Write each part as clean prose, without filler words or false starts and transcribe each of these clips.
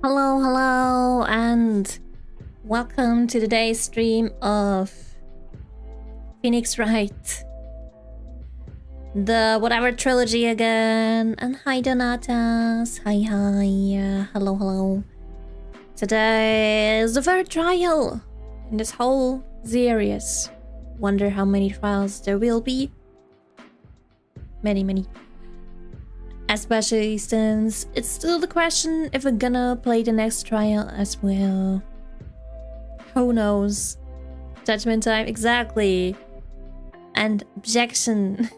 Hello, and welcome to today's stream of Phoenix Wright. The whatever trilogy again. And hi Donatas. Hi. Hello. Today is the third trial in this whole series. Wonder how many trials there will be. Many. Especially since it's still the question if we're gonna play the next trial as well. Who knows? Judgment time, exactly. And objection.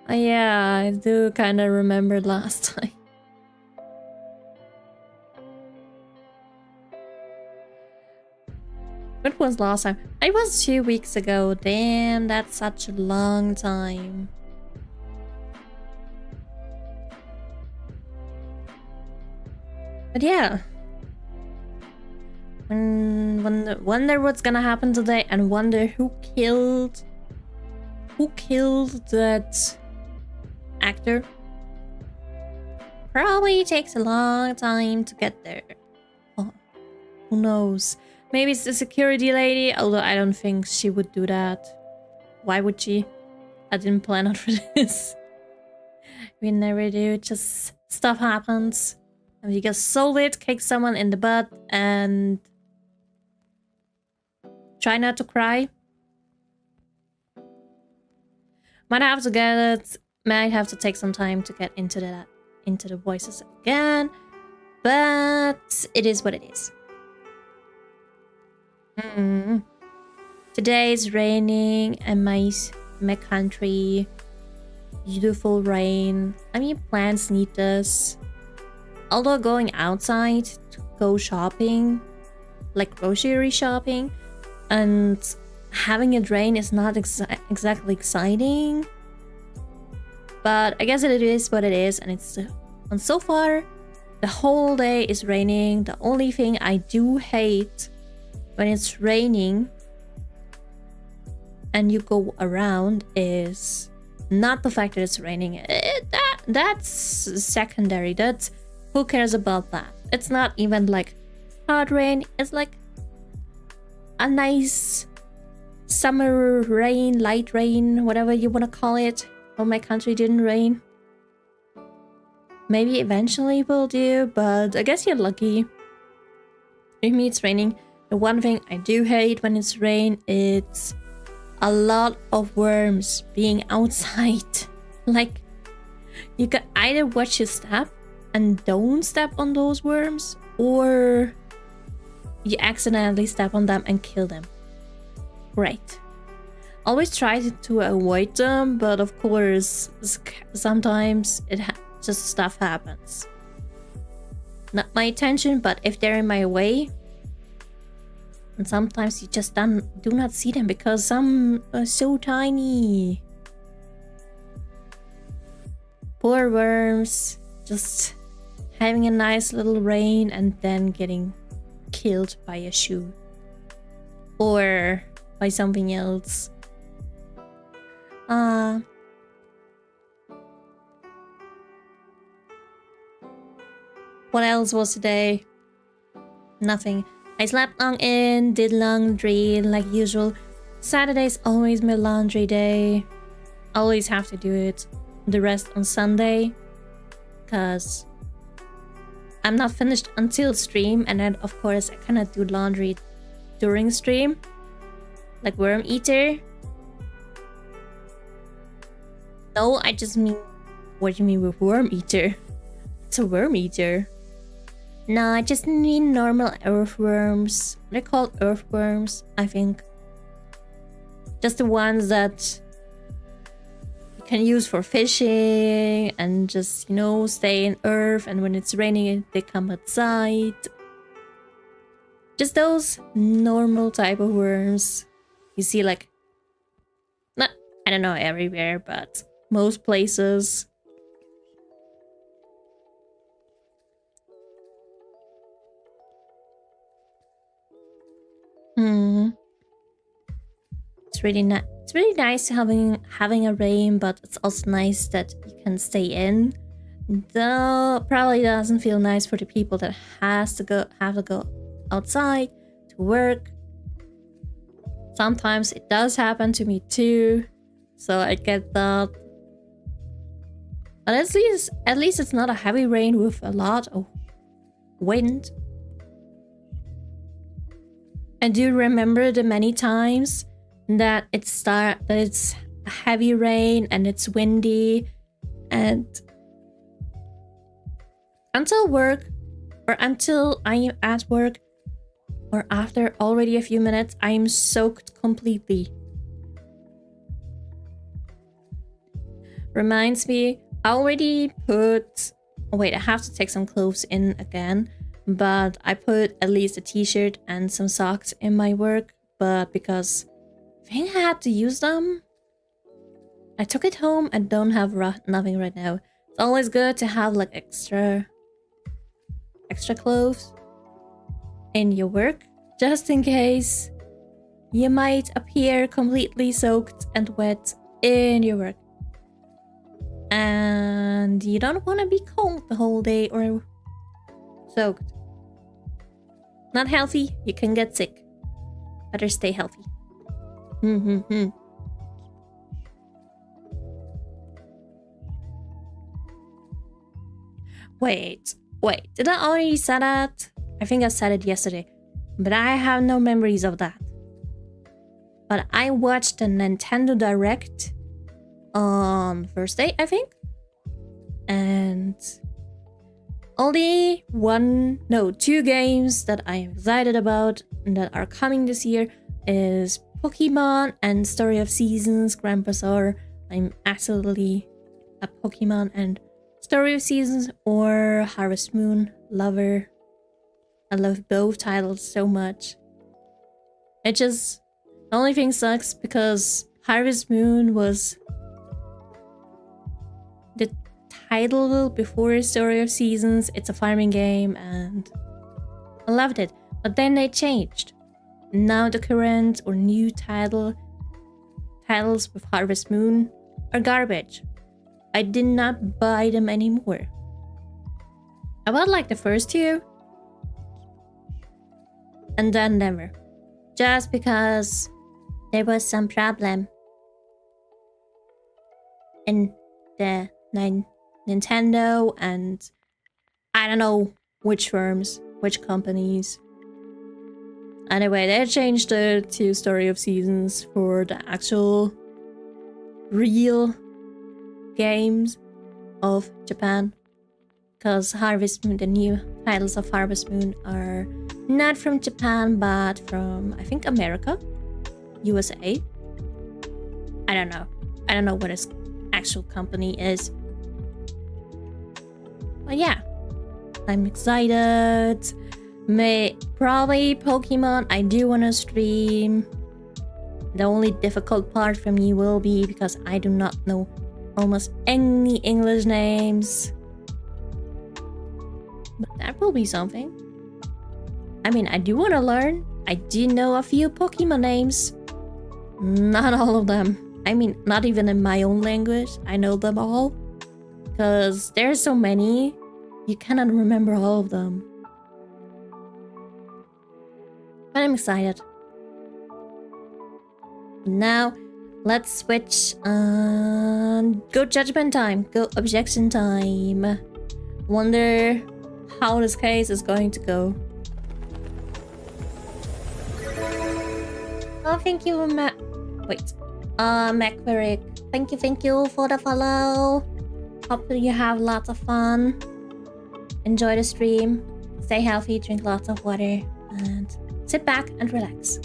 Oh yeah, I do kinda remember last time. What was last time? It was 2 weeks ago. Damn, that's such a long time. But yeah, wonder what's gonna happen today, and wonder who killed that actor. Probably takes a long time to get there. Oh, who knows? Maybe it's the security lady, although I don't think she would do that. Why would she? I didn't plan on for this. We never do, just stuff happens. And you just solve it, kick someone in the butt, and try not to cry. Might have to get it. Might have to take some time to get into the voices again, but it is what it is. Today is raining and my country, beautiful rain. I mean, plants need this. Although going outside to go shopping, like grocery shopping, and having it rain is not exactly exciting. But I guess it is what it is, and so far, the whole day is raining. The only thing I do hate when it's raining and you go around is not the fact that it's raining. That's secondary. Who cares about that? It's not even like hard rain. It's like a nice summer rain, light rain, whatever you want to call it. Oh, my country didn't rain. Maybe eventually will do, but I guess you're lucky. With me, it's raining. The one thing I do hate when it's rain, it's a lot of worms being outside. Like, you can either watch your step and don't step on those worms, or you accidentally step on them and kill them. Great. Always try to avoid them, but of course, sometimes just stuff happens. Not my intention, but if they're in my way, and sometimes you just do not see them because some are so tiny. Poor worms, just having a nice little rain and then getting killed by a shoe or by something else. What else was today? Nothing. I slept long in, did laundry like usual. Saturday's always my laundry day. Always have to do it. The rest on Sunday, because I'm not finished until stream, and then of course I cannot do laundry during stream, like worm eater. No, I just mean, what do you mean with worm eater? It's a worm eater. No, I just mean normal earthworms. They're called earthworms, I think. Just the ones that you can use for fishing and just, stay in earth, and when it's raining they come outside. Just those normal type of worms you see, like, not, I don't know, everywhere, but most places. It's really nice. It's really nice having a rain, but it's also nice that you can stay in. Though probably doesn't feel nice for the people that have to go outside to work. Sometimes it does happen to me too, so I get that. But at least it's not a heavy rain with a lot of wind. I do remember the many times that it's heavy rain and it's windy, and until work or until I am at work or after already a few minutes, I am soaked completely. Reminds me, I already put... Oh wait, I have to take some clothes in again. But I put at least a t-shirt and some socks in my work. But because I think I had to use them, I took it home and don't have nothing right now. It's always good to have like extra clothes in your work, just in case you might appear completely soaked and wet in your work. And you don't want to be cold the whole day or soaked. Not healthy, you can get sick. Better stay healthy. Wait, did I already say that? I think I said it yesterday, but I have no memories of that. But I watched the Nintendo Direct on Thursday, I think. And only two games that I am excited about and that are coming this year is Pokemon and Story of Seasons Grand Bazaar. I'm absolutely a Pokemon and Story of Seasons or Harvest Moon lover. I love both titles so much. It just... The only thing sucks because Harvest Moon was the title before Story of Seasons. It's a farming game and I loved it. But then they changed. Now the current or new titles with Harvest Moon are garbage. I did not buy them anymore. I bought like the first two. And then never. Just because there was some problem in the Nintendo and I don't know which firms, which companies. Anyway, they changed it to Story of Seasons for the actual real games of Japan. Because Harvest Moon, the new titles of Harvest Moon are not from Japan, but from, I think, America, USA. I don't know. I don't know what its actual company is. But yeah, I'm excited. Probably Pokemon, I do want to stream. The only difficult part for me will be because I do not know almost any English names. But that will be something. I mean, I do want to learn. I do know a few Pokemon names. Not all of them. I mean, not even in my own language. I know them all. Because there's so many. You cannot remember all of them. But I'm excited. Now, let's switch. Go judgment time. Go objection time. Wonder how this case is going to go. Oh, thank you, MacVerick. Thank you for the follow. Hope you have lots of fun. Enjoy the stream. Stay healthy, drink lots of water, and sit back and relax.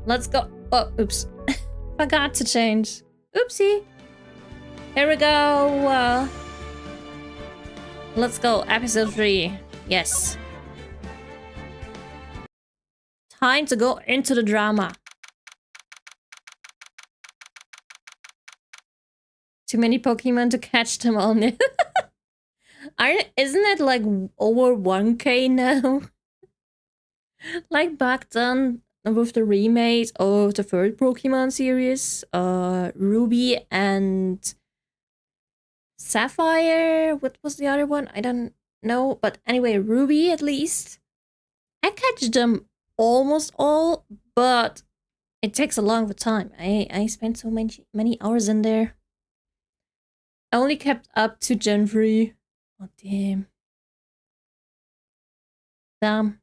Let's go. Oh, oops. Forgot to change. Oopsie. Here we go. Let's go. Episode 3. Yes. Time to go into the drama. Too many Pokemon to catch them all. Isn't it like over 1k now? Like back then, with the remake of the third Pokemon series, Ruby and Sapphire. What was the other one? I don't know. But anyway, Ruby at least. I catch them almost all, but it takes a long time. I spent so many hours in there. I only kept up to Gen 3. Oh, damn. Damn.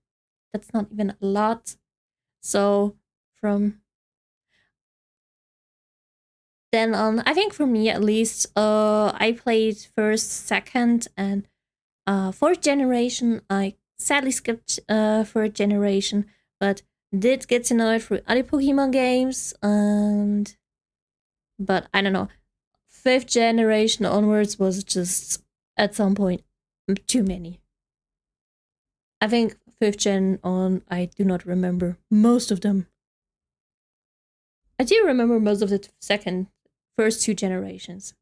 That's not even a lot. So, from then on, I think for me at least, I played first, second, and fourth generation. I sadly skipped third generation, but did get to know it through other Pokemon games, but I don't know. Fifth generation onwards was just, at some point, too many. I think fifth gen on, I do not remember most of them. I do remember most of the first two generations.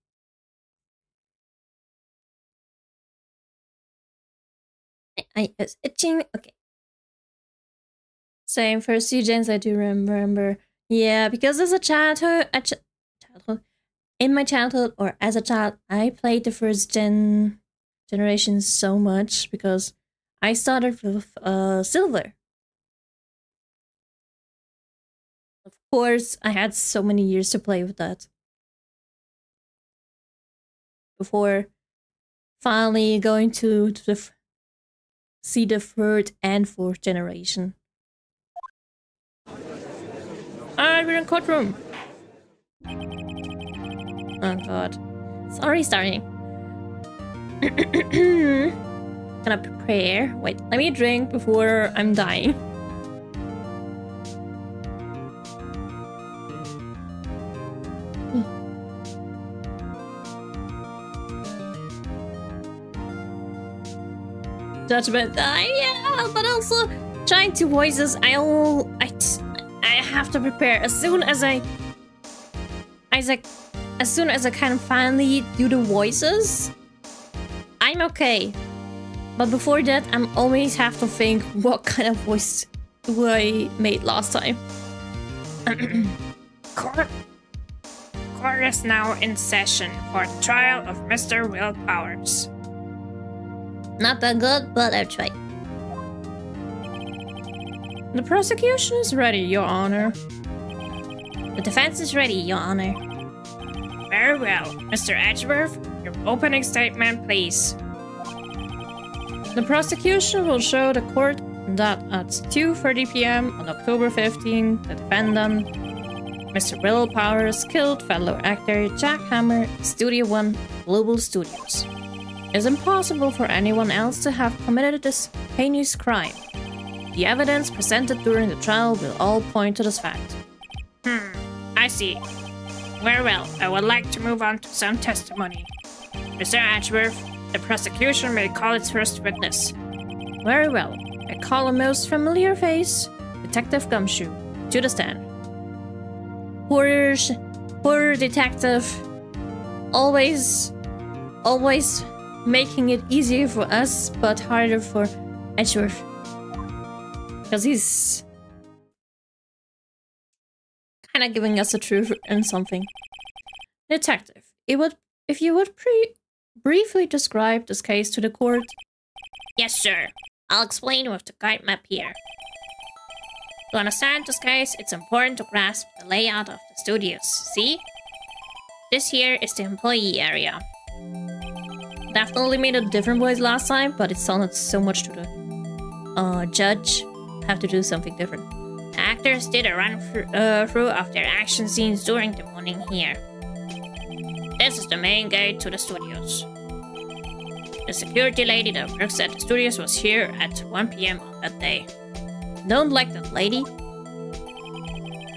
I was itching. Okay. Same, first two gens I do remember. Yeah, because as a childhood, in my childhood or as a child, I played the first generation so much because I started with Silver. Of course, I had so many years to play with that before finally going to see the third and fourth generation. Alright, we're in courtroom. Oh god. It's already starting. Gonna prepare. Wait, let me drink before I'm dying. Judgment. Yeah, but also trying to voices. I have to prepare as soon as I can finally do the voices. I'm okay, but before that, I'm always have to think what kind of voice do I made last time. Court is now in session for the trial of Mr. Will Powers. Not that good, but I'll try. The prosecution is ready, Your Honor. The defense is ready, Your Honor. Very well. Mr. Edgeworth, your opening statement, please. The prosecution will show the court that at 2:30 p.m. on October 15, the defendant, Mr. Will Powers, killed fellow actor Jack Hammer at Studio One, Global Studios. It is impossible for anyone else to have committed this heinous crime. The evidence presented during the trial will all point to this fact. I see. Very well, I would like to move on to some testimony. Mr. Edgeworth, the prosecution may call its first witness. Very well, I call a most familiar face, Detective Gumshoe, to the stand. Poor detective, always making it easier for us, but harder for Edgeworth. Because he's kind of giving us the truth and something. Detective, if you would briefly describe this case to the court. Yes, sir. I'll explain with the guide map here. To understand this case, it's important to grasp the layout of the studios. See? This here is the employee area. Definitely made a different voice last time, but it sounded so much to the judge. Have to do something different. The actors did a run through of their action scenes during the morning here. This is the main gate to the studios. The security lady that works at the studios was here at 1 p.m. on that day. Don't like that lady.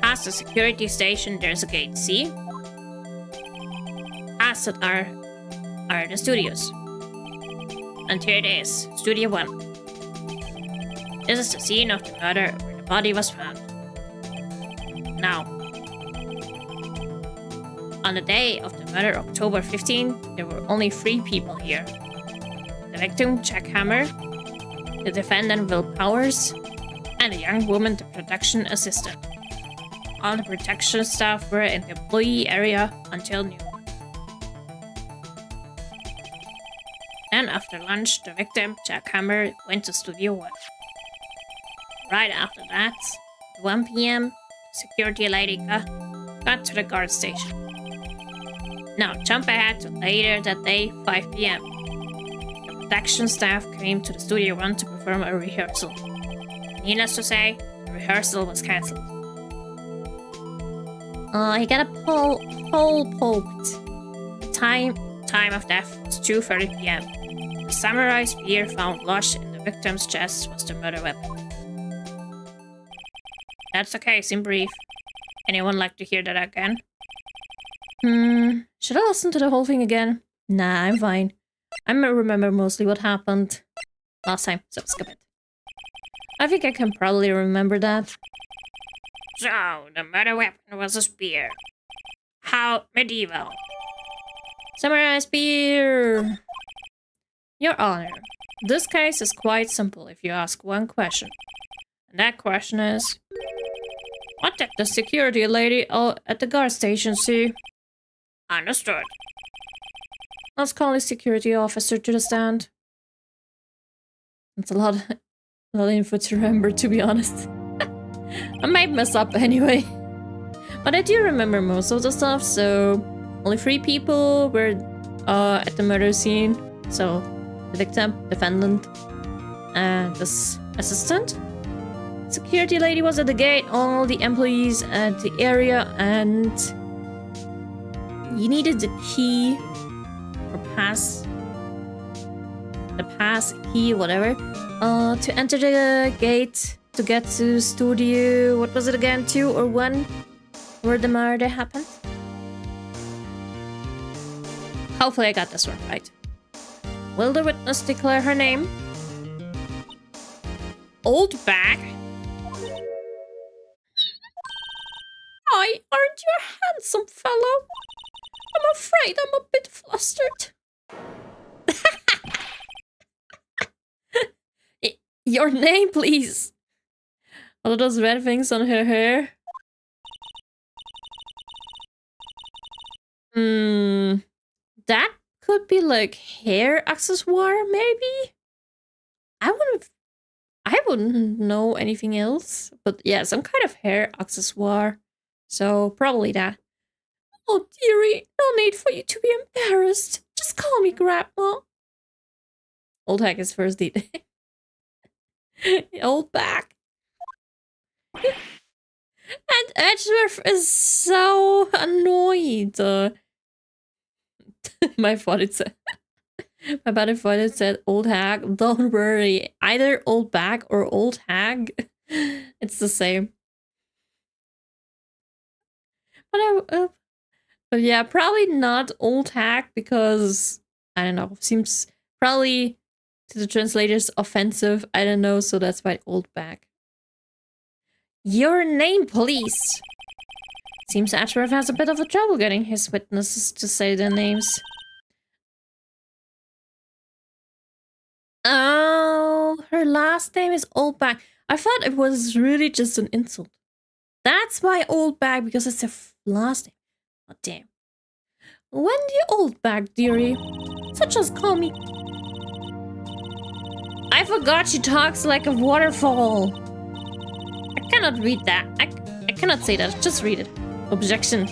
Past the security station, there's a gate, see? Past it are the studios. And here it is, Studio 1. This is the scene of the murder where the body was found. Now, on the day of the murder, October 15, there were only 3 people here. The victim, Jack Hammer, the defendant, Will Powers, and a young woman, the production assistant. All the production staff were in the employee area until noon. Then after lunch, the victim, Jack Hammer, went to Studio 1. Right after that, at 1 p.m., security lady got to the guard station. Now jump ahead to later that day, 5 p.m. The production staff came to the Studio 1 to perform a rehearsal. Needless to say, the rehearsal was cancelled. He got a hole poked. The time of death was 2:30 p.m. The samurai spear found lodged in the victim's chest was the murder weapon. That's the case in brief. Anyone like to hear that again? Should I listen to the whole thing again? Nah, I'm fine. I remember mostly what happened last time, so skip it. I think I can probably remember that. So, the murder weapon was a spear. How medieval. Samurai spear! Your Honor, this case is quite simple if you ask one question. And that question is... what did the security lady at the guard station see? Understood. Let's call the security officer to the stand. That's a lot of info to remember, to be honest. I might mess up anyway. But I do remember most of the stuff, so... only 3 people were at the murder scene. So, the victim, defendant, and this assistant. Security lady was at the gate, all the employees at the area, and... you needed the key, or pass... the pass, key, whatever, to enter the gate, to get to studio... what was it again, 2 or 1? Where the murder happened? Hopefully I got this one right. Will the witness declare her name? Old bag? Hi, aren't you a handsome fellow? I'm afraid I'm a bit flustered. Your name, please. All those red things on her hair. That could be like hair accessoire, maybe? I wouldn't know anything else. But yeah, some kind of hair accessoire. So probably that. Oh, dearie, no need for you to be embarrassed. Just call me Grandma. Old Hag is first deed. Old back. And Edgeworth is so annoyed. My body thought it said Old Hag. Don't worry. Either Old Bag or Old Hag. It's the same. But yeah, probably not Old Hag because, I don't know, seems probably to the translators offensive. I don't know, so that's why Old Bag. Your name, please. Seems Ashworth has a bit of a trouble getting his witnesses to say their names. Oh, her last name is Old Bag. I thought it was really just an insult. That's why Old Bag, because it's her last name. Oh, damn. When the Old Bag, dearie. So just call me. I forgot she talks like a waterfall. I cannot read that. I cannot say that. Just read it. Objection.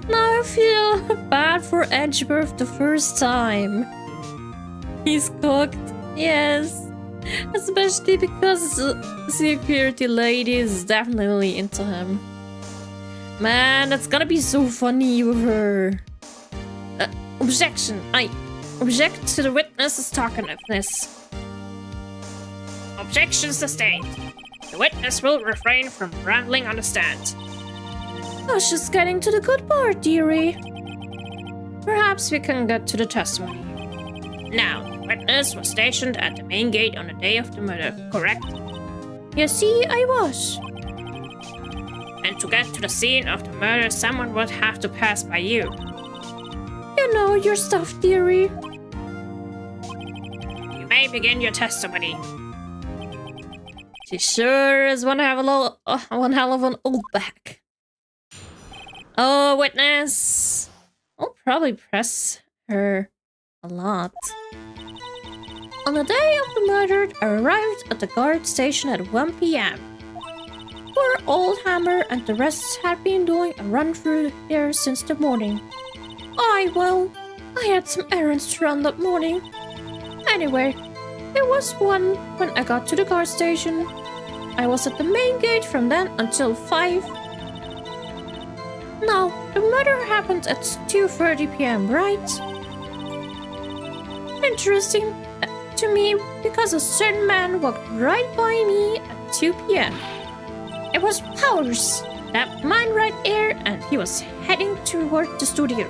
Now I feel bad for Edgeworth the first time. He's cooked. Yes. Especially because the security lady is definitely into him. Man, that's gonna be so funny with her. Objection. I object to the witness's talkativeness. Objection sustained. The witness will refrain from rambling on the stand. I was just getting to the good part, dearie. Perhaps we can get to the testimony. Now, the witness was stationed at the main gate on the day of the murder, correct? You see, I was. And to get to the scene of the murder, someone would have to pass by you. You know, your stuff theory. You may begin your testimony. She sure is one hell of an old back. Oh, witness. I'll probably press her a lot. On the day of the murder, I arrived at the guard station at 1 p.m. Poor old Hammer and the rest had been doing a run through there since the morning. I had some errands to run that morning. Anyway, there was one when I got to the guard station. I was at the main gate from then until 5. Now, the murder happened at 2:30 p.m., right? Interesting to me because a certain man walked right by me at 2 p.m. It was Powers, that man right there, and he was heading toward the studio.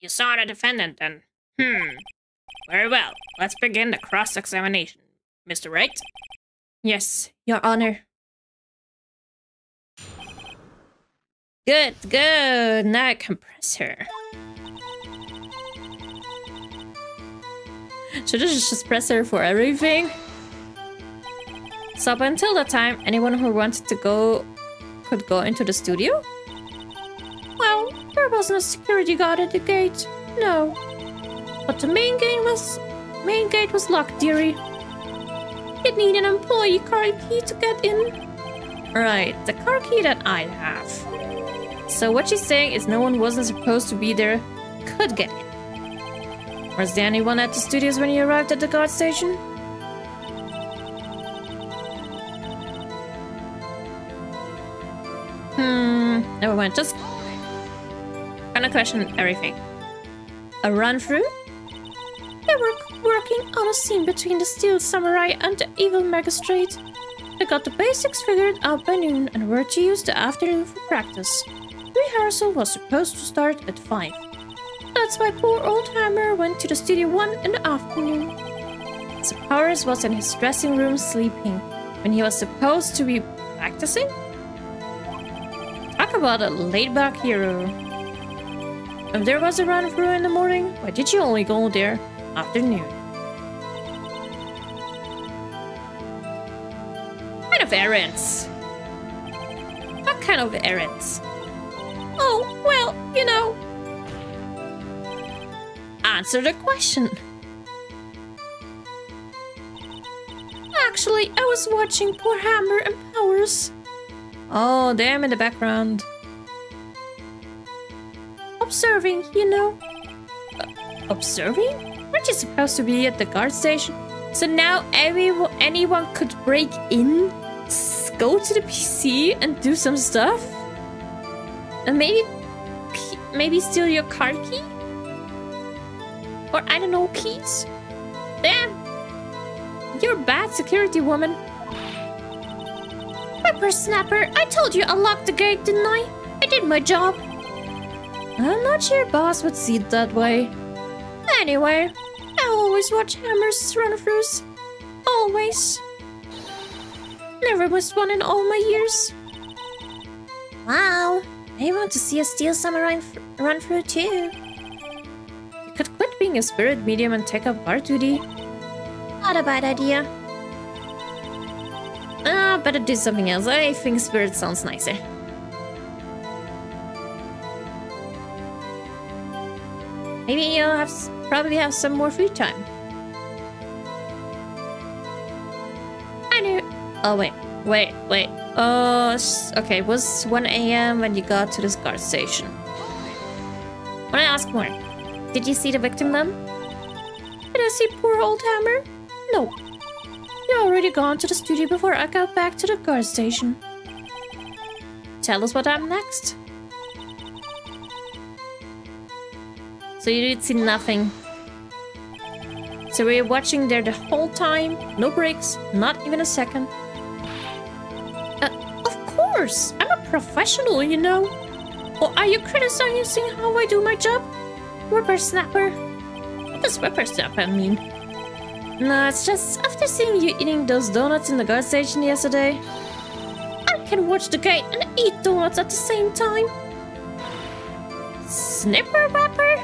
You saw the defendant then? Very well. Let's begin the cross-examination. Mr. Wright? Yes, Your Honor. Good, good. Now I can press her. Should I just press her for everything? So up until that time, anyone who wanted to go could go into the studio? Well, there wasn't a security guard at the gate. No. But the main gate was locked, dearie. You'd need an employee car key to get in. Right, the car key that I have. So what she's saying is no one wasn't supposed to be there could get in. Was there anyone at the studios when you arrived at the guard station? Never mind, just gonna question everything. A run-through? They were working on a scene between the Steel Samurai and the Evil Magistrate. They got the basics figured out by noon and were to use the afternoon for practice. Rehearsal was supposed to start at 5. That's why poor old Hammer went to the studio 1 in the afternoon. So Powers was in his dressing room sleeping when he was supposed to be practicing? Talk about a laid-back hero. If there was a run-through in the morning, why did you only go there afternoon? What kind of errands? What kind of errands? Oh, well, you know. Answer the question. Actually, I was watching poor Hammer and Powers. Oh, them in the background. Observing, you know. Observing? Weren't you supposed to be at the guard station? So now anyone could break in, go to the PC and do some stuff? And maybe steal your car key? Or I don't know, keys? Damn! You're a bad security woman. Whippersnapper, I told you I locked the gate, didn't I? I did my job. I'm not sure boss would see it that way. Anyway, I always watch Hammer's run-throughs. Always. Never missed one in all my years. Wow, I want to see a Steel Samurai run-through too. You could quit being a spirit medium and take up guard duty. Not a bad idea. Better do something else. I think spirit sounds nicer. Maybe you'll probably have some more free time. I knew. Oh wait. Okay. It was 1 a.m. when you got to this guard station. Wanna ask more? Did you see the victim then? Did I see poor old Hammer? No. You'd already gone to the studio before I got back to the guard station. Tell us what happened next. So you did see nothing. So were you watching there the whole time? No breaks, not even a second? Of course! I'm a professional, you know. Or are you criticizing how I do my job? Whippersnapper. What does whippersnapper mean? No, it's just after seeing you eating those donuts in the guard station yesterday. I can watch the gate and eat donuts at the same time. Snipper Wrapper?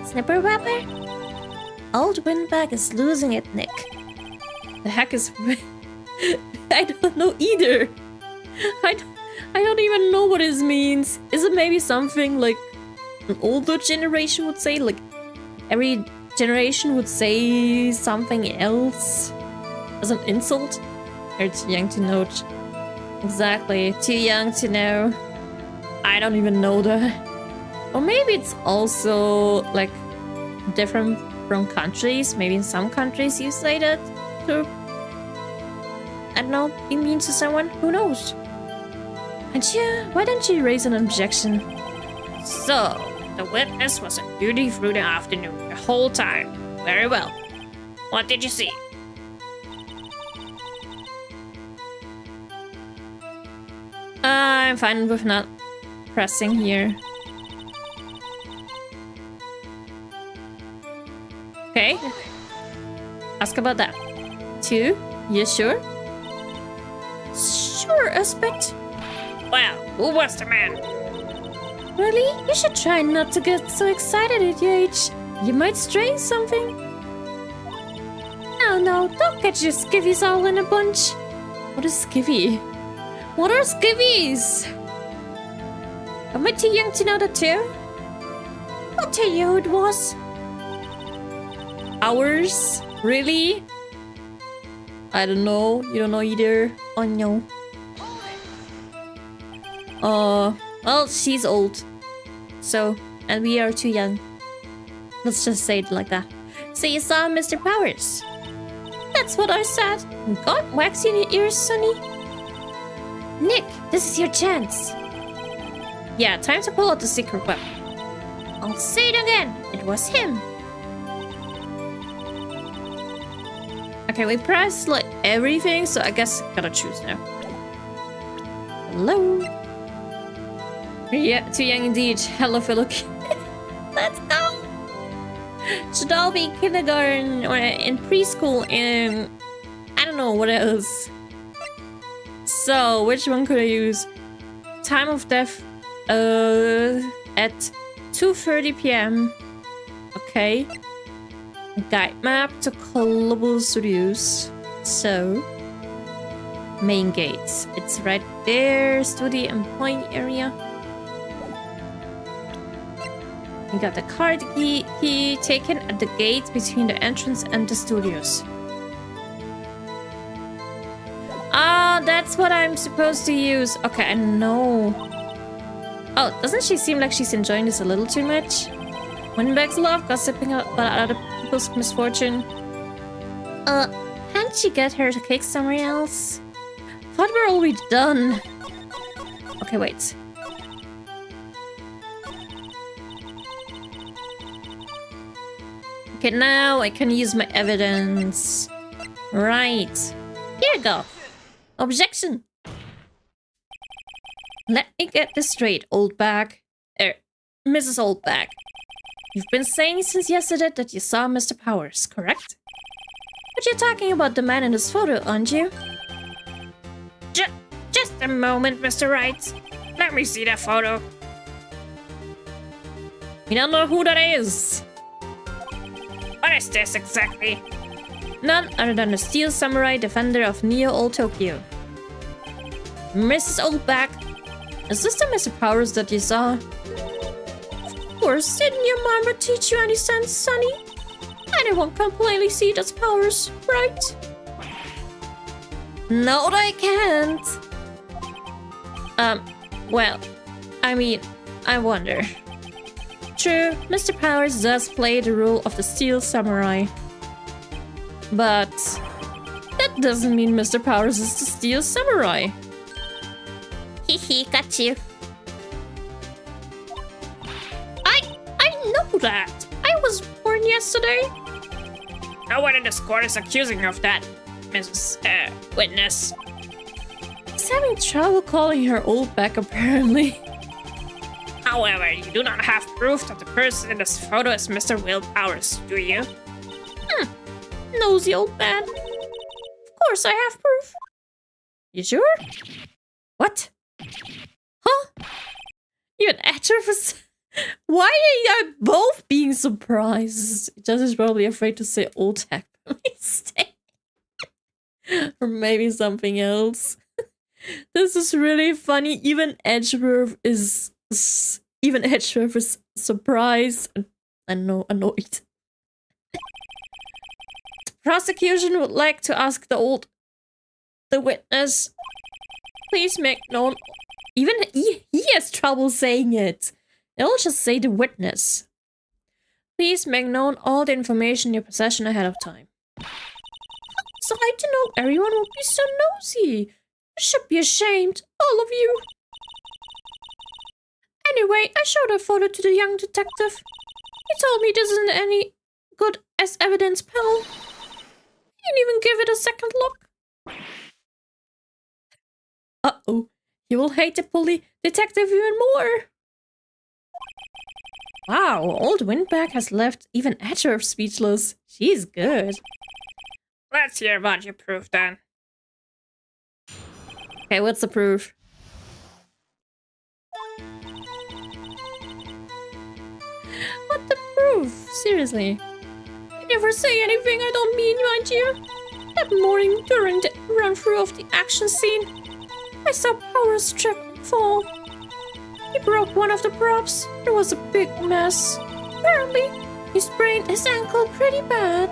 Snipper Wrapper? Old Windbag is losing it, Nick. The heck is... I don't know either. I don't even know what this means. Is it maybe something like an older generation would say? Like every generation would say something else as an insult? Or too young to know? Exactly, too young to know. I don't even know that. Or maybe it's also like different from countries. Maybe in some countries you say that to, I don't know, be mean to someone. Who knows? And yeah, why don't you raise an objection? So, the witness was on duty through the afternoon, the whole time. Very well. What did you see? I'm fine with not pressing here. Okay. Ask about that. 2? You sure? Sure, aspect. Well, who was the man? Really? You should try not to get so excited at your age. You might strain something. No, don't get your skivvies all in a bunch. What is skivvy? What are skivvies? Am I too young to know that too? I'll tell you who it was. Ours? Really? I don't know. You don't know either. Oh no. Well, she's old. So, and we are too young. Let's just say it like that. So you saw Mr. Powers? That's what I said. Got wax in your ears, Sonny? Nick, this is your chance. Yeah, time to pull out the secret weapon. I'll say it again. It was him. Okay, we pressed like everything, so I guess I gotta choose now. Hello. Yeah, too young indeed. Hello, fellow kid. Let's go. Should all be kindergarten or in preschool and I don't know what else. So, which one could I use? Time of death at 2:30 p.m. Okay. Guide map to Global Studios. So, main gates. It's right there. Studio employee area. We got the card key taken at the gate between the entrance and the studios. Ah, that's what I'm supposed to use. Okay, I know. Oh, doesn't she seem like she's enjoying this a little too much? Windbag's love, gossiping about other people's misfortune. Can't you get her to kick somewhere else? Thought we're already done. Okay, wait. Okay, now I can use my evidence. Right. Here you go. Objection. Let me get this straight, old bag. Mrs. Oldbag. You've been saying since yesterday that you saw Mr. Powers, correct? But you're talking about the man in this photo, aren't you? Just a moment, Mr. Wright. Let me see that photo. We don't know who that is. What is this exactly? None other than the Steel Samurai Defender of Neo Old Tokyo. Mrs. Oldbag, is this the Mr. Powers that you saw? Of course, didn't your mama teach you any sense, Sonny? Anyone can plainly see that's Powers, right? No, I can't. Well, I mean, I wonder. True, Mr. Powers does play the role of the Steel Samurai. But that doesn't mean Mr. Powers is the Steel Samurai. Hehe, got you. I know that. I was born yesterday. No one in this court is accusing you of that, Mrs. Witness. He's having trouble calling her old back, apparently. However, you do not have proof that the person in this photo is Mr. Will Powers, do you? Nosy old man. Of course I have proof. You sure? What? Huh? You an actor for... Why are you both being surprised? Jess is probably afraid to say old tech mistake. Or maybe something else. This is really funny. Even Edgeworth is surprised and no annoyed. The prosecution would like to ask the witness. Please make known. Even he has trouble saying it. They'll just say the witness. Please make known all the information in your possession ahead of time. So I to know everyone would be so nosy. You should be ashamed, all of you. Anyway, I showed a photo to the young detective. He told me this isn't any good as evidence, pal. He didn't even give it a second look. Uh-oh. You will hate the detective even more. Wow, old Windbag has left even Edgeworth speechless. She's good. Let's hear what you proved then. Okay, what's the proof? What the proof? Seriously. I never say anything I don't mean, mind you. That morning, during the run-through of the action scene, I saw Powers trip and fall. He broke one of the props. There was a big mess. Apparently, he sprained his ankle pretty bad.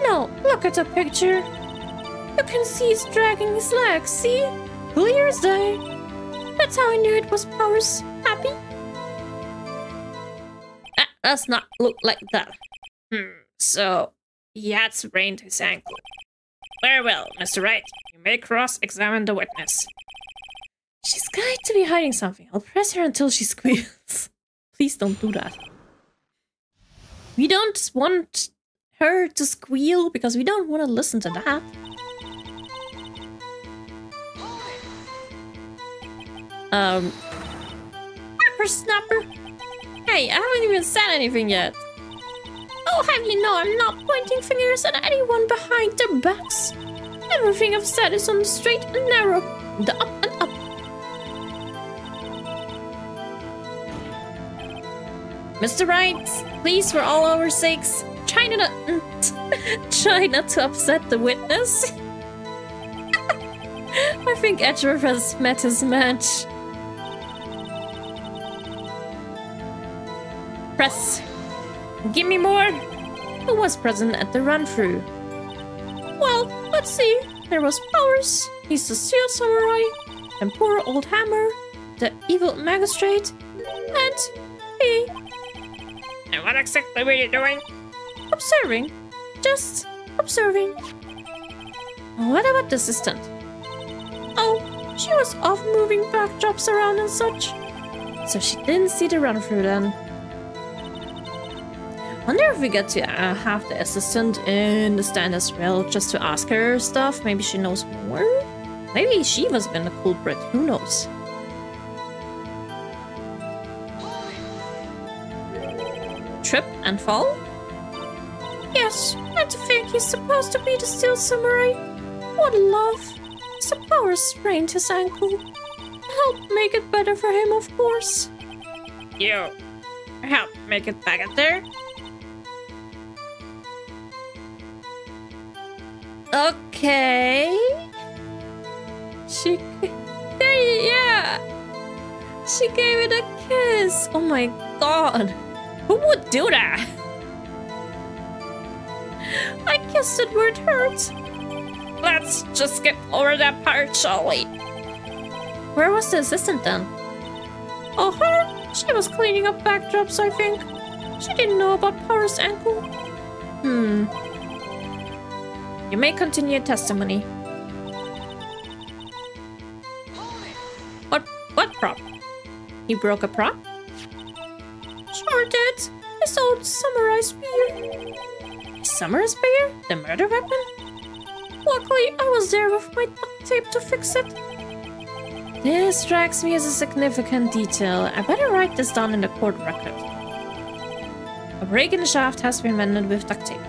Now, look at the picture. You can see he's dragging his legs, see? Clear as day. That's how I knew it was Powers. Happy? That does not look like that. So, he had sprained his ankle. Very well, Mr. Wright. You may cross-examine the witness. She's going to be hiding something. I'll press her until she squeals. Please don't do that. We don't want her to squeal because we don't want to listen to that. Snapper. Hey, I haven't even said anything yet. I'll have you know I'm not pointing fingers at anyone behind their backs. Everything I've said is on the straight and narrow, the up and up. Mr. Wright, please, for all our sakes, try not to upset the witness. I think Edgeworth has met his match. Press. Give me more. Who was present at the run-through? Well, let's see. There was Powers. He's the Steel Samurai. And poor old Hammer, the evil magistrate, and he. And what exactly were you doing? Observing. Just observing. What about the assistant? Oh, she was off moving backdrops around and such. So she didn't see the run-through then. Wonder if we get to have the assistant in the stand as well, just to ask her stuff. Maybe she knows more? Maybe she was been the culprit, who knows? Trip and fall? Yes, and to think he's supposed to be the Steel Samurai. What a laugh. Mr. Powers sprained his ankle. Help make it better for him, of course. You help make it better there? Okay. Yeah. She gave it a kiss. Oh my god. Who would do that? I kissed it where it hurt. Let's just skip over that part, shall we? Where was the assistant then? Oh, her? She was cleaning up backdrops, I think. She didn't know about Powers' ankle. You may continue testimony. What prop? He broke a prop? Sure did. His old samurai spear. His samurai spear? The murder weapon? Luckily, I was there with my duct tape to fix it. This strikes me as a significant detail. I better write this down in the court record. A break in the shaft has been mended with duct tape.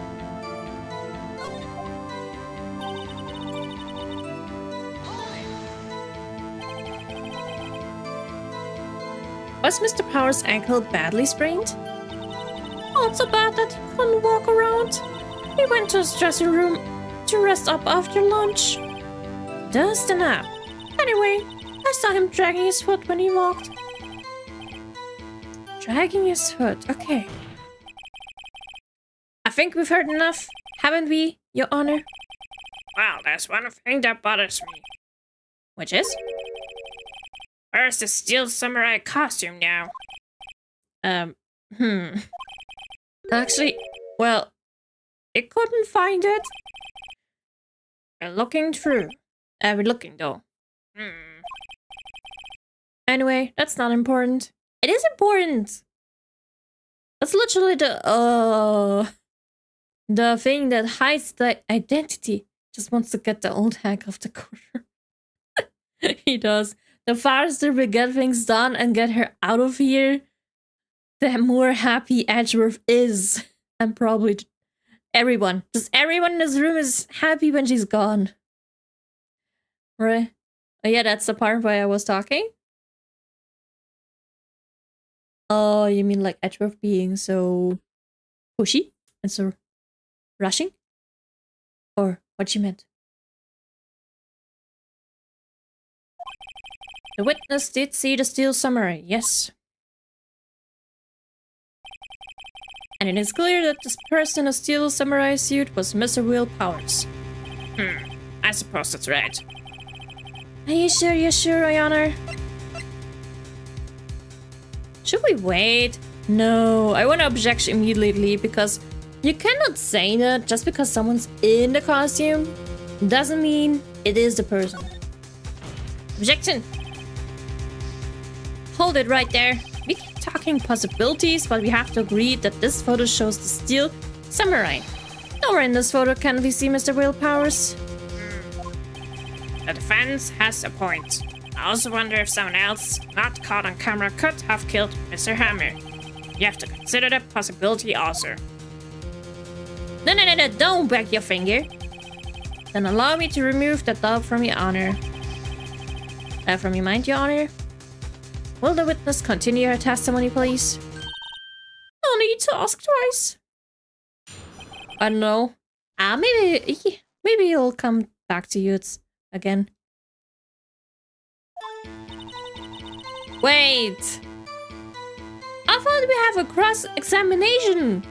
Was Mr. Power's ankle badly sprained? Not so bad that he couldn't walk around. He went to his dressing room to rest up after lunch. Just a nap. Anyway, I saw him dragging his foot when he walked. Dragging his foot, okay. I think we've heard enough, haven't we, Your Honor? Well, there's one thing that bothers me. Which is? Where's the steel samurai costume now? Actually, well, it couldn't find it. We're looking through. We're looking though. Hmm. Anyway, that's not important. It is important. That's literally the thing that hides the identity. Just wants to get the old hag off the corner. He does. The faster we get things done and get her out of here, the more happy Edgeworth is. And probably everyone. Just everyone in this room is happy when she's gone. Right? Oh yeah, that's the part where I was talking. Oh, you mean like Edgeworth being so pushy and so rushing? Or what you meant? The witness did see the steel samurai, yes. And it is clear that this person in a steel samurai suit was Mr. Will Powers. I suppose that's right. Are you sure, Your Honor? Should we wait? No, I want to object immediately because you cannot say that just because someone's in the costume doesn't mean it is the person. Objection! Hold it right there. We keep talking possibilities, but we have to agree that this photo shows the steel samurai. Nowhere in this photo can we see Mr. Will Powers. The defense has a point. I also wonder if someone else, not caught on camera, could have killed Mr. Hammer. You have to consider the possibility also. No, don't wag your finger. Then allow me to remove that doubt from your honor. From your mind, Your Honor. Will the witness continue her testimony, please? No need to ask twice. I don't know. Maybe he'll come back to you again. Wait! I thought we have a cross-examination!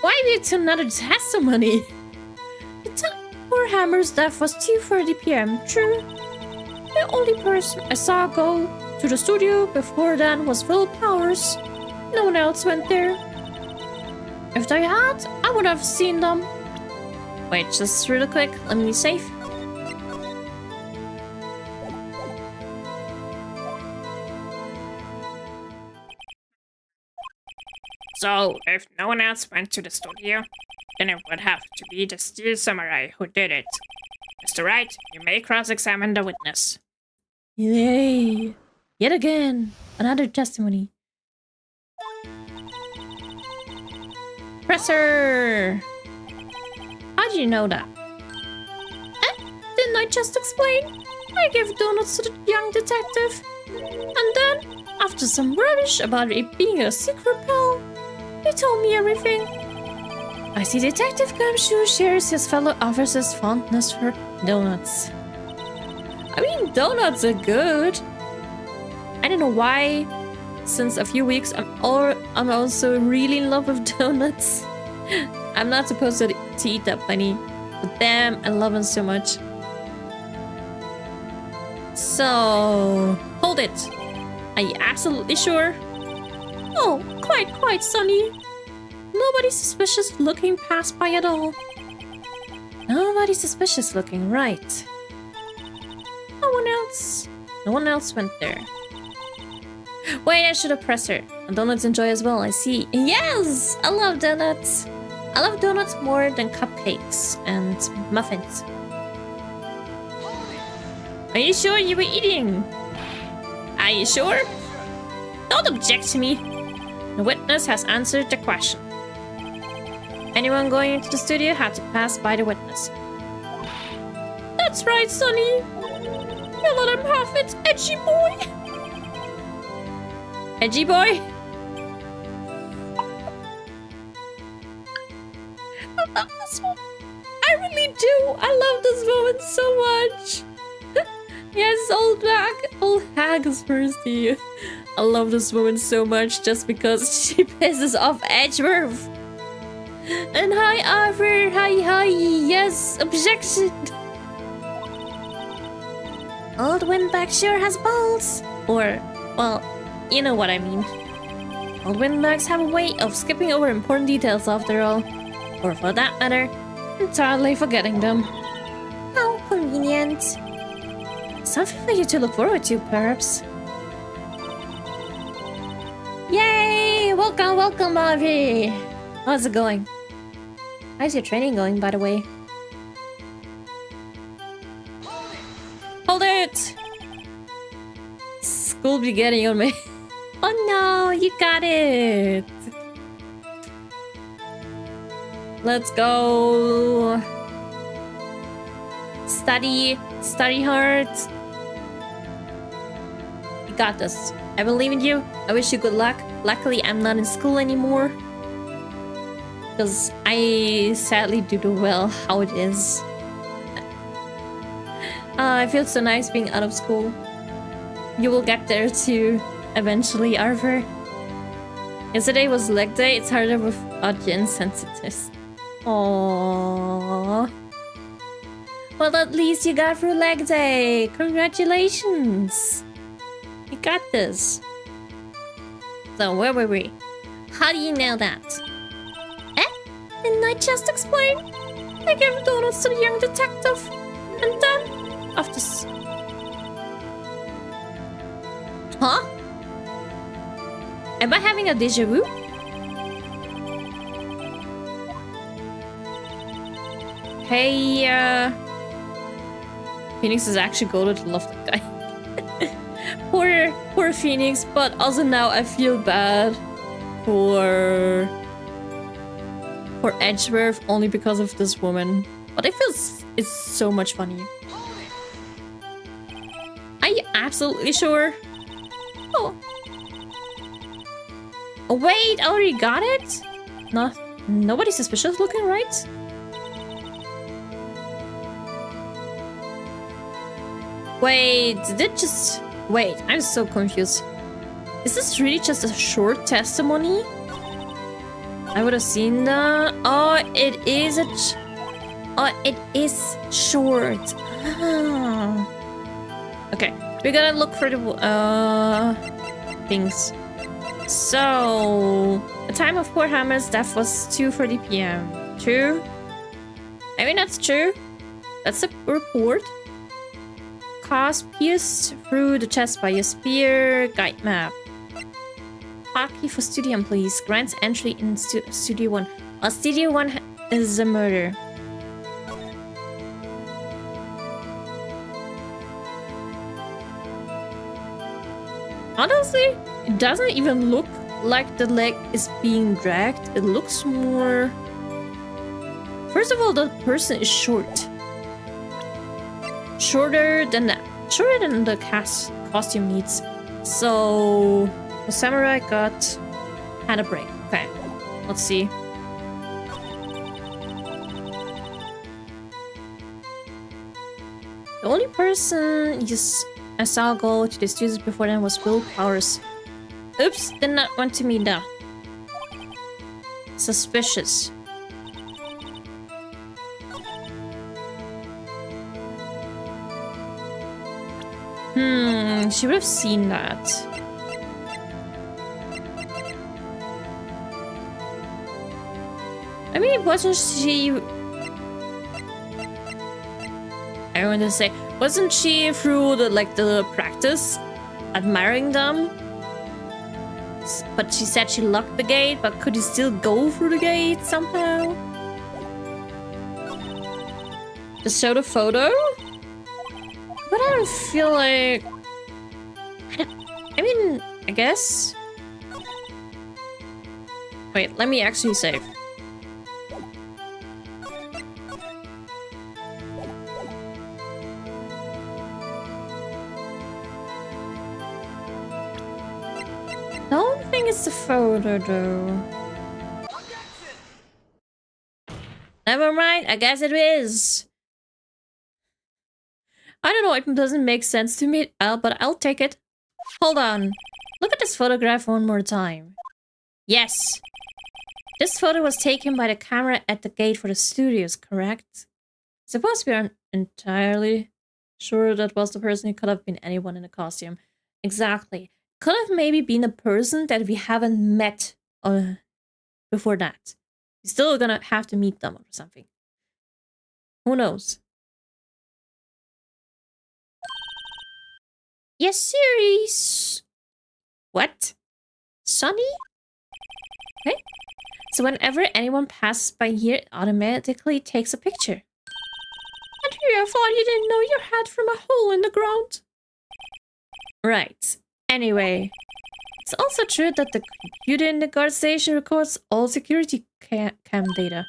Why did to another testimony? The time before Hammer's death was 2:30 p.m., true? The only person I saw go to the studio before then was Will Powers. No one else went there. If they had, I would have seen them. Wait, just really quick, let me be safe. So, if no one else went to the studio, then it would have to be the steel samurai who did it. Mr. Wright, you may cross-examine the witness. Yay! Yet again, another testimony. Presser! How do you know that? Didn't I just explain? I gave donuts to the young detective. And then, after some rubbish about it being a secret pal, he told me everything. I see Detective Gumshoe shares his fellow officer's fondness for donuts. I mean, donuts are good. I don't know why. Since a few weeks, I'm also really in love with donuts. I'm not supposed to eat that many, but damn, I love them so much. So, hold it. Are you absolutely sure? Oh, quite, Sonny. Nobody's suspicious looking passed by at all. Nobody's suspicious looking, right? No one else went there. Wait, I should have pressed her. And donuts enjoy as well, I see. Yes! I love donuts. I love donuts more than cupcakes and muffins. Are you sure you were eating? Are you sure? Don't object to me. The witness has answered the question. Anyone going into the studio had to pass by the witness. That's right, Sonny. You let him have it, edgy boy. Edgy boy? I love this one. I really do. I love this moment so much. Yes, old hag is thirsty. I love this woman so much just because she pisses off Edgeworth. And hi, Arthur. Hi. Yes, objection. Old Windbag sure has balls. Or, well, you know what I mean. Old Windbags have a way of skipping over important details after all. Or for that matter, entirely forgetting them. How convenient. Something for you to look forward to, perhaps. Yay! Welcome, Marvy! How's it going? How's your training going, by the way? Hold it! School be getting on me. Oh no, you got it! Let's go! Study hard. You got this. I believe in you. I wish you good luck. Luckily, I'm not in school anymore. Because I sadly do well how it is. I feel so nice being out of school. You will get there too, eventually, Arthur. Yesterday was leg day. It's harder with audience sensitives. Aww. Well, at least you got through leg day. Congratulations. You got this. So, where were we? How do you know that? Eh? Didn't I just explain? I gave donuts to the young detective. And then, after... Huh? Am I having a déjà vu? Hey, Phoenix is actually goated to love that guy. Poor Phoenix, but also now I feel bad for Edgeworth only because of this woman. But I feel it's so much funny. Are you absolutely sure? Oh. Oh wait, I already got it? No, nobody suspicious looking, right? Wait, did it just... Wait, I'm so confused. Is this really just a short testimony? I would have seen that. Oh, it is oh, it is short. Ah. Okay, we gotta look for the things. So, the time of poor Hammer's death was 2:30 p.m. True? I mean, that's true. That's a report. Cause pierced through the chest by a spear. Guide map. Hotkey for Studio 1, please. Grants entry in Studio 1. Studio 1 is a murder. Honestly, it doesn't even look like the leg is being dragged. It looks more... First of all, the person is short. Shorter than the costume needs. So the samurai had a break. Okay, let's see. The only person I saw go to the studios before then was Will Powers. Oops, did not want to meet that. Suspicious. She would have seen that. I mean, wasn't she... I want to say, wasn't she through the practice admiring them? But she said she locked the gate, but could you still go through the gate somehow? Just show the photo? But I don't feel like... I mean, I guess... Wait, let me actually save. is the photo, though? Never mind, I guess it is. I don't know, it doesn't make sense to me, but I'll take it. Hold on. Look at this photograph one more time. Yes. This photo was taken by the camera at the gate for the studios, correct? Suppose we aren't entirely sure that was the person. It could have been anyone in a costume. Exactly. Could have maybe been a person that we haven't met before that. We're still gonna have to meet them or something. Who knows? Yes, series. What? Sunny? Okay. So whenever anyone passes by here, it automatically takes a picture. Andrea, I thought you didn't know your hat from a hole in the ground. Right. Anyway, it's also true that the computer in the guard station records all security cam data.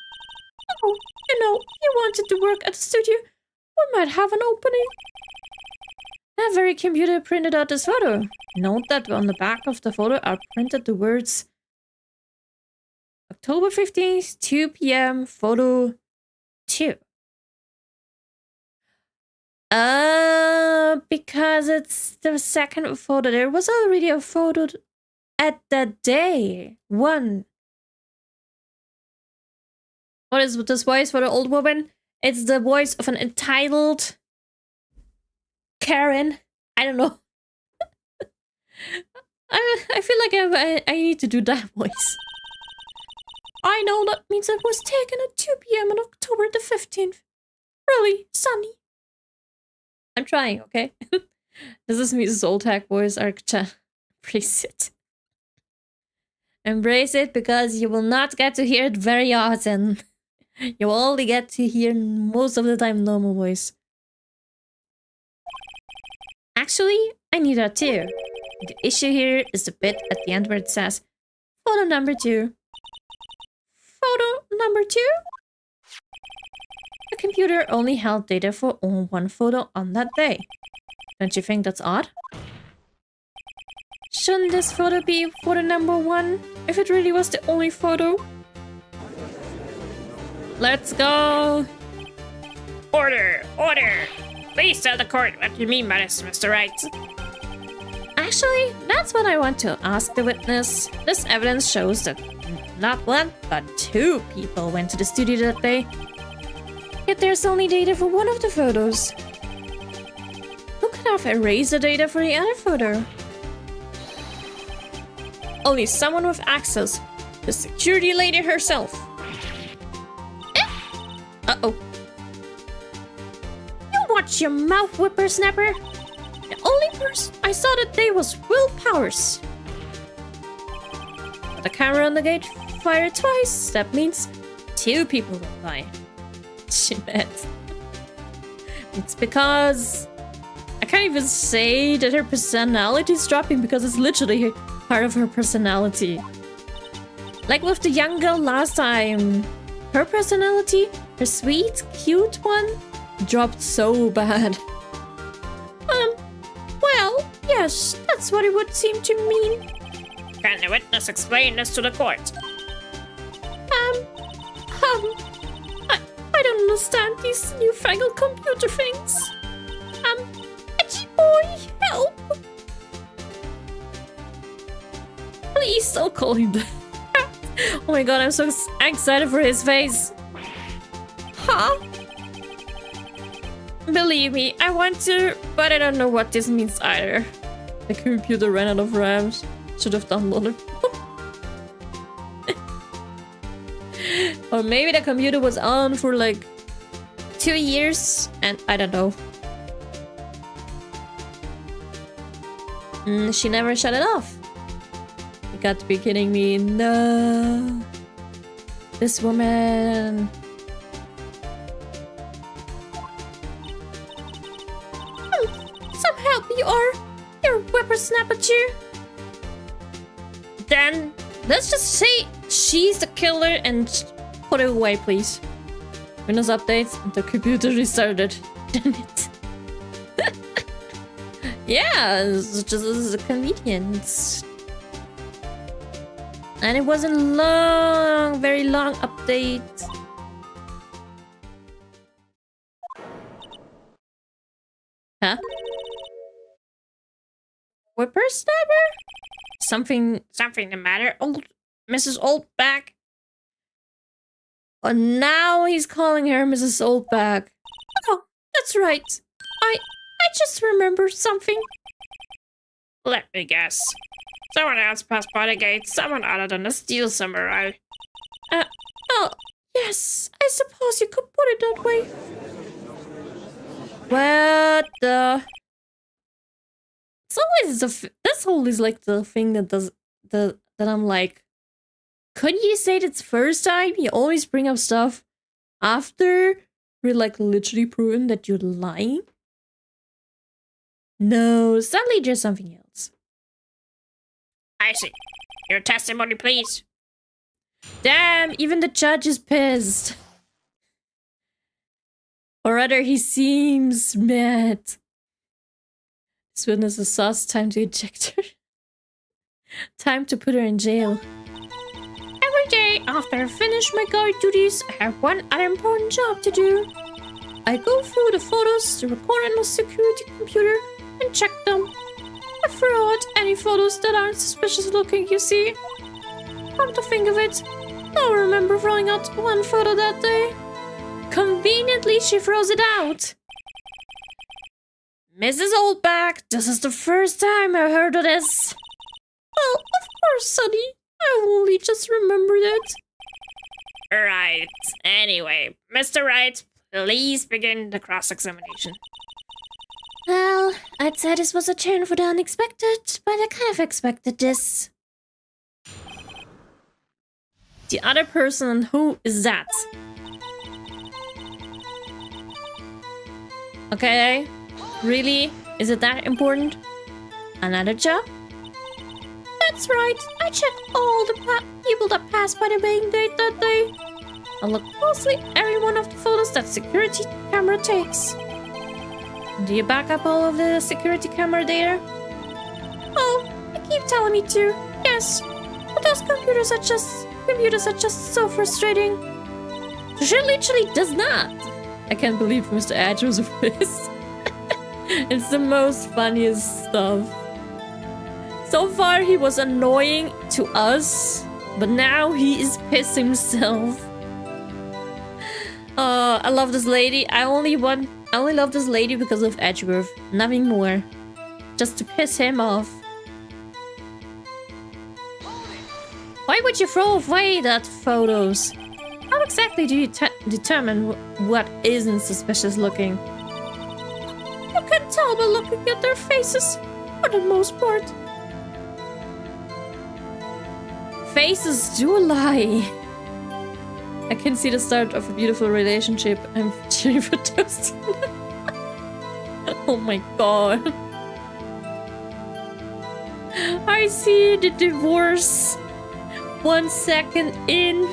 Oh, you know, you wanted to work at the studio. We might have an opening. That very computer printed out this photo. Note that on the back of the photo are printed the words October 15th, 2 p.m., photo 2. Because it's the second photo. There was already a photo at that day. One. What is this voice for the old woman? It's the voice of an entitled Karen. I don't know. I feel like I need to do that voice. I know that means it was taken at 2 p.m. on October the 15th. Really, Sunny. I'm trying, okay? This is Mrs. Oldhack voice architect. Embrace it. Embrace it because you will not get to hear it very often. You will only get to hear most of the time normal voice. Actually, I need that too. The issue here is the bit at the end where it says photo number 2. Photo number 2? The computer only held data for one photo on that day. Don't you think that's odd? Shouldn't this photo be photo number 1 if it really was the only photo? Let's go! Order! Order! Please tell the court what you mean by this, Mr. Wright. Actually, that's what I want to ask the witness. This evidence shows that not one, but 2 people went to the studio that day. Yet there's only data for one of the photos. Who could have erased the data for the other photo? Only someone with access. The security lady herself. Uh-oh. You watch your mouth, whippersnapper. The only person I saw that day was Will Powers. But the camera on the gate fired twice. That means 2 people went by. She meant. It's because I can't even say that her personality is dropping because it's literally part of her personality. Like with the young girl last time, her personality, her sweet, cute one, dropped so bad. Well, yes, that's what it would seem to mean. Can the witness explain this to the court? I don't understand these newfangled computer things. Edgy boy, help! Please don't call him that. Oh my god, I'm so excited for his face. Huh? Believe me, I want to, but I don't know what this means either. The computer ran out of RAM. Should have downloaded. Or maybe the computer was on for like 2 years and I don't know. She never shut it off. You got to be kidding me. No. This woman. Some help you are. You're a whippersnapper too. Then let's just say she's the killer and put it away, please. Windows updates and the computer restarted. Damn it. Yeah, it's just a convenience. And it wasn't long, very long update. Huh? Whippersnapper? Something Something the matter, old Mrs. Oldback? Oh, now he's calling her Mrs. Oldback. Oh, that's right. I just remembered something. Let me guess. Someone else passed by the gate, someone other than the Steel Samurai. Oh, yes, I suppose you could put it that way. What the? It's always that's always like the thing that does that I'm like, couldn't you say that's first time? You always bring up stuff after we're like literally proven that you're lying. No, sadly just something else. I see. Your testimony, please. Damn, even the judge is pissed. Or rather, he seems mad. This witness is sus. Time to eject her. Time to put her in jail. Every day after I finish my guard duties, I have one other important job to do. I go through the photos, the record on the security computer, and check them. I throw out any photos that aren't suspicious looking, you see. Come to think of it, I remember throwing out one photo that day. Conveniently, she throws it out. Mrs. Oldback, this is the first time I heard of this. Well, of course, Sonny. I only just remembered it. Right. Anyway, Mr. Wright, please begin the cross-examination. Well, I'd say this was a turn for the unexpected, but I kind of expected this. The other person, who is that? Okay, really? Is it that important? Another job? That's right, I checked all the people that passed by the main gate that day. I looked closely at every one of the photos that security camera takes. Do you back up all of the security camera data? Oh, you keep telling me to. Yes, but those computers are just so frustrating. She literally does not. I can't believe Mr. Edge was pissed. It's the most funniest stuff. So far, he was annoying to us, but now he is pissed himself. I love this lady. I only love this lady because of Edgeworth. Nothing more. Just to piss him off. Why would you throw away that photos? How exactly do you determine what isn't suspicious looking? You can tell by looking at their faces, for the most part. Faces do lie. I can see the start of a beautiful relationship. I'm cheering for toast. Oh my god. I see the divorce 1 second in.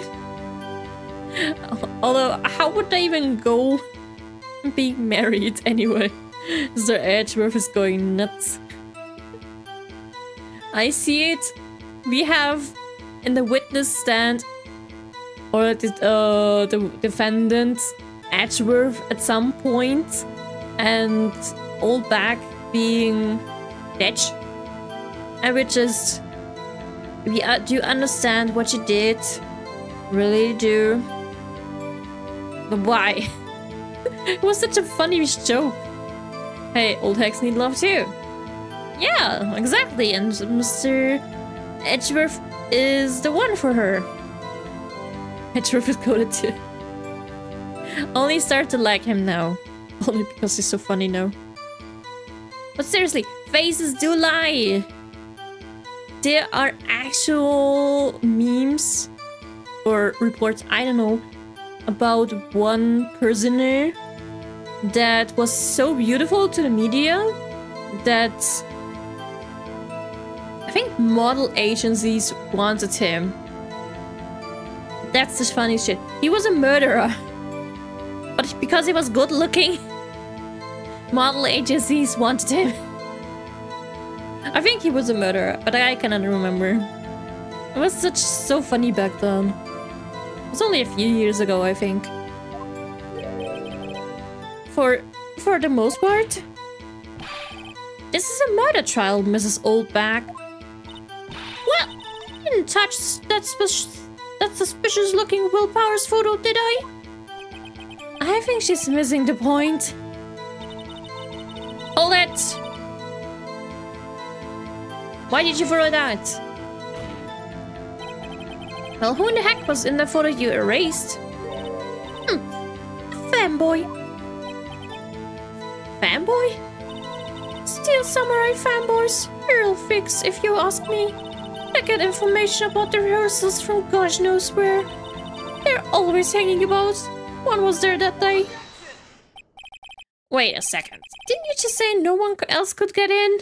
Although, how would they even go being married anyway? Mr. Edgeworth is going nuts. I see it. We have in the witness stand, or the defendant Edgeworth at some point, and Oldback being dead. And we just, do you understand what you did? Really do. But why? It was such a funny joke. Hey, old hacks need love too. Yeah, exactly. And Mr. Edgeworth is the one for her. Edgeworth is coded too. Only start to like him now. Only because he's so funny now. But seriously, faces do lie. There are actual memes or reports, I don't know, about one prisoner that was so beautiful to the media that I think model agencies wanted him. That's the funny shit. He was a murderer, but because he was good looking, model agencies wanted him. I think he was a murderer, but I cannot remember. It was so funny back then. It was only a few years ago, I think. For the most part. This is a murder trial, Mrs. Oldback. Well, I didn't touch that suspicious-looking Will Powers photo, did I? I think she's missing the point. Hold it! Why did you throw that? Well, who in the heck was in the photo you erased? A fanboy. Fanboy? Steel Samurai fanboys. Real fix, if you ask me. I get information about the rehearsals from gosh knows where. They're always hanging about. One was there that day. Wait a second. Didn't you just say no one else could get in?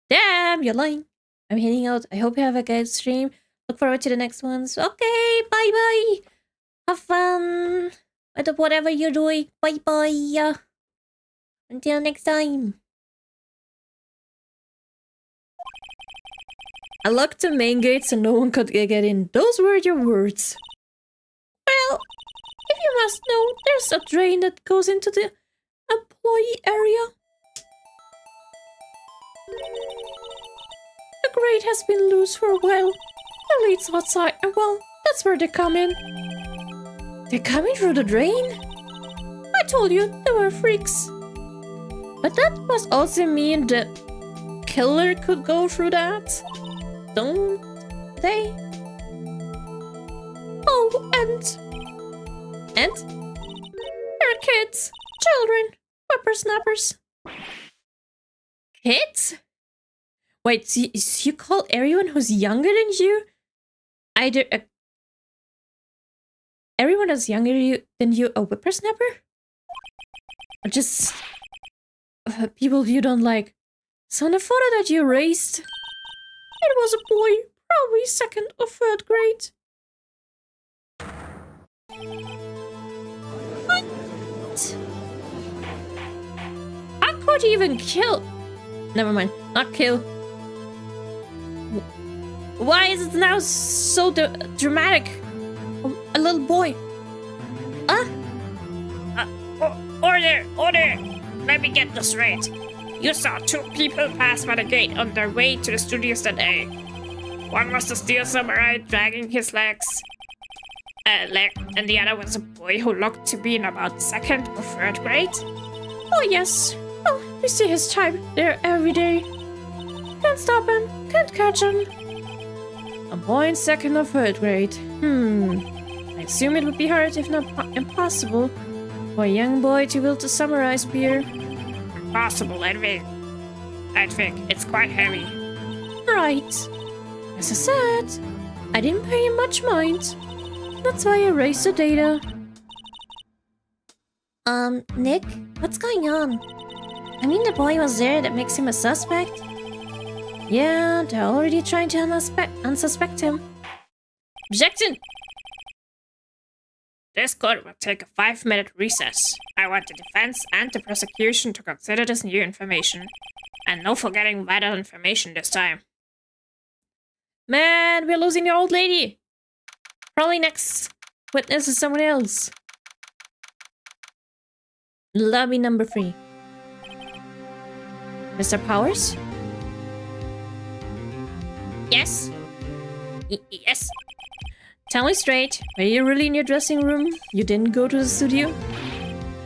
Damn, you're lying. I'm heading out. I hope you have a good stream. Look forward to the next ones. Okay, bye-bye. Have fun with whatever you're doing. Bye-bye. Until next time. I locked the main gate so no one could get in. Those were your words. Well, if you must know, there's a drain that goes into the employee area. The grate has been loose for a while. It leads outside, and well, that's where they come in. They're coming through the drain? I told you, they were freaks. But that must also mean the killer could go through that, don't they? Oh, and? They're kids, children, whippersnappers. Kids? Wait, so you call everyone who's younger than you either a... Everyone that's younger than you a whippersnapper? Or just... people you don't like. So in the photo that you erased, it was a boy, probably 2nd or 3rd grade. What? How could he even kill? Never mind, not kill. Why is it now so dramatic? A little boy. Order! Let me get this right. You saw 2 people pass by the gate on their way to the studios that day. One was the Steel Samurai dragging his leg, and the other was a boy who looked to be in about 2nd or 3rd grade. Oh yes. Oh, we see his type there every day. Can't stop him, can't catch him. A boy in 2nd or 3rd grade. I assume it would be hard, if not impossible, for a young boy to wield a samurai spear. Impossible, I think it's quite heavy. Right. As I said, I didn't pay him much mind. That's why I erased the data. Nick, what's going on? I mean, the boy was there, that makes him a suspect? Yeah, they're already trying to unsuspect him. Objection! This court will take a 5-minute recess. I want the defense and the prosecution to consider this new information. And no forgetting vital information this time. Man, we're losing the old lady. Probably next witness is someone else. Lobby number 3. Mr. Powers? Yes? Yes? Tell me straight, were you really in your dressing room? You didn't go to the studio?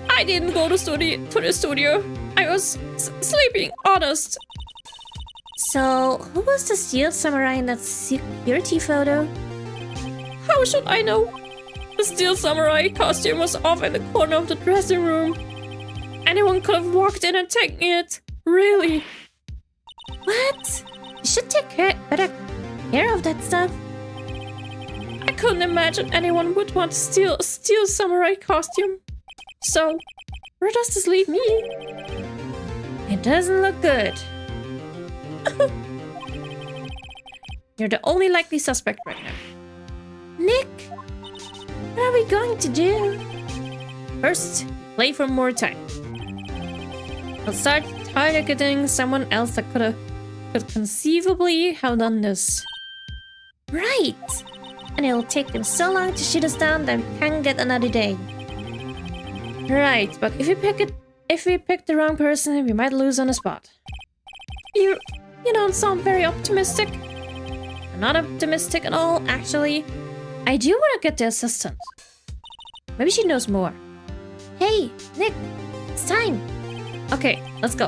I didn't go to the studio. I was sleeping, honest. So, who was the Steel Samurai in that security photo? How should I know? The Steel Samurai costume was off in the corner of the dressing room. Anyone could have walked in and taken it. Really? What? You should take better care of that stuff. I couldn't imagine anyone would want to steal a Steel Samurai costume. So, where does this leave me? It doesn't look good. You're the only likely suspect right now. Nick, what are we going to do? First, play for more time. We'll start targeting someone else that could conceivably have done this. Right! And it'll take them so long to shoot us down that we can't get another day. Right, but if we pick the wrong person, we might lose on the spot. You don't sound very optimistic. I'm not optimistic at all, actually. I do want to get the assistant. Maybe she knows more. Hey, Nick, it's time. Okay, let's go.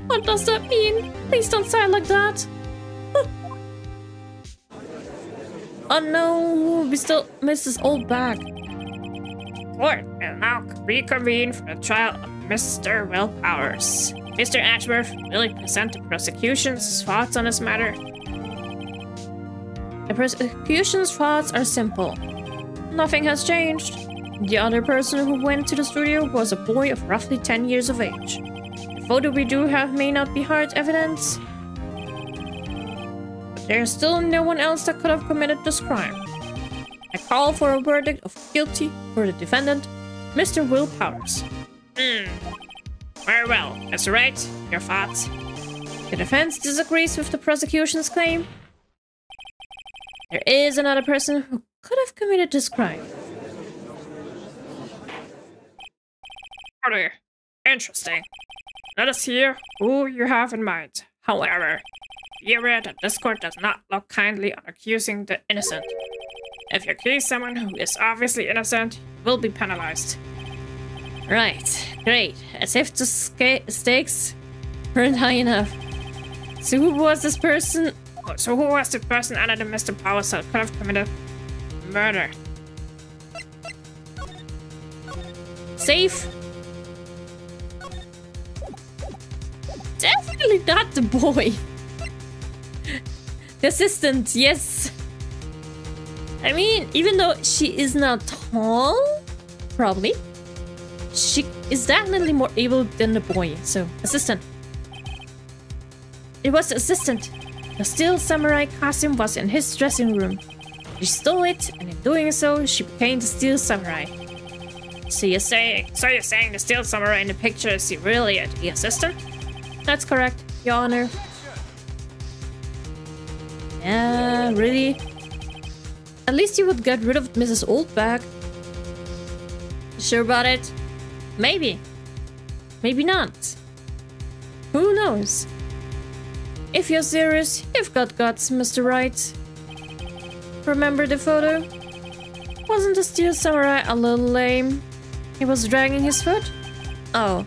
What does that mean? Please don't sound like that. Oh no, we still missed this old bag. Court will now reconvene for the trial of Mr. Will Powers. Mr. Ashworth, will you present the prosecution's thoughts on this matter? The prosecution's thoughts are simple. Nothing has changed. The other person who went to the studio was a boy of roughly 10 years of age. The photo we do have may not be hard evidence, but there's still no one else that could have committed this crime. I call for a verdict of guilty for the defendant, Mr. Will Powers. Very well. Mr. Wright, your thoughts? The defense disagrees with the prosecution's claim. There is another person who could have committed this crime. Interesting. Let us hear who you have in mind. However, be aware that this court does not look kindly on accusing the innocent. If you accuse someone who is obviously innocent, you will be penalized. Right, great. As if the stakes weren't high enough. So who was this person? So who was the person other than Mr. Powers that could have committed murder? Safe? Definitely not the boy. The assistant, yes. I mean, even though she is not tall, probably, she is definitely more able than the boy. So, assistant. It was the assistant. The steel samurai costume was in his dressing room. She stole it, and in doing so, she became the steel samurai. So you're saying the steel samurai in the picture is really the assistant? That's correct, Your Honor. Yeah, really? At least you would get rid of Mrs. Oldbag. Sure about it? Maybe. Maybe not. Who knows? If you're serious, you've got guts, Mr. Wright. Remember the photo? Wasn't the steel samurai a little lame? He was dragging his foot? Oh.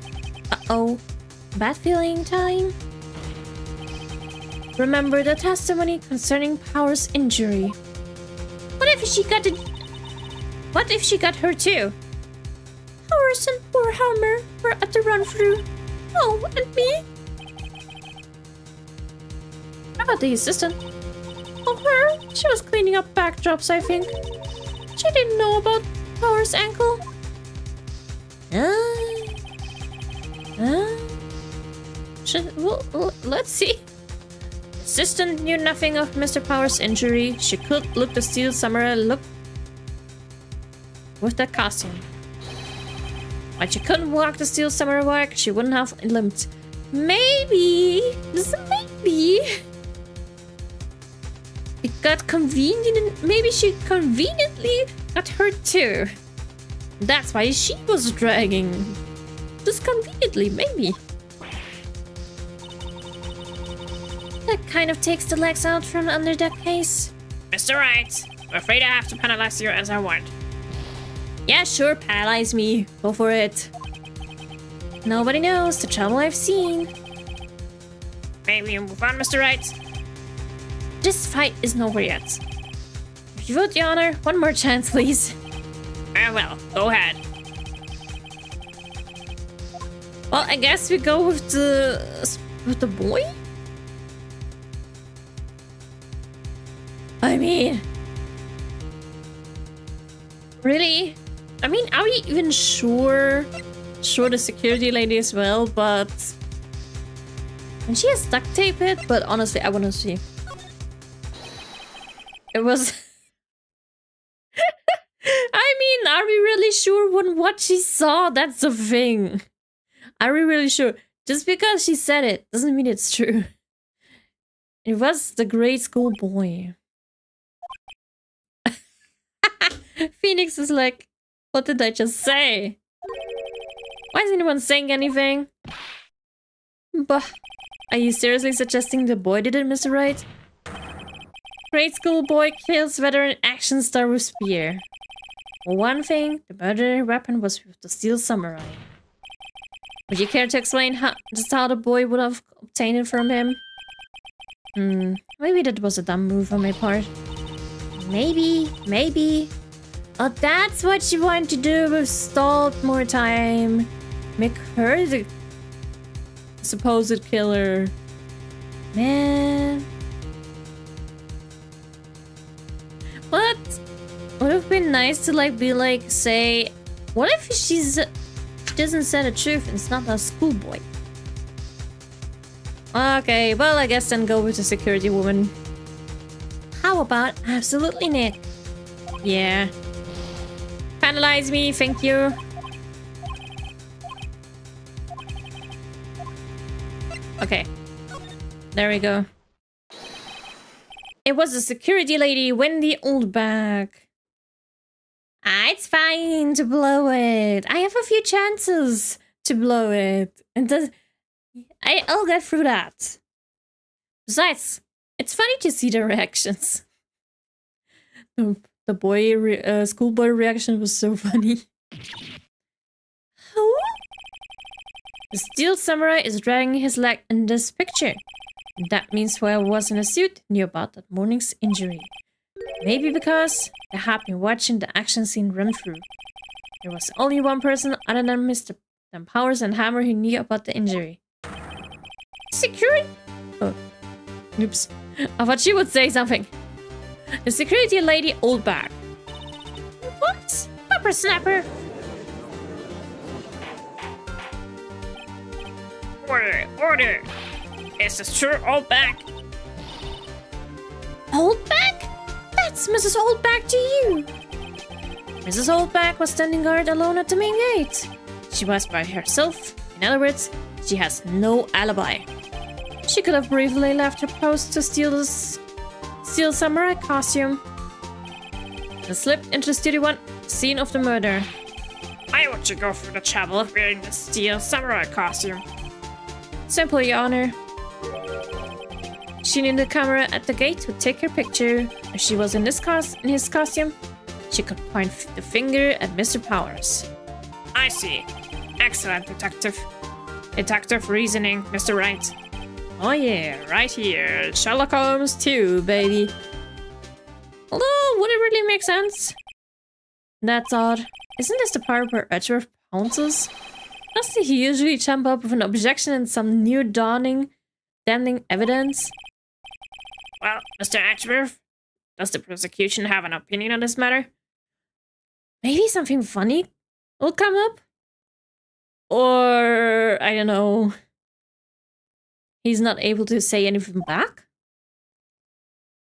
Uh-oh. Bad feeling time? Remember the testimony concerning Power's injury. What if she got hurt too? Powers and poor Hammer were at the run-through. Oh, and me? How about the assistant? Oh, her? She was cleaning up backdrops, I think. She didn't know about Power's ankle. Well, let's see. Assistant knew nothing of Mr. Power's injury. She could look the steel samurai look with that costume. But she couldn't walk the steel samurai walk. She wouldn't have limbs. Maybe, just maybe, it got convenient. Maybe she conveniently got hurt too. That's why she was dragging. Just conveniently, maybe. That kind of takes the legs out from under that case. Mr. Wright, I'm afraid I have to penalize you as I want. Yeah, sure, penalize me. Go for it. Nobody knows the trouble I've seen. Maybe you move on, Mr. Wright? This fight is nowhere yet. If you would, Your Honor, one more chance, please. Very well, go ahead. Well, I guess we go with the boy? I mean, really? I mean, are we even sure? Sure, the security lady as well, but and she has duct tape it. But honestly, I want to see. It was. I mean, are we really sure on what she saw? That's the thing. Are we really sure? Just because she said it doesn't mean it's true. It was the grade school boy. Phoenix is like, what did I just say? Why is anyone saying anything? Bah. Are you seriously suggesting the boy did it, Mr. Wright? Grade school boy kills veteran action star with spear. For one thing, the murder weapon was with the steel samurai. Would you care to explain just how the boy would have obtained it from him? Maybe that was a dumb move on my part. Maybe. Oh, that's what you want to do with stalled more time. Make her the supposed killer. Man. What? Would have been nice to say, what if she doesn't say the truth and it's not a schoolboy? Okay, well, I guess then go with the security woman. How about absolutely Nick? Yeah. Penalize me, thank you. Okay. There we go. It was the security lady, Wendy Oldback. It's fine to blow it. I have a few chances to blow it. And I'll get through that. Besides, it's funny to see the reactions. The schoolboy reaction was so funny. Who? The steel samurai is dragging his leg in this picture. That means whoever was in a suit knew about that morning's injury. Maybe because they had been watching the action scene run through. There was only one person other than Mr. Powers and Hammer who knew about the injury. Security? Oh. Oops. I thought she would say something. The security lady Oldback. What? Whippersnapper. Order! Is this true, Oldback? Oldback? That's Mrs. Oldback to you. Mrs. Oldback was standing guard alone at the main gate. She was by herself. In other words, she has no alibi. She could have briefly left her post to steal this steel samurai costume and slipped into Studio 1, scene of the murder. Why would you go through the trouble of wearing the steel samurai costume? Simple, Your Honor. She knew the camera at the gate would take her picture. If she was in his costume, she could point the finger at Mr. Powers. I see. Excellent, detective. Detective reasoning, Mr. Wright. Oh yeah, right here. Sherlock Holmes 2, baby. Although, would it really make sense? That's odd. Isn't this the part where Edgeworth pounces? Doesn't he usually jump up with an objection and some new damning evidence? Well, Mr. Edgeworth, does the prosecution have an opinion on this matter? Maybe something funny will come up? Or, I don't know, he's not able to say anything back?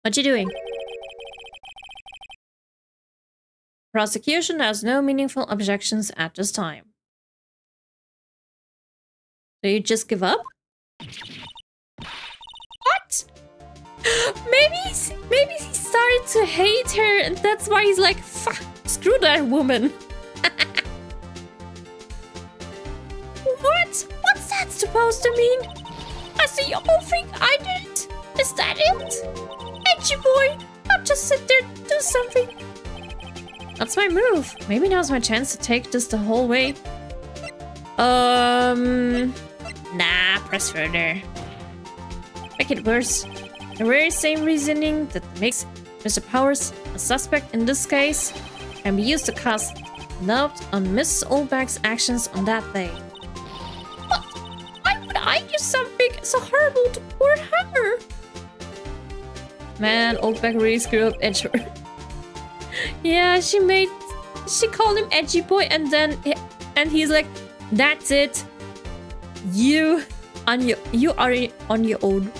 What you doing? Prosecution has no meaningful objections at this time. Do you just give up? What? Maybe he started to hate her and that's why he's like, fuck, screw that woman. What? What's that supposed to mean? I see you all think I did it. Is that it? Edgy boy, I'll just sit there and do something. That's my move. Maybe now's my chance to take this the whole way. Nah, press further. Make it worse. The very same reasoning that makes Mr. Powers a suspect in this case can be used to cast doubt on Mrs. Oldback's actions on that day. But why would I do something so horrible to poor Hammer? Man, Oldback really screwed up Edgeworth. Yeah, she called him edgy boy and he's like, that's it. You are on your own.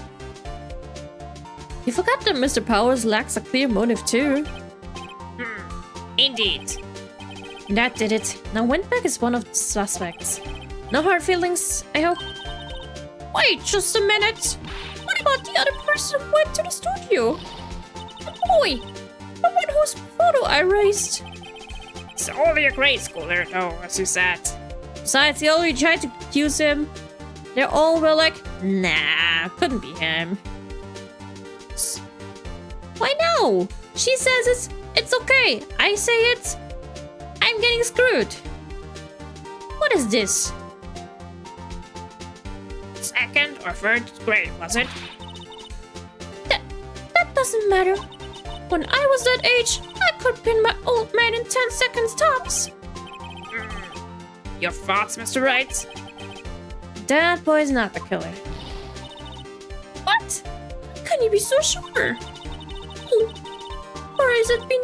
You forgot that Mr. Powers lacks a clear motive too. Indeed. That did it. Now Windback is one of the suspects. No hard feelings, I hope. Wait just a minute. What What about the other person who went to the studio? The boy! The one whose photo I raised. It's only a grade schooler, though, as you said. Besides, they already tried to accuse him. They all were like, nah, couldn't be him. Why no? She says it's okay. I say I'm getting screwed. What is this? Second or third grade, was it? That doesn't matter. When I was that age, I could pin my old man in 10 seconds tops. Your thoughts, Mr. Wright? That boy's not the killer. What? How can you be so sure? Or is it being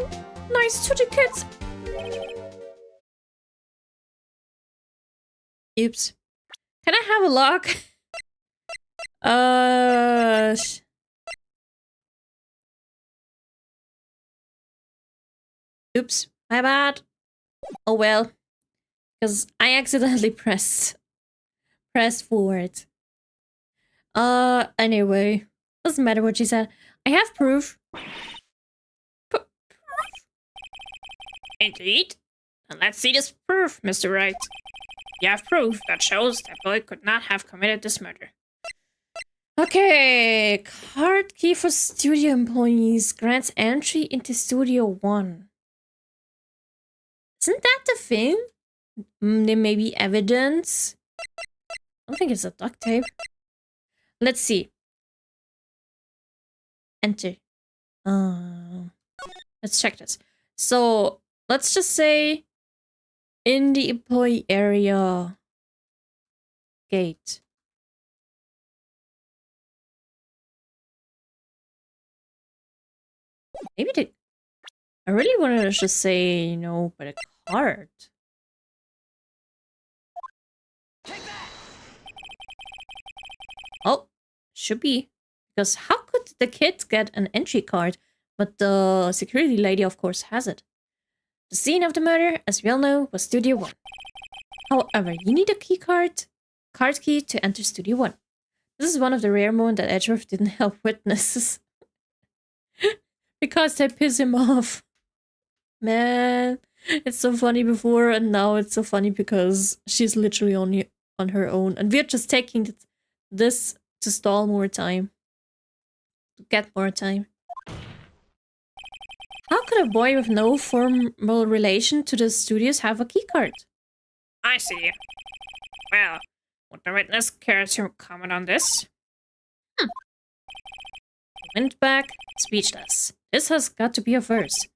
nice to the kids? Oops. Can I have a lock? Oops, my bad. Oh well. Because I accidentally pressed forward. Anyway. Doesn't matter what she said. I have proof. Proof? Indeed. And let's see this proof, Mr. Wright. You have proof that shows that boy could not have committed this murder. Okay. Card key for studio employees grants entry into Studio 1. Isn't that the thing? There may be evidence. I don't think it's a duct tape. Let's see. Enter. Let's check this. So, let's just say in the employee area gate. Maybe I really wanted to just say, you know, but a card. Oh, should be. Because how could the kid get an entry card? But the security lady, of course, has it. The scene of the murder, as we all know, was Studio 1. However, you need a card key to enter Studio 1. This is one of the rare moments that Edgeworth didn't help witnesses. Because they piss him off. Man, it's so funny before and now it's so funny because she's literally only on her own. And we're just taking this to stall more time. To get more time. How could a boy with no formal relation to the studios have a keycard? I see. Well, would the witness care to comment on this? He went back, speechless. This has got to be a verse.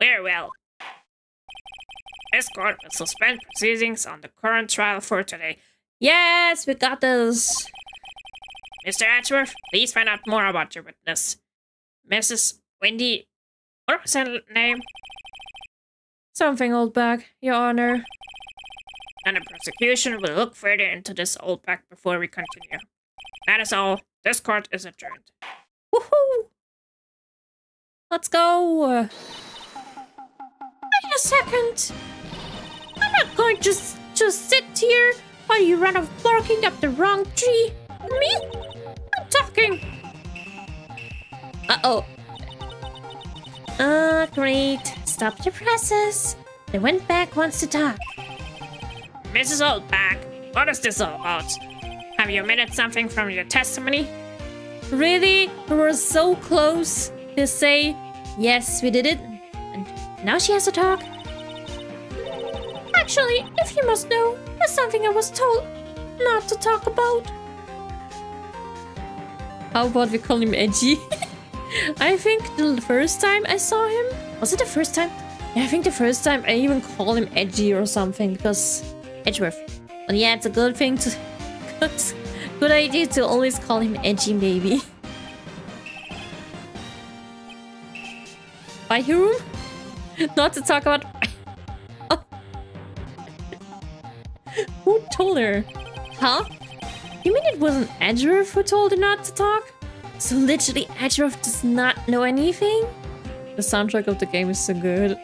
Very well. This court will suspend proceedings on the current trial for today. Yes, we got this. Mr. Edgeworth, please find out more about your witness. Mrs. Wendy... What was her name? Something old back, Your Honor. And the prosecution will look further into this old back before we continue. That is all. This court is adjourned. Woohoo! Let's go! Wait a second! I'm not going to just sit here while you run off barking up the wrong tree. Me? I'm talking! Uh-oh. Great. Stop the presses. They went back wants to talk. Mrs. Oldback, what is this all about? Have you omitted something from your testimony? Really? We were so close to say, yes, we did it. And now she has to talk. Actually, if you must know, there's something I was told not to talk about. How about we call him Edgy? I think the first time I saw him... Was it the first time? Yeah, I think the first time I even called him Edgy or something because... Edgeworth. But yeah, it's a good thing to... good idea to always call him Edgy, maybe. By whom? Not to talk about... Oh. Who told her? Huh? You mean it wasn't Edgeworth who told her not to talk? So literally Edgeworth does not know anything? The soundtrack of the game is so good.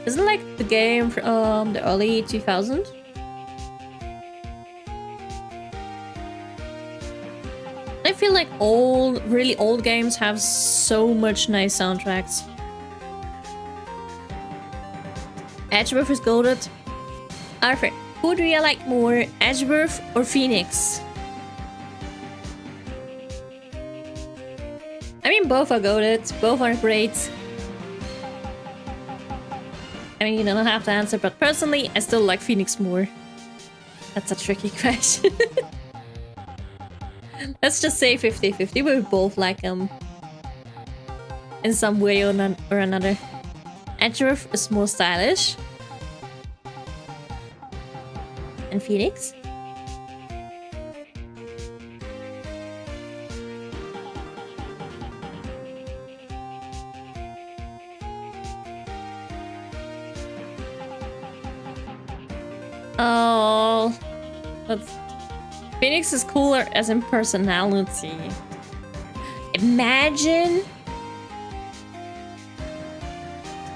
Isn't like the game from the early 2000s? feel like really old games have so much nice soundtracks. Edgeworth is goated. Arthur, who do you like more, Edgeworth or Phoenix? I mean, both are goated, both are great. I mean, you don't have to answer, but personally, I still like Phoenix more. That's a tricky question. Let's just say 50-50. We both like him in some way or another. Edgeworth is more stylish. And Phoenix? Oh, but Phoenix is cooler as in personality. Imagine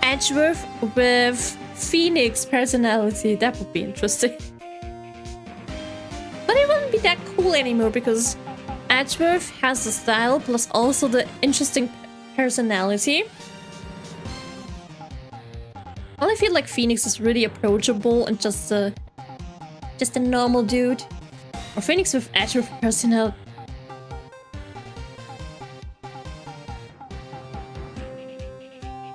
Edgeworth with Phoenix personality. That would be interesting. But it wouldn't be that cool anymore because Edgeworth has the style plus also the interesting personality. Well, I feel like Phoenix is really approachable and just a normal dude. Or Phoenix with Edgeworth personality.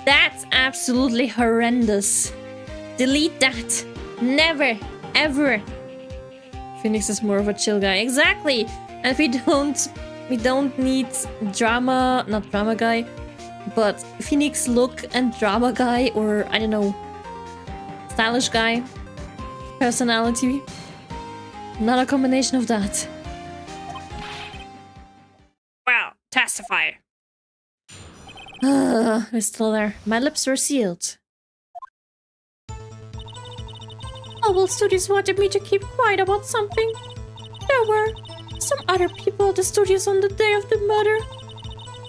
That's absolutely horrendous. Delete that. Never, ever. Phoenix is more of a chill guy. Exactly. And we don't need drama, not drama guy, but Phoenix look and drama guy, or I don't know, stylish guy, personality. Not a combination of that. Well, testify. We're still there. My lips were sealed. Owl Studios wanted me to keep quiet about something. There were some other people at the studios on the day of the murder.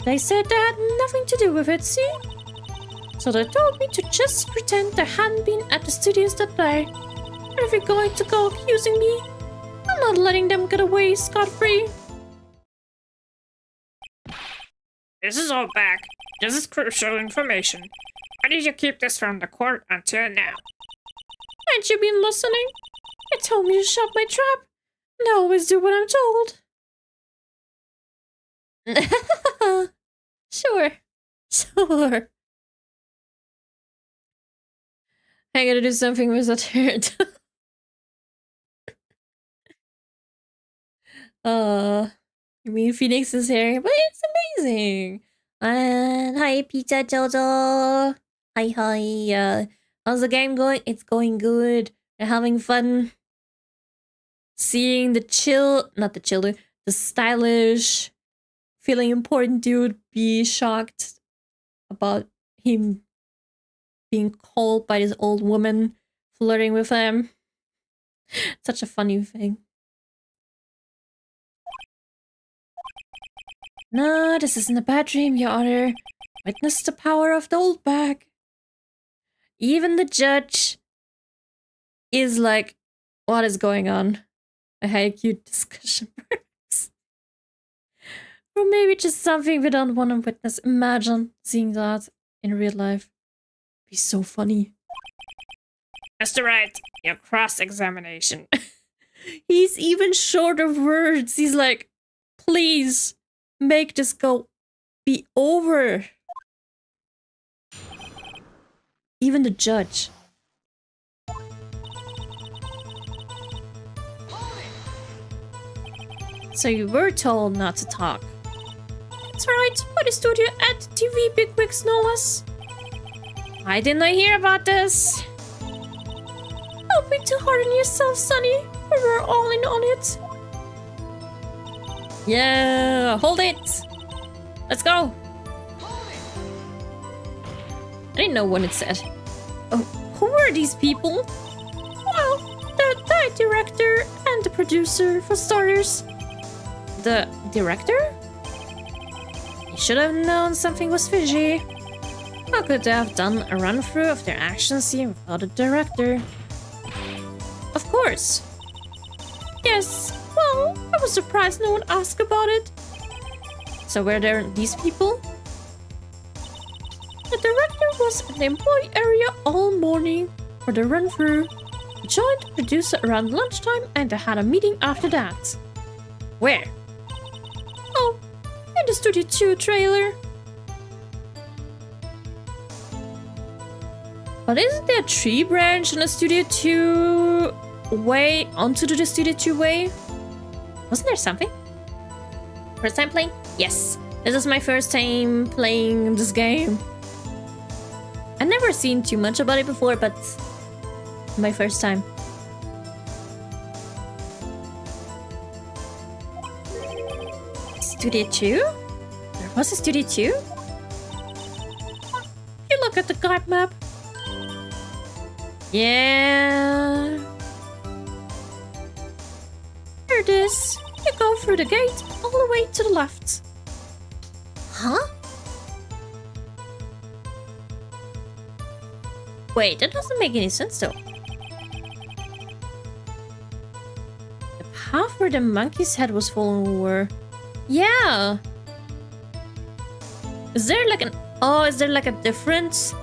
They said they had nothing to do with it, see? So they told me to just pretend they hadn't been at the studios that day. And if you're going to go accusing me, I'm not letting them get away scot-free. This is all back. This is crucial information. Why did you keep this from the court until now? Ain't you been listening? You told me to shut my trap. And I always do what I'm told. Sure. I gotta do something with that hurt. You mean Phoenix is here? But it's amazing. And hi, Pizza Jojo. Hi. How's the game going? It's going good. We're having fun. Seeing the stylish, feeling important dude be shocked about him being called by this old woman flirting with him. Such a funny thing. No, this isn't a bad dream, Your Honor. Witness the power of the old bag. Even the judge is like, what is going on? I had cute discussion marks. Or maybe just something we don't want to witness. Imagine seeing that in real life. It'd be so funny. Mr. Wright, your cross-examination. He's even short of words. He's like, please make this be over. Even the judge. So you were told not to talk. That's right, but the studio and TV bigwigs know us. Why didn't I hear about this? Don't be too hard on yourself, Sonny. We were all in on it. Yeah, hold it. Let's go. I didn't know what it said. Oh, who are these people? Well, the director and the producer, for starters. The director? You should have known something was fishy. How could they have done a run-through of their action scene without a director? Of course. Yes, well, I was surprised no one asked about it. So were there these people? The director was in the employee area all morning for the run-through. He joined the producer around lunchtime and they had a meeting after that. Where? Oh, in the Studio 2 trailer. But isn't there a tree branch in the Studio 2 way onto the Studio 2 way? Wasn't there something? First time playing? Yes. This is my first time playing this game. I've never seen too much about it before, but my first time. Studio 2? There was a Studio 2? You look at the guide map. Yeah. Here it is. You go through the gate all the way to the left. Huh? Wait, that doesn't make any sense though. The path where the monkey's head was fallen over. Yeah. Is there like an... Oh, is there like a different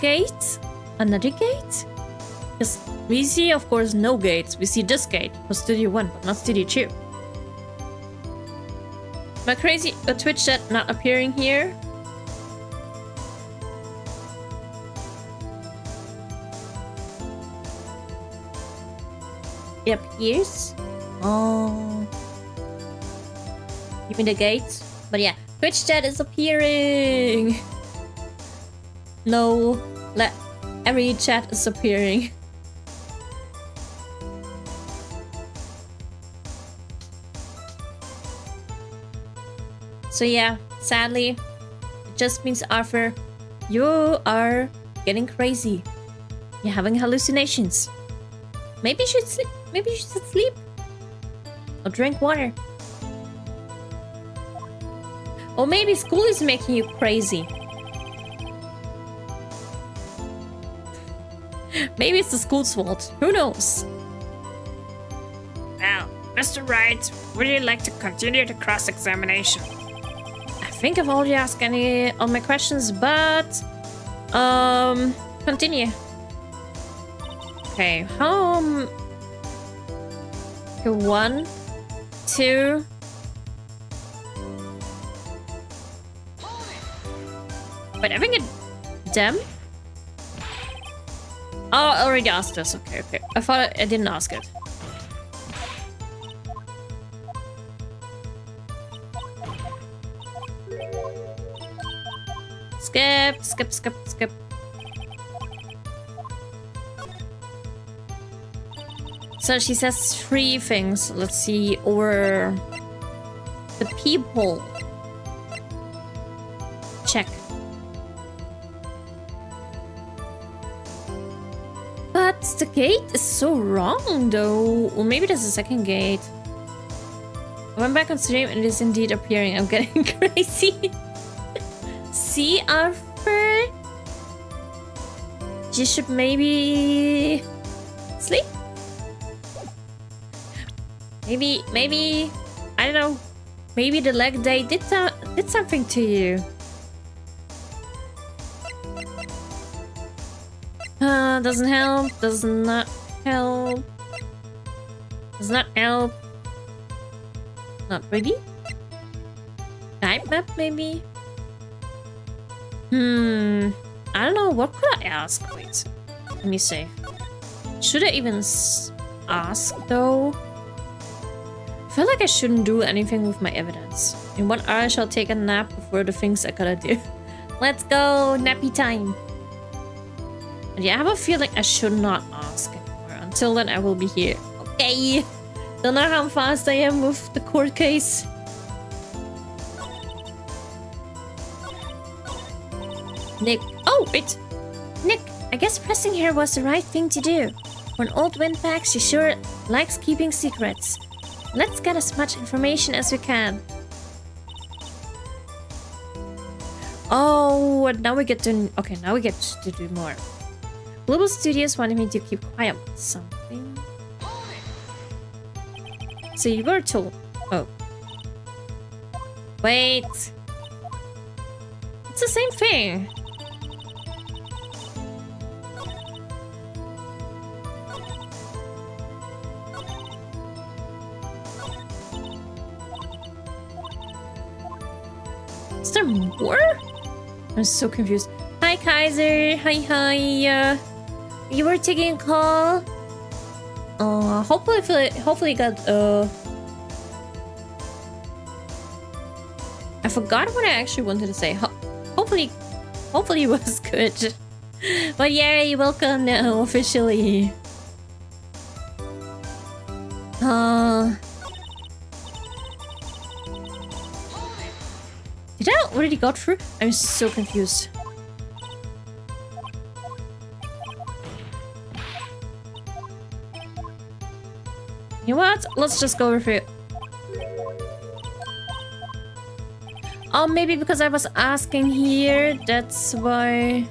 gate? Another gate? Because we see, of course, no gates. We see this gate for Studio 1, but not Studio 2. Am I crazy? A Twitch chat not appearing here? It appears? Oh. You mean the gate? But yeah, Twitch chat is appearing! No, every chat is appearing. So yeah, sadly, it just means Arthur, you are getting crazy. You're having hallucinations. Maybe you should sleep. Maybe you should sleep. Or drink water. Or maybe school is making you crazy. Maybe it's the school's fault. Who knows? Well, Mr. Wright, would you like to continue the cross-examination? I think I've already asked all my questions, but continue. Okay, okay, 1, 2. Wait, I think it's them. Oh, I already asked this. Okay, okay. I thought I didn't ask it. Skip, skip, skip, skip. So she says 3 things. Let's see. Or the people. Check. But the gate is so wrong, though. Or maybe there's a second gate. I went back on stream and it is indeed appearing. I'm getting crazy. See, Arthur? You should maybe sleep? Maybe, I don't know. Maybe the leg day did something to you. Doesn't help. Does not help. Does not help. Not really. Type map maybe. I don't know. What could I ask? Wait. Let me see. Should I even ask though? I feel like I shouldn't do anything with my evidence. In 1 hour I shall take a nap before the things I gotta do. Let's go, nappy time. And yeah, I have a feeling I should not ask anymore. Until then I will be here. Okay. Don't know how fast I am with the court case. Nick. Oh, wait. Nick, I guess pressing here was the right thing to do. For an old windbag, she sure likes keeping secrets. Let's get as much information as we can. Oh, now we get to... Okay, now we get to do more. Global Studios wanted me to keep quiet about something. So you were told... Oh. Wait. It's the same thing. Is there more? I'm so confused. Hi, Kaiser. Hi. You were taking a call. Hopefully got I forgot what I actually wanted to say. Hopefully it was good. But yeah, you're welcome now officially. Did I already got through? I'm so confused. You know what? Let's just go over it. Oh, maybe because I was asking here, that's why.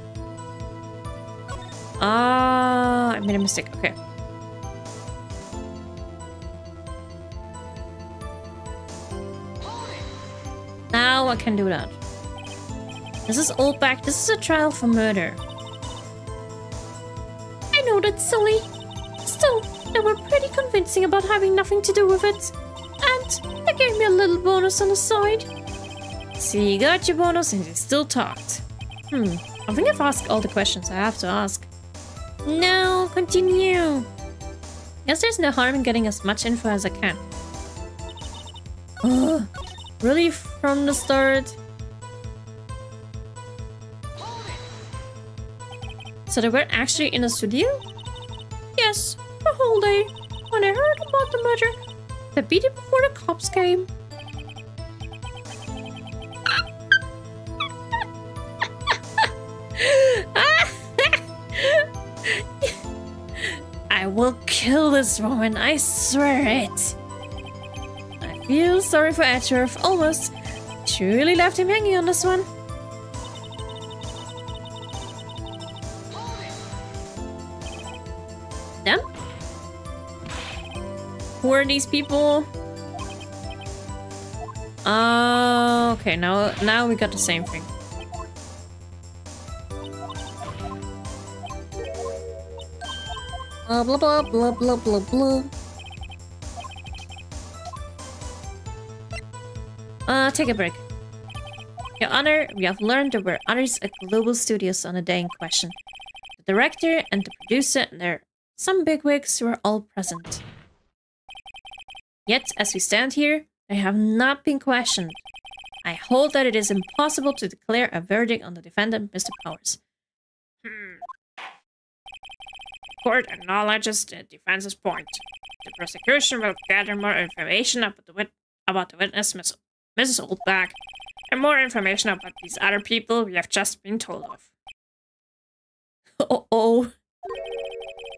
Ah, I made a mistake. Okay. Now I can do that. This is old back. This is a trial for murder. I know that's silly. Still, they were pretty convincing about having nothing to do with it. And they gave me a little bonus on the side. See, you got your bonus and you still talked. I think I've asked all the questions I have to ask. No, continue. Guess there's no harm in getting as much info as I can. Ugh. Really from the start? So they were actually in a studio? Yes, the whole day. When I heard about the murder, they beat it before the cops came. I will kill this woman, I swear it. I feel sorry for Edgeworth, almost. She really left him hanging on this one. Them? Who are these people? Okay, now we got the same thing. Blah blah blah blah blah blah. Take a break. Your Honor, we have learned there were others at Global Studios on the day in question. The director and the producer and some bigwigs were all present. Yet, as we stand here, they have not been questioned. I hold that it is impossible to declare a verdict on the defendant, Mr. Powers. Court acknowledges the defense's point. The prosecution will gather more information about the witness, Mrs. Oldback, and more information about these other people we have just been told of. Oh.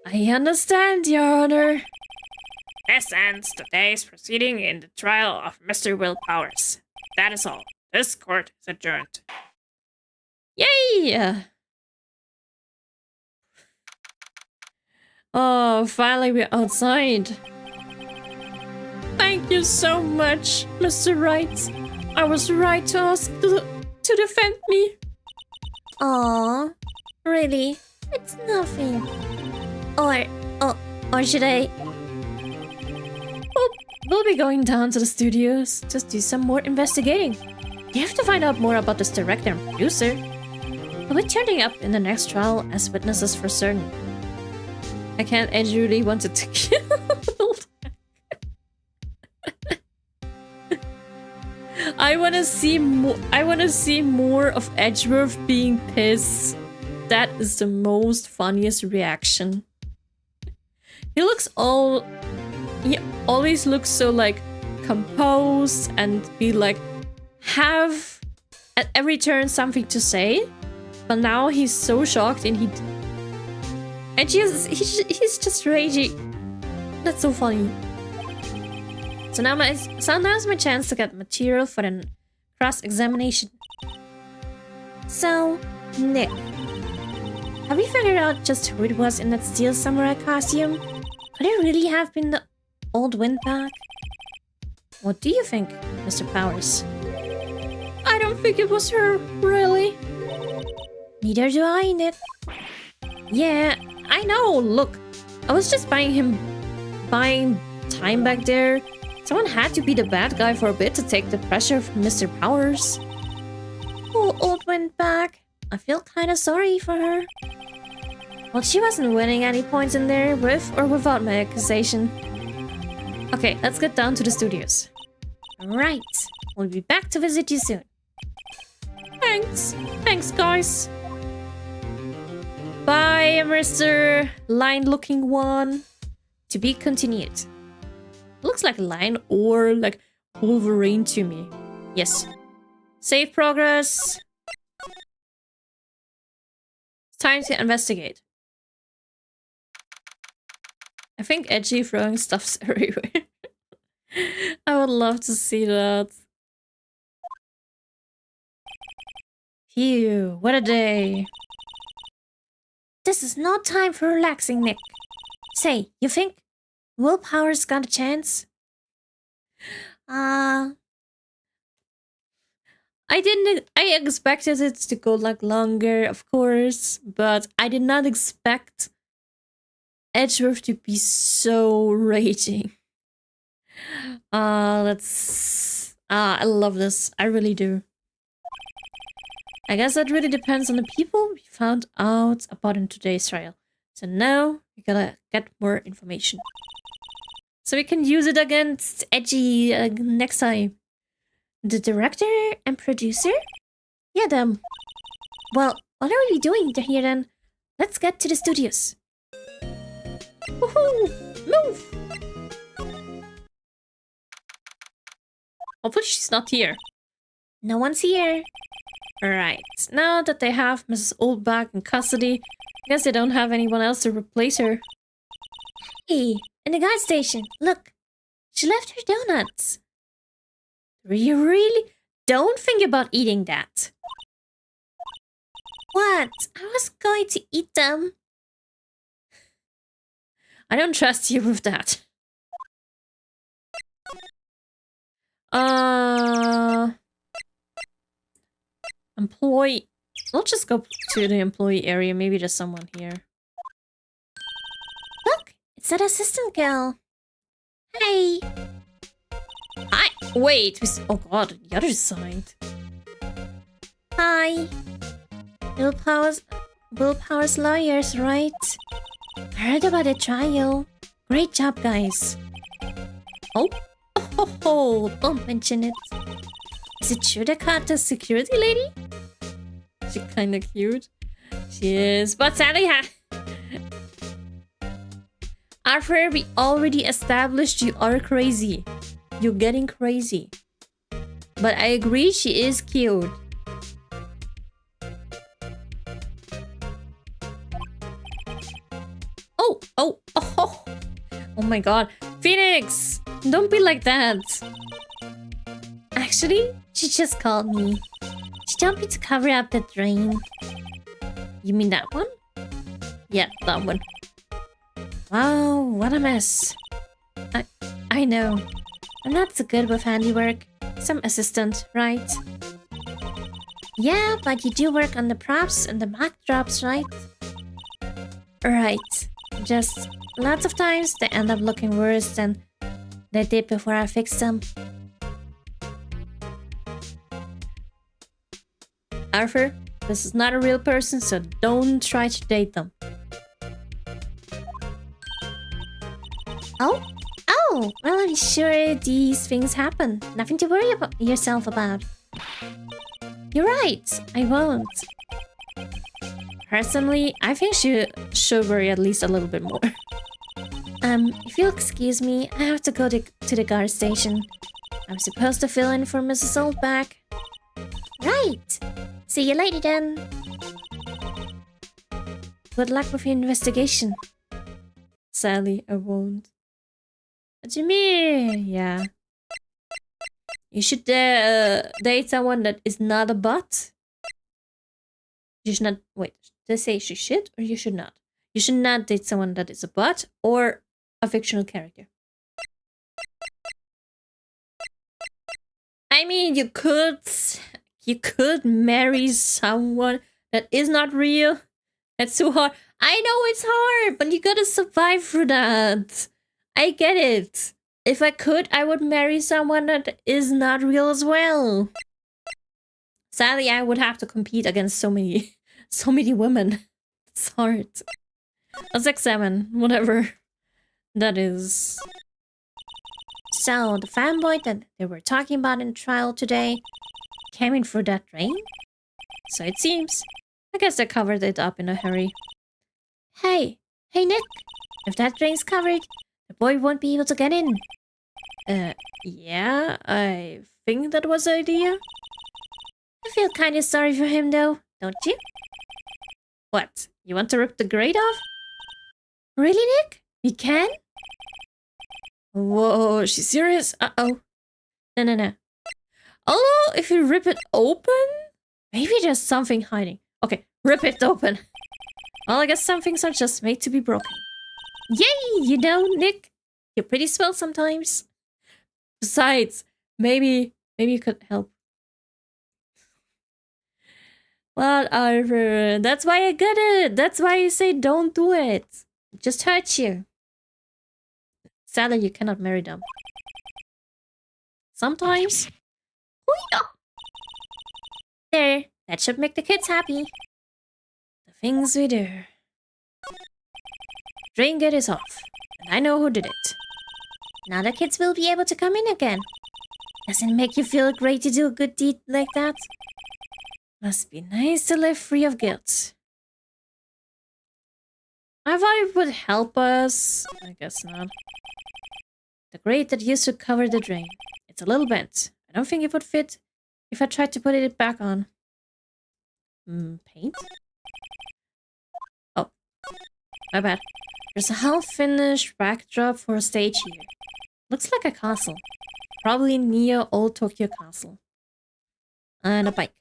I understand, Your Honor. This ends today's proceeding in the trial of Mr. Will Powers. That is all. This court is adjourned. Yay! Oh, finally we're outside. Thank you so much, Mr. Wright. I was right to ask to defend me. Aww, really? It's nothing. Or should I? We'll be going down to the studios to do some more investigating. You have to find out more about this director and producer. They'll be turning up in the next trial as witnesses for certain. I can't. I really wanted to kill. I want to see more. I want to see more of Edgeworth being pissed. That is the most funniest reaction. He always looks so like composed and be like have at every turn something to say, but now he's so shocked and he's just raging. That's so funny. So now's my chance to get material for the cross-examination. So, Nick, have we figured out just who it was in that steel samurai costume? Could it really have been the old windbag? What do you think, Mr. Powers? I don't think it was her, really. Neither do I, Nick. Yeah, I know, look. I was just buying time back there. Someone had to be the bad guy for a bit to take the pressure from Mr. Powers. Oh, Old went back. I feel kinda sorry for her. Well, she wasn't winning any points in there, with or without my accusation. Okay, let's get down to the studios. Right, we'll be back to visit you soon. Thanks. Thanks, guys. Bye, Mr. Lion-looking one. To be continued. Looks like a lion or like Wolverine to me. Yes. Save progress. It's time to investigate. I think Edgy throwing stuffs everywhere. I would love to see that. Phew, what a day. This is no time for relaxing, Nick. Say, you think Willpower's got a chance? I expected it to go like longer, of course, but I did not expect Edgeworth to be so raging. I love this. I really do. I guess that really depends on the people we found out about in today's trial. So now we gotta get more information. So we can use it against Edgy next time. The director and producer? Yeah, them. Well, what are we doing here then? Let's get to the studios. Woohoo! Move! Hopefully she's not here. No one's here. Alright, now that they have Mrs. Old back in custody, I guess they don't have anyone else to replace her. Hey, in the gas station, look. She left her donuts. You really? Don't think about eating that. What? I was going to eat them. I don't trust you with that. Employee. I'll just go to the employee area. Maybe there's someone here. Look, it's that assistant girl. Hey. Hi. Wait. Oh god, the other side. Hi. Willpower's lawyers, right? I heard about the trial. Great job, guys. Oh, don't mention it. Is it true they caught the security lady? She's kinda cute. She is, but sadly, Arthur, we already established you are crazy. You're getting crazy. But I agree, she is cute. Oh my god. Phoenix! Don't be like that. Actually, she just called me. She told me to cover up the drain. You mean that one? Yeah, that one. Wow, what a mess. I know. I'm not so good with handiwork. Some assistant, right? Yeah, but you do work on the props and the backdrops, right? Right. Just lots of times they end up looking worse than they did before I fixed them. Arthur, this is not a real person, so don't try to date them. Oh, well, I'm sure these things happen. Nothing to worry about yourself about. You're right, I won't. Personally, I think she should worry at least a little bit more. If you'll excuse me, I have to go to the guard station. I'm supposed to fill in for Mrs. Oldback. Right! See you later then. Good luck with your investigation. Sadly, I won't. What do you mean? Yeah. You should date someone that is not a bot. You should not... Wait, did I say you should or you should not? You should not date someone that is a bot or a fictional character. I mean, you could you could marry someone that is not real, that's so hard. I know it's hard, but you gotta survive through that. I get it. If I could, I would marry someone that is not real as well. Sadly, I would have to compete against so many women. It's hard. Let's examine whatever that is. So, the fanboy that they were talking about in trial today came in through that drain? So it seems. I guess they covered it up in a hurry. Hey Nick! If that drain's covered, the boy won't be able to get in. Yeah, I think that was the idea. I feel kinda sorry for him though, don't you? What? You want to rip the grate off? Really, Nick? We can? Whoa, she's serious? Uh-oh. No. Although, if you rip it open, maybe there's something hiding. Okay, rip it open. Well, I guess some things are just made to be broken. Yay! You know, Nick, you're pretty swell sometimes. Besides, maybe you could help. Whatever. That's why I get it. That's why you say don't do it. It just hurts you. Sadly, you cannot marry them. Sometimes. There. That should make the kids happy. The things we do. Drain gate is off. And I know who did it. Now the kids will be able to come in again. Doesn't it make you feel great to do a good deed like that? Must be nice to live free of guilt. I thought it would help us. I guess not. The grate that used to cover the drain. It's a little bent. I don't think it would fit if I tried to put it back on. Paint? Oh. My bad. There's a half-finished backdrop for a stage here. Looks like a castle. Probably near Old Tokyo Castle. And a bike.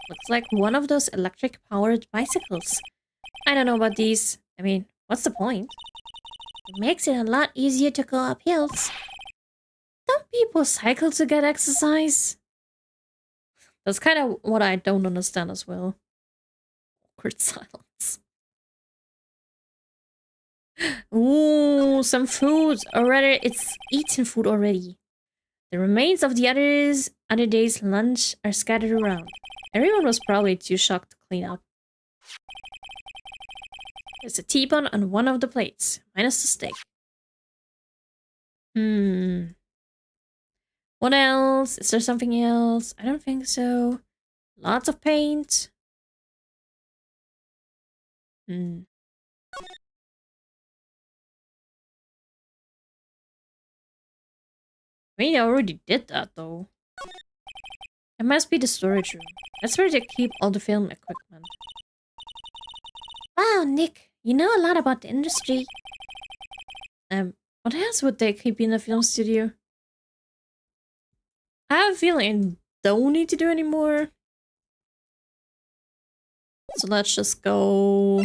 Looks like one of those electric-powered bicycles. I don't know about these. I mean, what's the point? It makes it a lot easier to go up hills. Don't people cycle to get exercise? That's kind of what I don't understand as well. Awkward silence. Ooh, some food. Or rather, it's eaten food already. The remains of the other day's lunch are scattered around. Everyone was probably too shocked to clean up. There's a teapot on one of the plates, minus the steak. What else? Is there something else? I don't think so. Lots of paint. We already did that though. It must be the storage room. That's where they keep all the film equipment. Wow, Nick, you know a lot about the industry. What else would they keep in a film studio? I have a feeling I don't need to do anymore. So let's just go...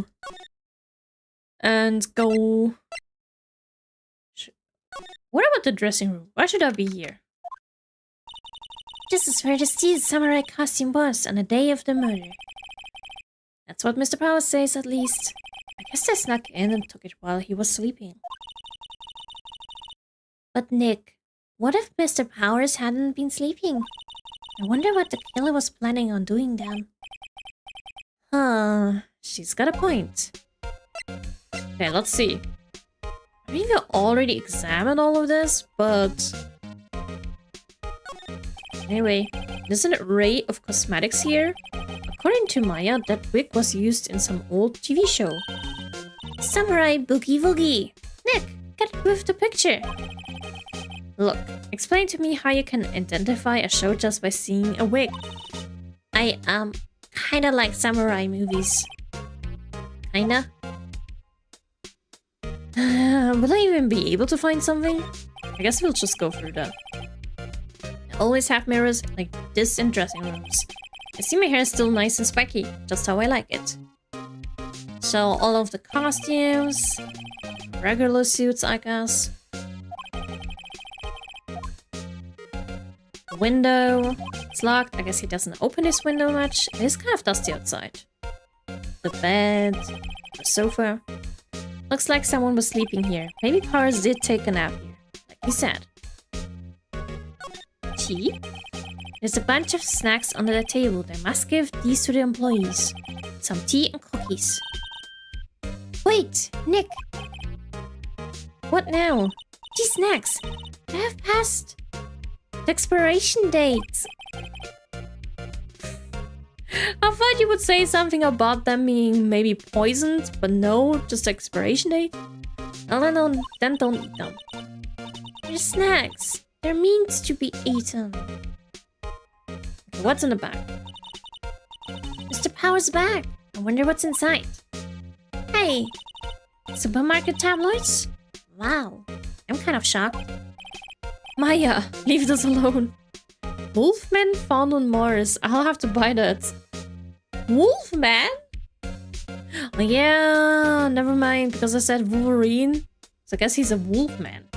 And go... What about the dressing room? Why should I be here? This is where the steel samurai costume was on the day of the murder. That's what Mr. Powers says, at least. I guess they snuck in and took it while he was sleeping. But Nick, what if Mr. Powers hadn't been sleeping? I wonder what the killer was planning on doing then. Huh, she's got a point. Okay, let's see. I think we already examined all of this, but... Anyway, there's an array of cosmetics here. According to Maya, that wig was used in some old TV show. Samurai Boogie Woogie! Nick, get with the picture! Look, explain to me how you can identify a show just by seeing a wig. I, kinda like samurai movies. Kinda? Will I even be able to find something? I guess we'll just go through that. I always have mirrors like this in dressing rooms. I see my hair is still nice and spiky, just how I like it. So all of the costumes, regular suits I guess. The window, It's locked. I guess he doesn't open his window much. It is kind of dusty outside. The bed, the sofa. Looks like someone was sleeping here. Maybe Paris did take a nap here, like he said. Tea? There's a bunch of snacks under the table. They must give these to the employees. Some tea and cookies. Wait, Nick. What now? These snacks. They have passed the expiration date. I thought you would say something about them being maybe poisoned, but no, just expiration date. Well, then don't eat them. They're snacks. They're meant to be eaten. Okay, what's in the bag? Mr. Power's bag. I wonder what's inside. Hey, supermarket tabloids? Wow, I'm kind of shocked. Maya, leave us alone. Wolfman found on Mars. I'll have to buy that. Wolfman? Oh yeah, never mind, because I said Wolverine. So I guess he's a wolfman.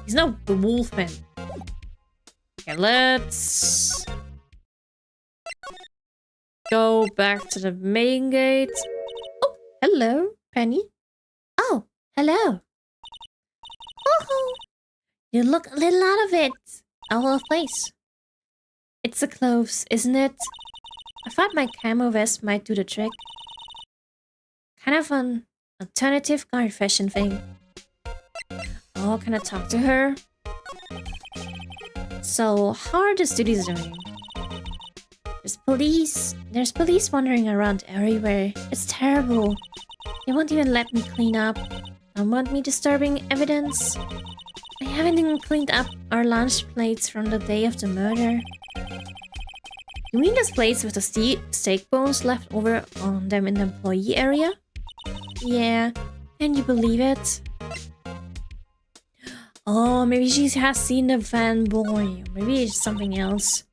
He's not the wolfman. Okay, let's go back to the main gate. Oh, hello, Penny. Oh, hello. Oh, you look a little out of it. Out of place. It's the clothes, isn't it? I thought my camo vest might do the trick. Kind of an alternative guard fashion thing. Oh, can I talk to her? So, how are the studios doing? There's police wandering around everywhere. It's terrible. They won't even let me clean up. Don't want me disturbing evidence. I haven't even cleaned up our lunch plates from the day of the murder. You mean those plates with the steak bones left over on them in the employee area? Yeah, can you believe it? Oh, maybe she has seen the fanboy. Maybe it's something else.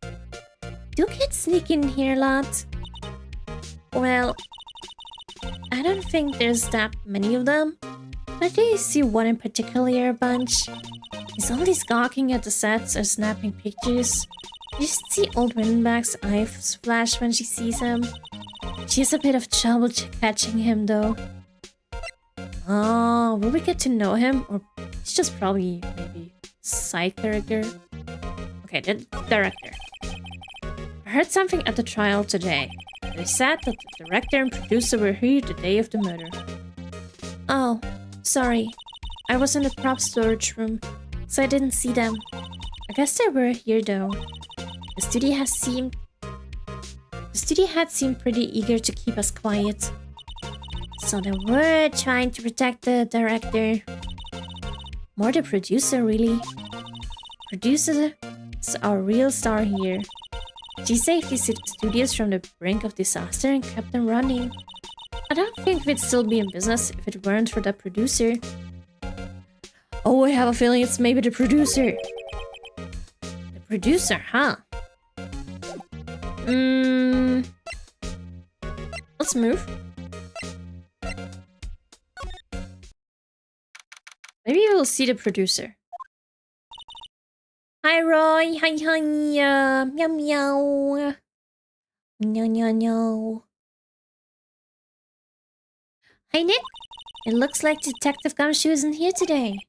Do kids sneak in here a lot? Well, I don't think there's that many of them. But I do see one in particular a bunch. He's always gawking at the sets or snapping pictures. You should see old Winback's eyes flash when she sees him. She has a bit of trouble catching him though. Oh, will we get to know him? Or he's just probably maybe side character? Okay, the director. I heard something at the trial today. They said that the director and producer were here the day of the murder. Oh, sorry. I was in the prop storage room, so I didn't see them. I guess they were here though. The studio had seemed pretty eager to keep us quiet. So they were trying to protect the director. More the producer, really. Producer is our real star here. She saved these studios from the brink of disaster and kept them running. I don't think we'd still be in business if it weren't for the producer. Oh, I have a feeling it's maybe the producer. The producer, huh? Let's move. Maybe we'll see the producer. Hi, Roy. Hi, hi. Meow, meow. Meow, meow, meow. Hi, Nick. It looks like Detective Gumshoe isn't here today.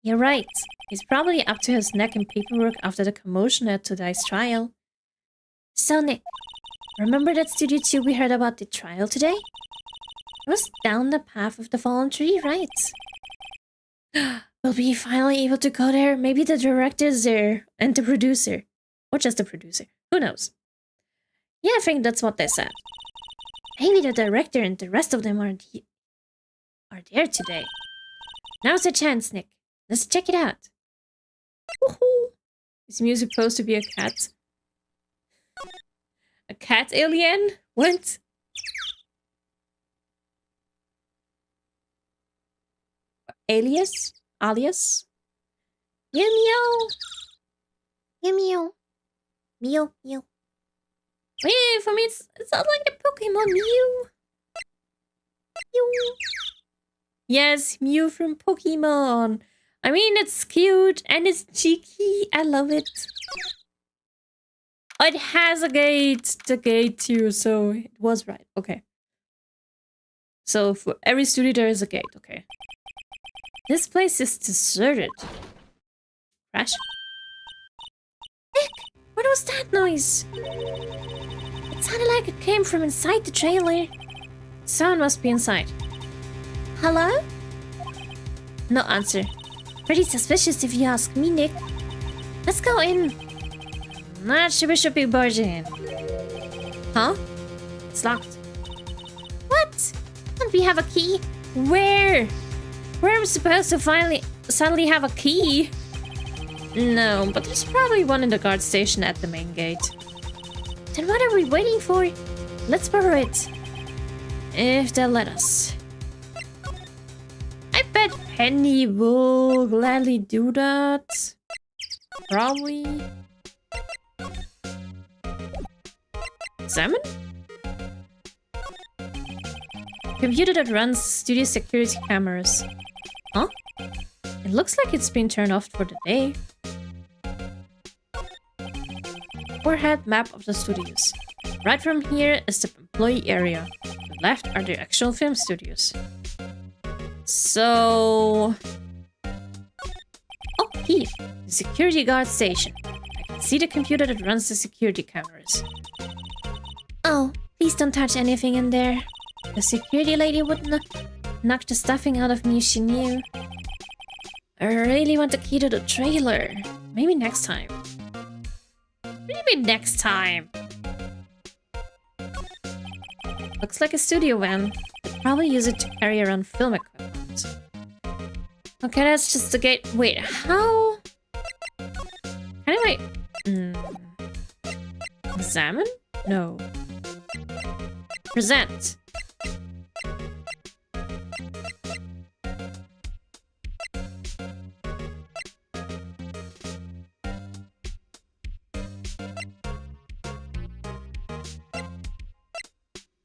You're right. He's probably up to his neck in paperwork after the commotion at today's trial. So, Nick, remember that Studio 2 we heard about the trial today? It was down the path of the fallen tree, right? Will we finally able to go there? Maybe the director's there and the producer. Or just the producer. Who knows? Yeah, I think that's what they said. Maybe the director and the rest of them are there today. Now's the chance, Nick. Let's check it out. Woohoo! Is Mew supposed to be a cat? A cat alien? What? Alias? Alias? Meow meow! Meow meow! Meow meow! Wait, for me it sounds like the Pokemon Mew! Mew! Yes, Mew from Pokemon! I mean, it's cute and it's cheeky. I love it. Oh, it has a gate. The gate too, so it was right. Okay. So for every studio there is a gate. Okay. This place is deserted. Crash. Nick, what was that noise? It sounded like it came from inside the trailer. Someone must be inside. Hello? No answer. Pretty suspicious if you ask me, Nick. Let's go in. Not sure we should be barging in. Huh? It's locked. What? Don't we have a key? Where? Where am I supposed to suddenly have a key? No, but there's probably one in the guard station at the main gate. Then what are we waiting for? Let's borrow it. If they'll let us. I bet Penny will gladly do that. Probably. Examine? Computer that runs studio security cameras. Huh? It looks like it's been turned off for the day. Overhead map of the studios. Right from here is the employee area. To the left are the actual film studios. So... Oh, here. The security guard station. I can see the computer that runs the security cameras. Oh, please don't touch anything in there. The security lady would knock the stuffing out of me if she knew. I really want the key to the trailer. Maybe next time. Maybe next time. Looks like a studio van. I'd probably use it to carry around film equipment. Okay, that's just the gate. Wait, how? How do I... Examine? No. Present.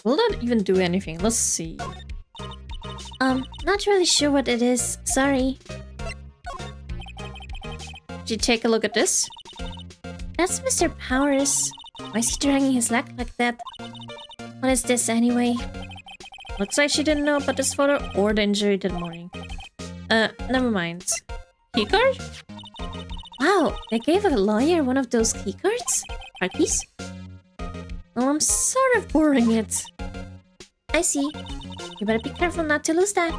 Will that even do anything? Let's see. Not really sure what it is. Sorry. Did you take a look at this? That's Mr. Powers. Why is he dragging his leg like that? What is this anyway? Looks like she didn't know about this photo or the injury that morning. Never mind. Keycard? Wow, they gave a lawyer one of those keycards? Car keys? Oh, I'm sort of boring it. I see. You better be careful not to lose that.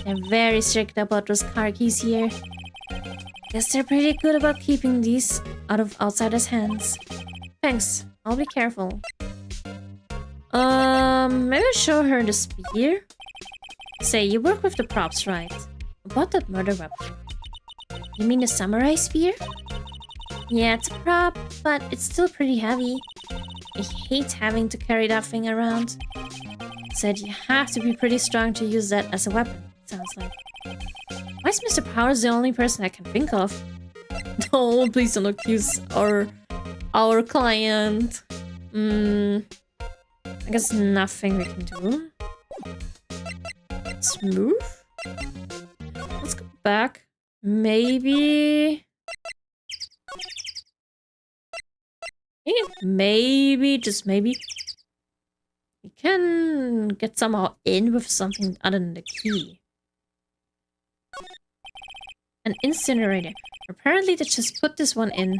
They're very strict about those car keys here. Guess they're pretty good about keeping these out of outsiders' hands. Thanks. I'll be careful. Maybe I'll show her the spear? Say, you work with the props, right? About that murder weapon. You mean the samurai spear? Yeah, it's a prop, but it's still pretty heavy. I hate having to carry that thing around. Said you have to be pretty strong to use that as a weapon, sounds like. Why is Mr. Powers the only person I can think of? No, please don't accuse our client. I guess nothing we can do. Smooth? Let's go back. Maybe, just maybe, we can get somehow in with something other than the key. An incinerator. Apparently they just put this one in.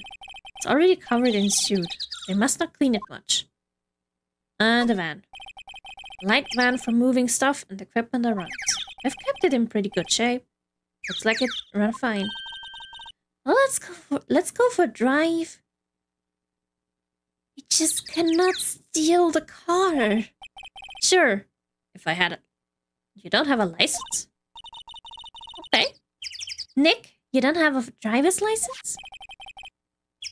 It's already covered in soot. They must not clean it much. And a van. Light van for moving stuff and equipment around. I've kept it in pretty good shape. Looks like it ran fine. Well, let's go for a drive. We just cannot steal the car. Sure, if I had it. You don't have a license? Okay. Nick, you don't have a driver's license?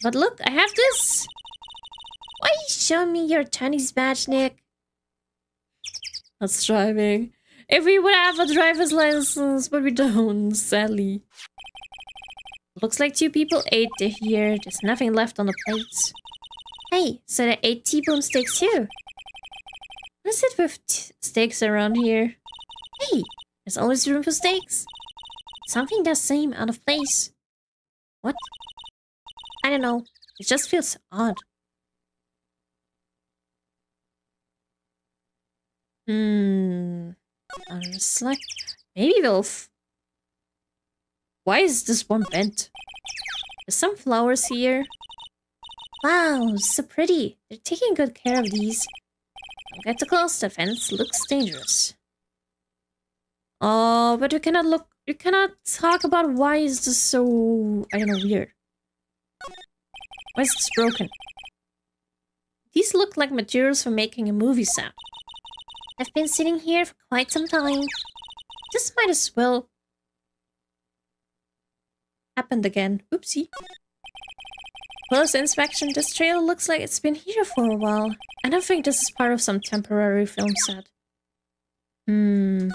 But look, I have this. Why are you showing me your attorney's badge, Nick? That's driving. If we would have a driver's license, but we don't, sadly. Looks like 2 people ate here. There's nothing left on the plates. Hey, so they ate T-bone steaks too. What is it with steaks around here? Hey, there's always room for steaks. Something does seem out of place. What? I don't know. It just feels odd. Like maybe we'll. Why is this one bent? There's some flowers here. Wow, so pretty. They're taking good care of these. Don't get too close. The fence looks dangerous. Oh, but you cannot look. You cannot talk about why is this so, I don't know, weird. Why is this broken? These look like materials for making a movie sound. I've been sitting here for quite some time. This might as well happened again. Oopsie. Close inspection, this trail looks like it's been here for a while. I don't think this is part of some temporary film set. The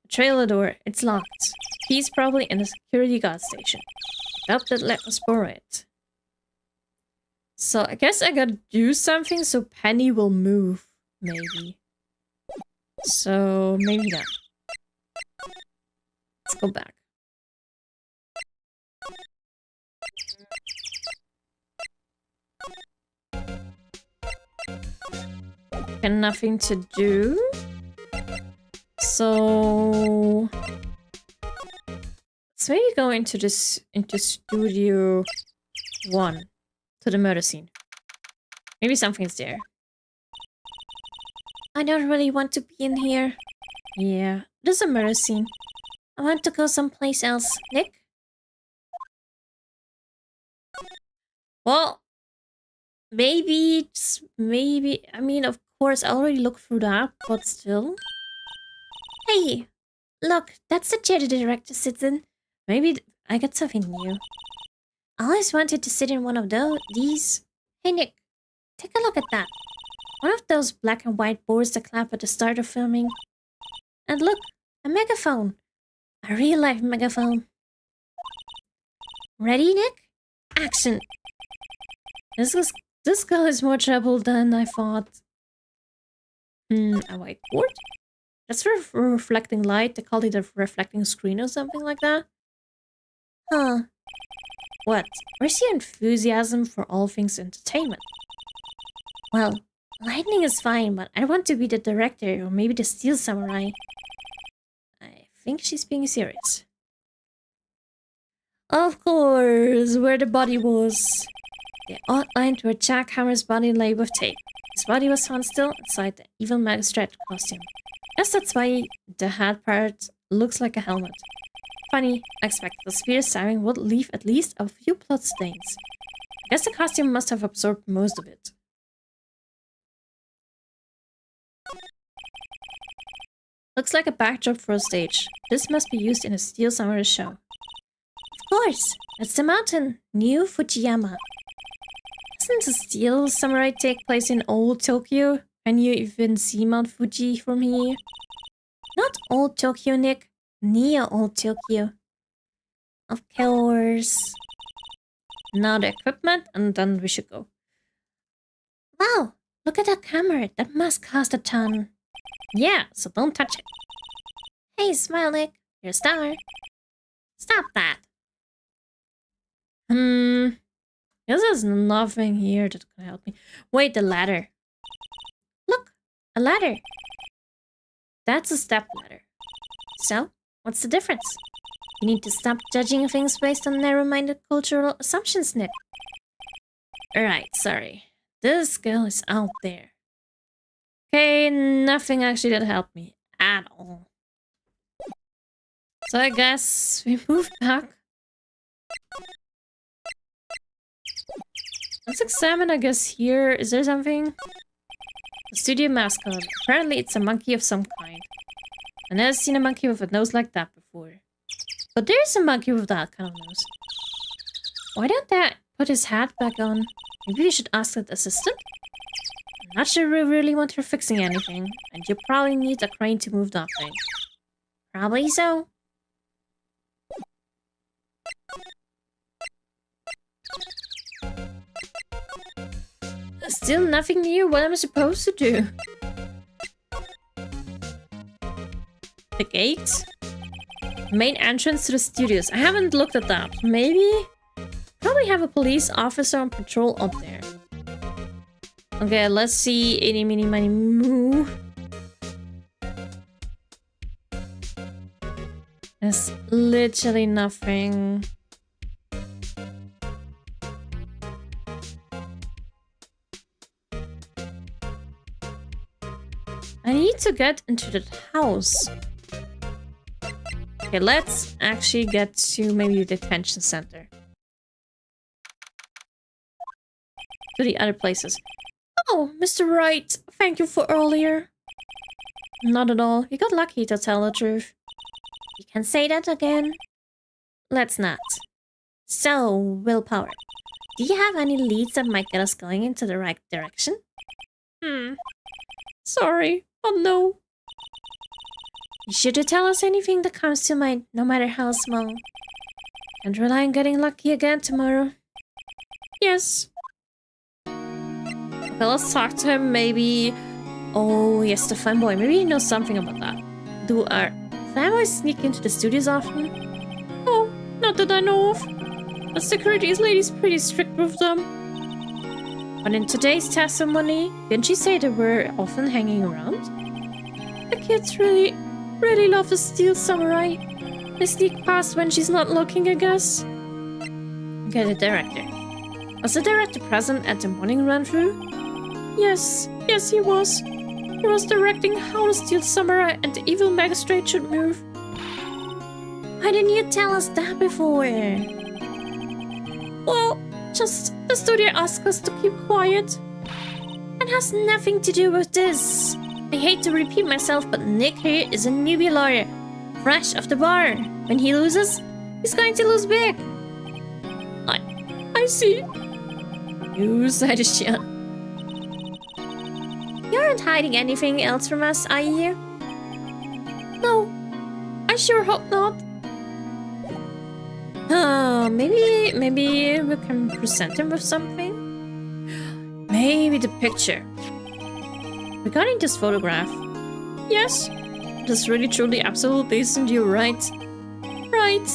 trailer door, it's locked. He's probably in a security guard station. Doubt they'd let us borrow it. So I guess I gotta do something so Penny will move, maybe. So maybe that. Let's go back. And nothing to do. So let's maybe go into studio 1 to the murder scene. Maybe something's there. I don't really want to be in here. Yeah, there's a murder scene. I want to go someplace else. Nick? Well, maybe, just maybe. I mean, of course, I already looked through that, but still. Hey, look, that's the chair the director sits in. Maybe I got something new. I always wanted to sit in one of these. Hey, Nick, take a look at that. One of those black and white boards that clap at the start of filming. And look, a megaphone. A real-life megaphone. Ready, Nick? Action. This girl is more trouble than I thought. A whiteboard? That's for reflecting light. They call it a reflecting screen or something like that. Huh. What? Where's your enthusiasm for all things entertainment? Well, lightning is fine, but I want to be the director or maybe the steel samurai. I think she's being serious. Of course, where the body was. The outline where Jack Hammer's body lay with tape. His body was found still inside the evil magistrate costume. Guess that's why the head part looks like a helmet. Funny, I expected the spear stabbing would leave at least a few blood stains. I guess the costume must have absorbed most of it. Looks like a backdrop for a stage. This must be used in a steel samurai show. Of course, it's the mountain, New Fujiyama. Doesn't the steel samurai take place in old Tokyo? Can you even see Mount Fuji from here? Not old Tokyo, Nick. Near old Tokyo. Of course. Now the equipment, and then we should go. Wow, look at that camera. That must cost a ton. Yeah, so don't touch it. Hey, smile, Nick. You're a star. Stop that. Guess there's nothing here that can help me. Wait, the ladder. Look, a ladder. That's a step ladder. So, what's the difference? You need to stop judging things based on narrow-minded cultural assumptions, Nick. Alright, sorry. This girl is out there. Okay, nothing actually that helped me at all. So I guess we move back. Let's examine, I guess, here. Is there something? The studio mascot. Apparently it's a monkey of some kind. I've never seen a monkey with a nose like that before. But there's a monkey with that kind of nose. Why don't they put his hat back on? Maybe we should ask that assistant? I'm not sure we really want her fixing anything. And you probably need a crane to move that thing. Probably so. Still nothing new. What am I supposed to do? The gate? Main entrance to the studios. I haven't looked at that. Maybe? Probably have a police officer on patrol up there. Okay, let's see. Eeny, meeny, miny, moo. There's literally nothing. I need to get into that house. Okay, let's actually get to maybe the detention center. To the other places. Oh, Mr. Wright, thank you for earlier. Not at all. You got lucky, to tell the truth. You can say that again. Let's not. So, willpower. Do you have any leads that might get us going into the right direction? Sorry, but no. You sure to tell us anything that comes to mind, no matter how small. And rely on getting lucky again tomorrow. Yes. Okay, let's talk to him, maybe. Oh, yes, the fanboy. Maybe he knows something about that. Do our fanboys sneak into the studios often? Oh, not that I know of. The security lady's pretty strict with them. But in today's testimony, didn't she say they were often hanging around? The kids really love the Steel Samurai. They sneak past when she's not looking, I guess. Okay, the director. Was the director present at the morning run-through? Yes, he was. He was directing how the Steel Samurai and the evil magistrate should move. Why didn't you tell us that before? Well, just the studio asked us to keep quiet. It has nothing to do with this. I hate to repeat myself, but Nick here is a newbie lawyer, fresh off the bar. When he loses, he's going to lose big. I see. You said it, You aren't hiding anything else from us, are you? No, I sure hope not. Maybe we can present him with something? Maybe the picture. Regarding this photograph. Yes, this really truly absolutely isn't you, right? Right.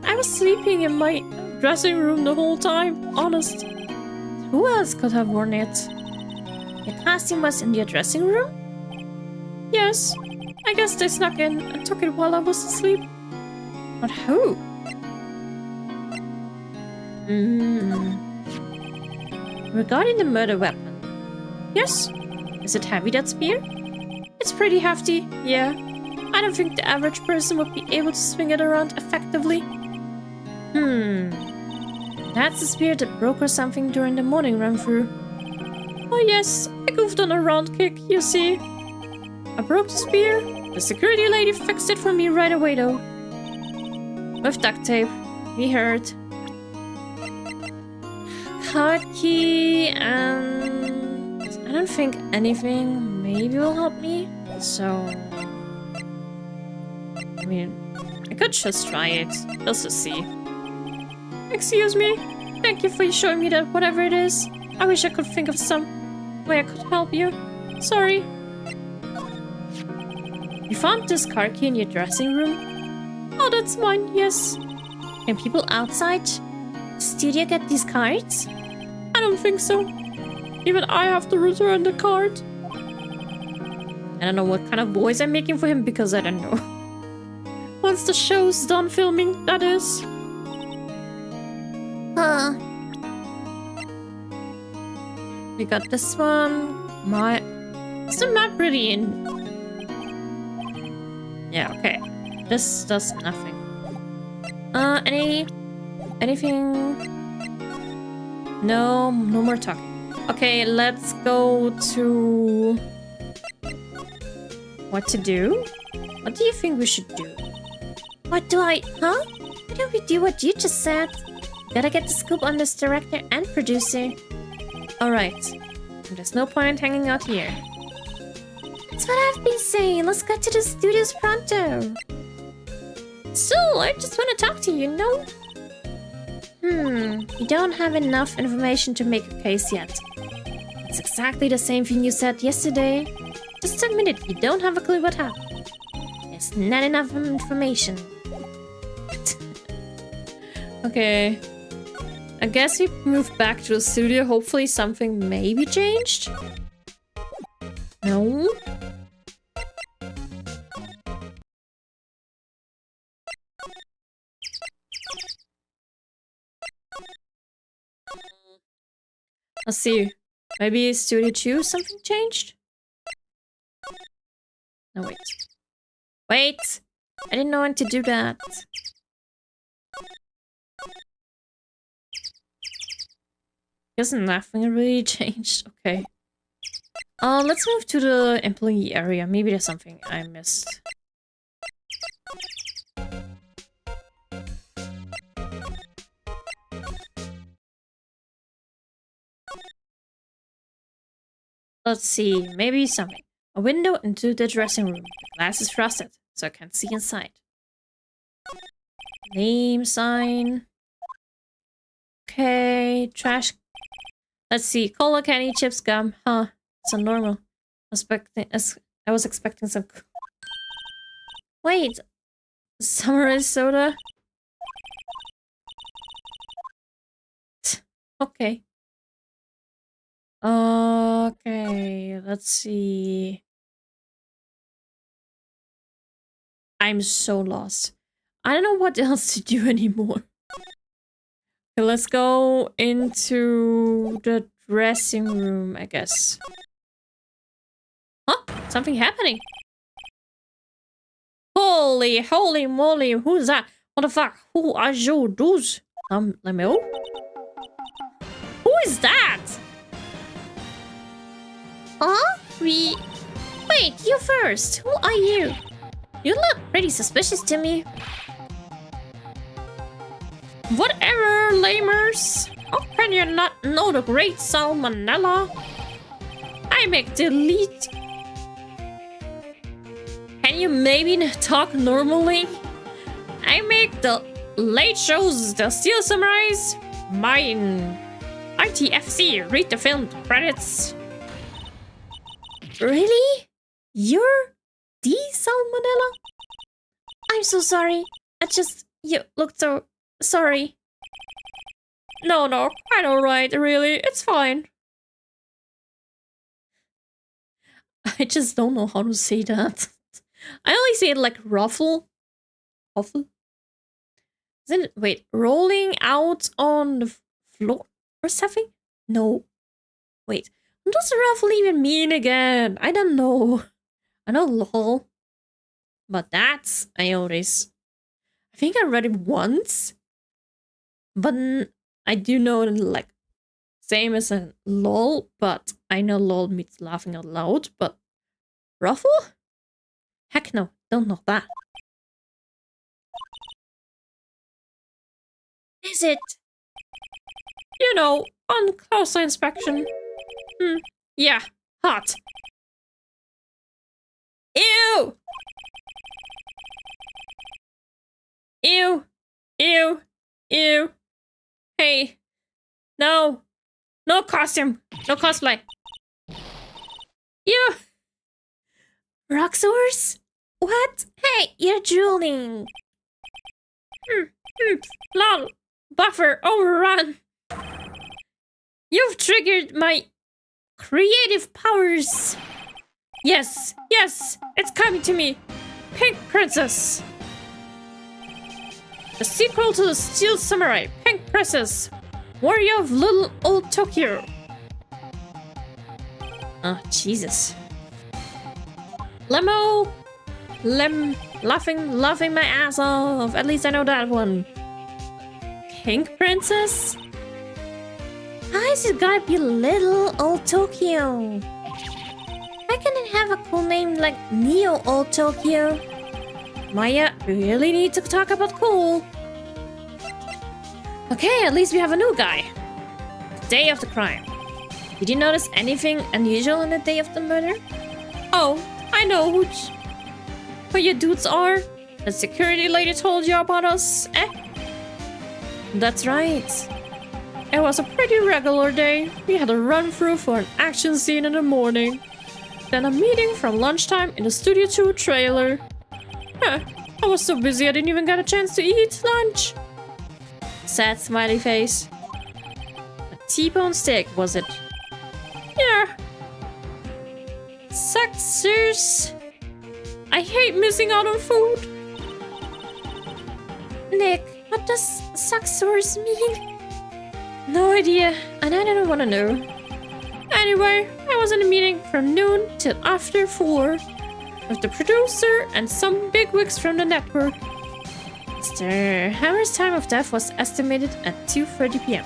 I was sleeping in my dressing room the whole time, honest. Who else could have worn it? Your costume was in your dressing room? Yes. I guess they snuck in and took it while I was asleep. But who? Regarding the murder weapon. Yes? Is it heavy, that spear? It's pretty hefty, yeah. I don't think the average person would be able to swing it around effectively. That's the spear that broke or something during the morning run-through. Oh yes, I goofed on a round kick, you see. I broke the spear. The security lady fixed it for me right away though. With duct tape. We heard. Card key and... I don't think anything maybe will help me. So... I mean, I could just try it. Just to see. Excuse me. Thank you for showing me that whatever it is. I wish I could think of some way I could help you. Sorry. You found this car key in your dressing room? Oh, that's mine, yes. Can people outside the studio get these cards? I don't think so. Even I have to return the card. I don't know what kind of voice I'm making for him because I don't know. Once the show's done filming, that is. We got this one. Is the map really in? Yeah, okay. This does nothing. Anything? No more talking. Okay, let's go to... What to do? What do you think we should do? Huh? Why don't we do what you just said? Gotta get the scoop on this director and producer. Alright. There's no point hanging out here. That's what I've been saying. Let's get to the studios pronto. Still, I just want to talk to you, no? You don't have enough information to make a case yet. It's exactly the same thing you said yesterday. Just admit it, you don't have a clue what happened. There's not enough information. Okay. I guess we moved back to the studio. Hopefully something maybe changed? No? Let's see. Maybe Studio 2 something changed? No, wait. Wait! I didn't know when to do that. Guess nothing really changed. Okay. Let's move to the employee area. Maybe there's something I missed. Let's see, maybe something. A window into the dressing room. The glass is frosted, so I can't see inside. Name sign. Okay, trash. Let's see, cola, candy, chips, gum. Huh, it's a normal. I was expecting some. Wait, samurai soda. Okay. Okay, let's see. I'm so lost. I don't know what else to do anymore. Okay, let's go into the dressing room, I guess. Huh? Something happening. Holy moly, who's that? What the fuck? Who are you dudes? Lemo? Who is that? Huh? Wait, you first. Who are you? You look pretty suspicious to me. Whatever, lamers. How can you not know the great salmonella? I make delete. Can you maybe talk normally? I make the late shows, the Steel Samurais. Mine. ITFC, read the film credits. Really? You're the salmonella? I'm so sorry. You looked so sorry. No, quite alright, really. It's fine. I just don't know how to say that. I only say it like ruffle. Ruffle? Isn't it? Wait, rolling out on the floor or something? No. Wait, what does ruffle even mean again? I don't know. I know lol. But that's, I think I read it once. But I do know like, same as a lol, but I know lol means laughing out loud, but ruffle? Heck no, don't know that. Is it? You know, on closer inspection. Yeah, hot. Ew! Ew! Ew! Ew! Hey! No! No costume! No cosplay! Ew! Roxors? What? Hey, you're drooling! Lol! Buffer overrun! You've triggered my creative powers! Yes! Yes! It's coming to me! Pink Princess! The sequel to the Steel Samurai, Pink Princess! Warrior of Little Old Tokyo! Oh, Jesus. Lemo! Laughing my ass off! At least I know that one. Pink Princess? How is it gotta be Little Old Tokyo? Why can't it have a cool name like Neo Old Tokyo? Maya, we really need to talk about cool. Okay, at least we have a new guy. Day of the crime. Did you notice anything unusual on the day of the murder? Oh, I know who you dudes are. The security lady told you about us, eh? That's right. It was a pretty regular day. We had a run-through for an action scene in the morning. Then a meeting from lunchtime in the Studio 2 trailer. Huh, I was so busy I didn't even get a chance to eat lunch. Sad smiley face. A T-bone steak, was it? Yeah. Success. I hate missing out on food. Nick, what does Saxors mean? No idea, and I don't want to know. Anyway, I was in a meeting from noon till after 4 with the producer and some bigwigs from the network. Mr. Hammer's time of death was estimated at 2:30 p.m.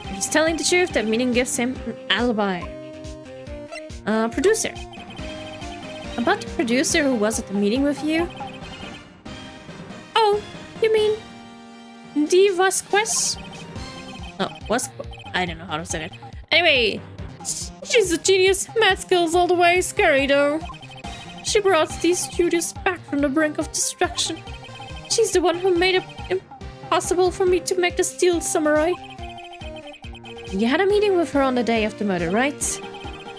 If he's telling the truth, that meeting gives him an alibi. Producer. About the producer who was at the meeting with you? Oh, you mean D. Vasquez? Oh, I don't know how to say it. Anyway, she's a genius. Mad skills all the way. Scary though. She brought these studios back from the brink of destruction. She's the one who made it impossible for me to make the Steel Samurai. You had a meeting with her on the day of the murder, right?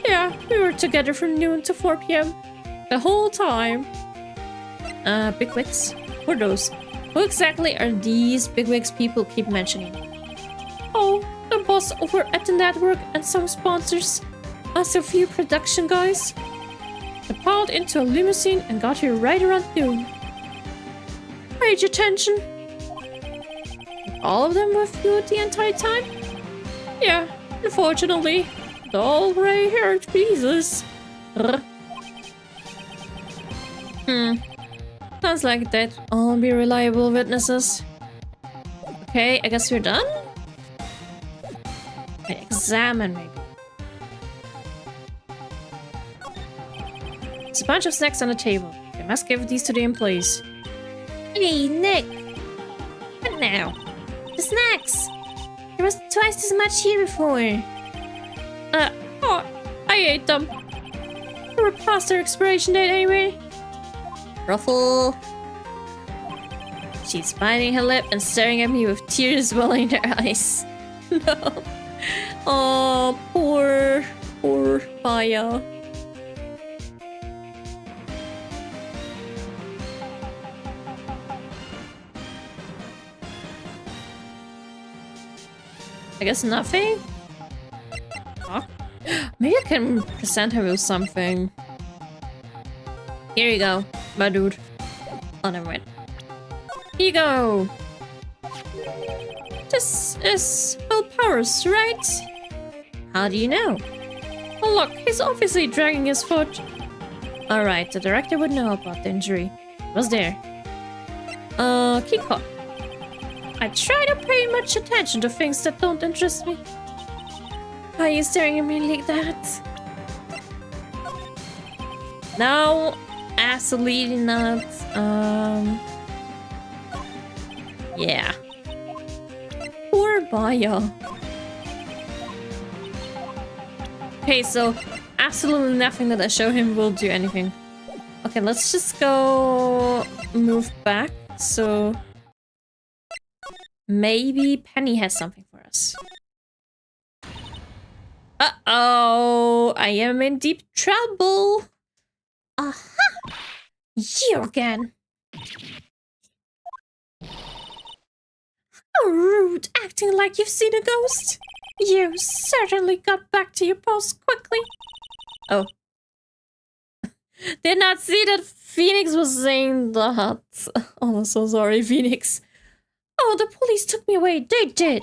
Yeah, we were together from noon to 4 p.m. the whole time. Bigwigs? Who are those? Who exactly are these bigwigs people keep mentioning? Oh, the boss over at the network and some sponsors. Also a few production guys. They piled into a limousine and got here right around noon. Page attention. All of them with you the entire time? Yeah, unfortunately. The all gray-haired pieces. Sounds like they'd all be reliable witnesses. Okay, I guess we're done? Examine, maybe. There's a bunch of snacks on the table. We must give these to the employees. Hey, Nick! What now? The snacks! There was twice as much here before. Oh, I ate them. They were past their expiration date anyway. Ruffle. She's biting her lip and staring at me with tears welling in her eyes. No. Oh, poor Maya. I guess nothing? Huh? Maybe I can present her with something. Here you go, my dude. Oh, never mind. Here you go. This is Bill Powers, right? How do you know? Oh, look, he's obviously dragging his foot. Alright, the director would know about the injury. It was there. Key card. I try to pay much attention to things that don't interest me. Why are you staring at me like that? No, absolutely not. Yeah. Poor Maya. Okay, so absolutely nothing that I show him will do anything. Okay, let's just go move back. So maybe Penny has something for us. Uh-oh, I am in deep trouble. Aha! You again. How rude, acting like you've seen a ghost. You certainly got back to your post quickly. Oh. Did not see that Phoenix was saying that. Oh, I'm so sorry, Phoenix. Oh, the police took me away. They did.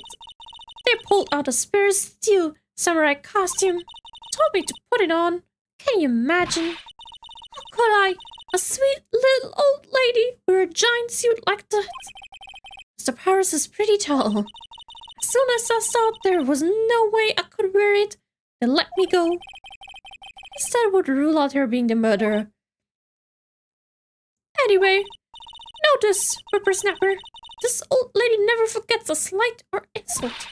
They pulled out a spare steel samurai costume. Told me to put it on. Can you imagine? How could I? A sweet little old lady wear a giant suit like that. Mr. Powers is pretty tall. As soon as I saw there was no way I could wear it, they let me go. Instead would rule out her being the murderer. Anyway, notice, whippersnapper. This old lady never forgets a slight or insult.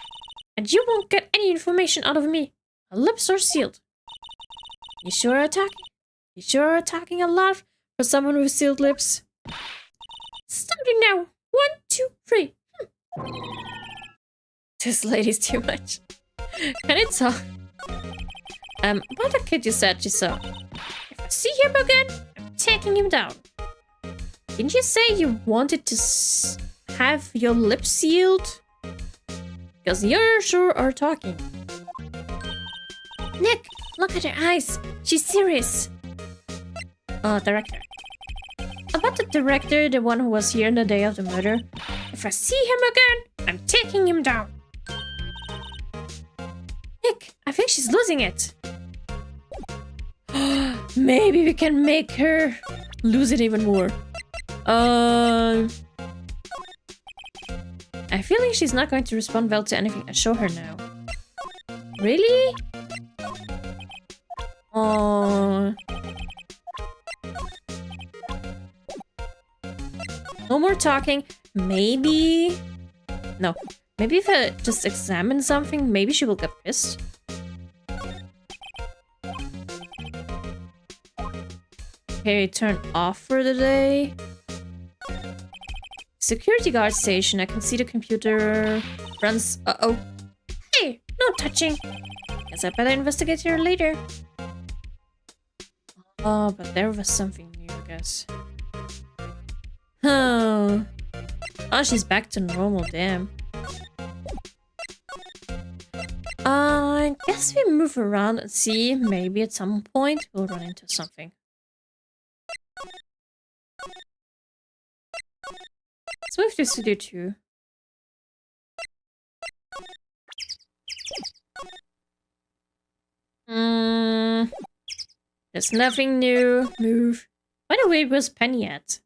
And you won't get any information out of me. Her lips are sealed. You sure are talking? You sure are talking a lot for someone with sealed lips. Starting now. 1, 2, 3. This lady's too much. Can it talk? About the kid you said you saw. If I see him again, I'm taking him down. Didn't you say you wanted to have your lips sealed? Because you sure are talking. Nick, look at her eyes. She's serious. Director. About the director, the one who was here on the day of the murder. If I see him again, I'm taking him down. Nick, I think she's losing it. Maybe we can make her lose it even more. I feel like she's not going to respond well to anything I show her now. Really? Oh. No more talking. Maybe... No. Maybe if I just examine something, maybe she will get pissed. Okay, turn off for the day. Security guard station. I can see the computer runs. Uh-oh. Hey, no touching. Guess I better investigate here later. Oh, but there was something new, I guess. Oh. Oh, she's back to normal, damn. I guess we move around and see. Maybe at some point we'll run into something. Let's move to Studio 2. There's nothing new. Move. By the way, where's Penny at?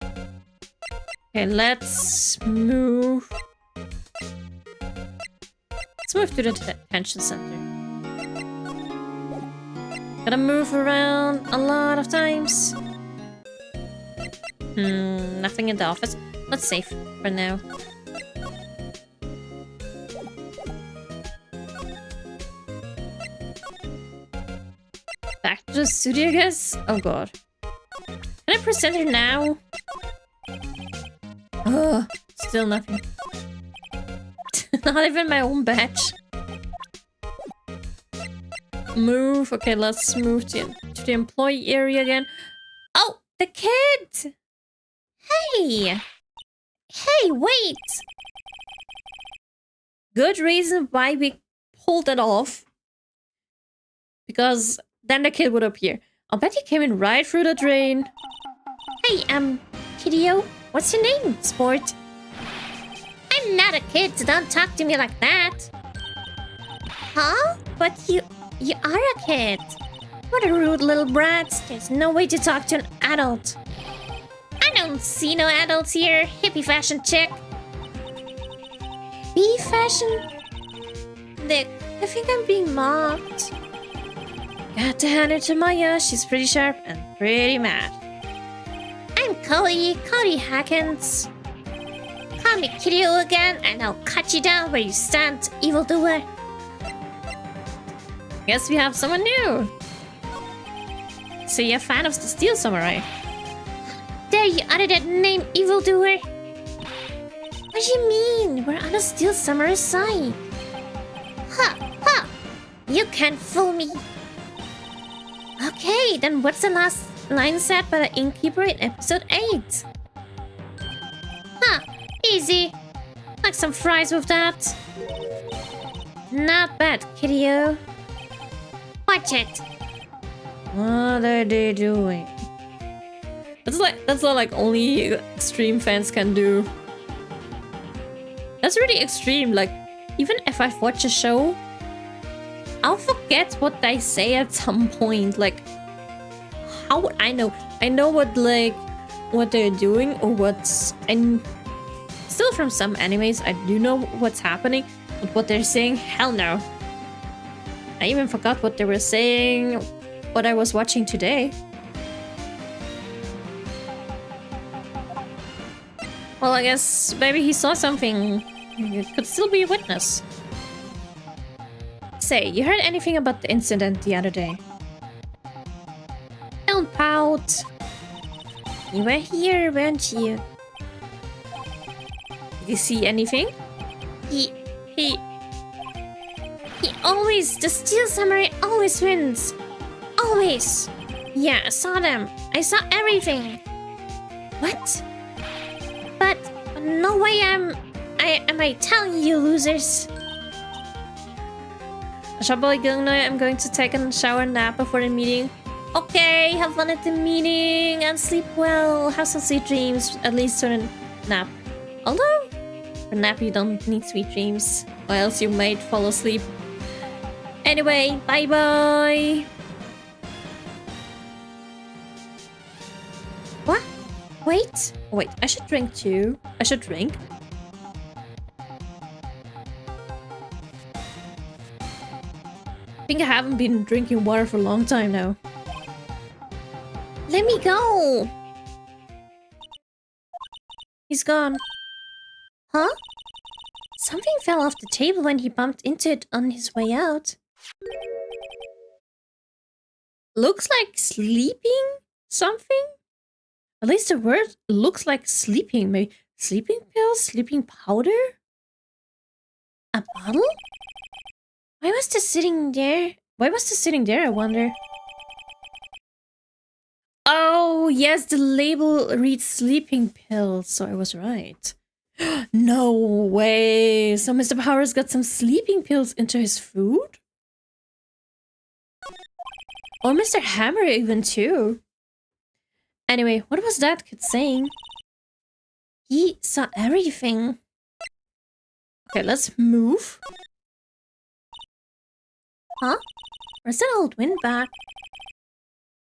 Okay, let's move. Let's move to the detention center. Gotta move around a lot of times. Nothing in the office. Let's save for now. Back to the studio, I guess? Oh god. Can I present her now? Ugh, still nothing. Not even my own badge. Move. Okay, let's move to the employee area again. Oh, the kid! Hey! Hey, wait! Good reason why we pulled that off. Because then the kid would appear. I'll bet he came in right through the drain. Hey, Kiddio, what's your name, sport? I'm not a kid, so don't talk to me like that. Huh? But you are a kid. What a rude little brat. There's no way to talk to an adult. I don't see no adults here. Hippie fashion chick. Hippie fashion? Nick, I think I'm being mocked. Got to hand it to Maya. She's pretty sharp and pretty mad. I'm Cody Hackens. Call me Kiddio again and I'll cut you down where you stand, evildoer. Guess we have someone new. So you're a fan of the Steel Samurai? Dare you utter that name, evildoer? What do you mean? We're on the Steel Samurai side. Ha! Ha! You can't fool me. Okay, then what's the last line said by the innkeeper in episode 8? Huh, easy. Like some fries with that. Not bad, Kiddio. Watch it. What are they doing? That's not like only extreme fans can do. That's really extreme. Like, even if I watch a show, I'll forget what they say at some point. Like, how would I know? I know what they're doing or what's... And still from some animes, I do know what's happening. But what they're saying, hell no. I even forgot what they were saying, what I was watching today. Well, I guess maybe he saw something. It could still be a witness. Say, you heard anything about the incident the other day? Don't pout. You were here, weren't you? Did you see anything? He always, the Steel Samurai always wins. Always. Yeah, I saw them. I saw everything. What? But no way am I telling you, losers. I shall be going now. I'm going to take a shower nap before the meeting. Okay, have fun at the meeting and sleep well. Have some sweet dreams, at least for a nap. Although, for a nap you don't need sweet dreams, or else you might fall asleep. Anyway, bye-bye. What? Wait. Wait, I should drink too. I should drink. I think I haven't been drinking water for a long time now. Let me go! He's gone. Huh? Something fell off the table when he bumped into it on his way out. Looks like sleeping something? At least the word looks like sleeping. Maybe sleeping pills? Sleeping powder? A bottle? Why was this sitting there? Why was this sitting there, I wonder? Oh, yes, the label reads sleeping pills, so I was right. No way! So Mr. Powers got some sleeping pills into his food? Or Mr. Hammer even too. Anyway, what was that kid saying? He saw everything. Okay, let's move. Huh? Where's that old windbag?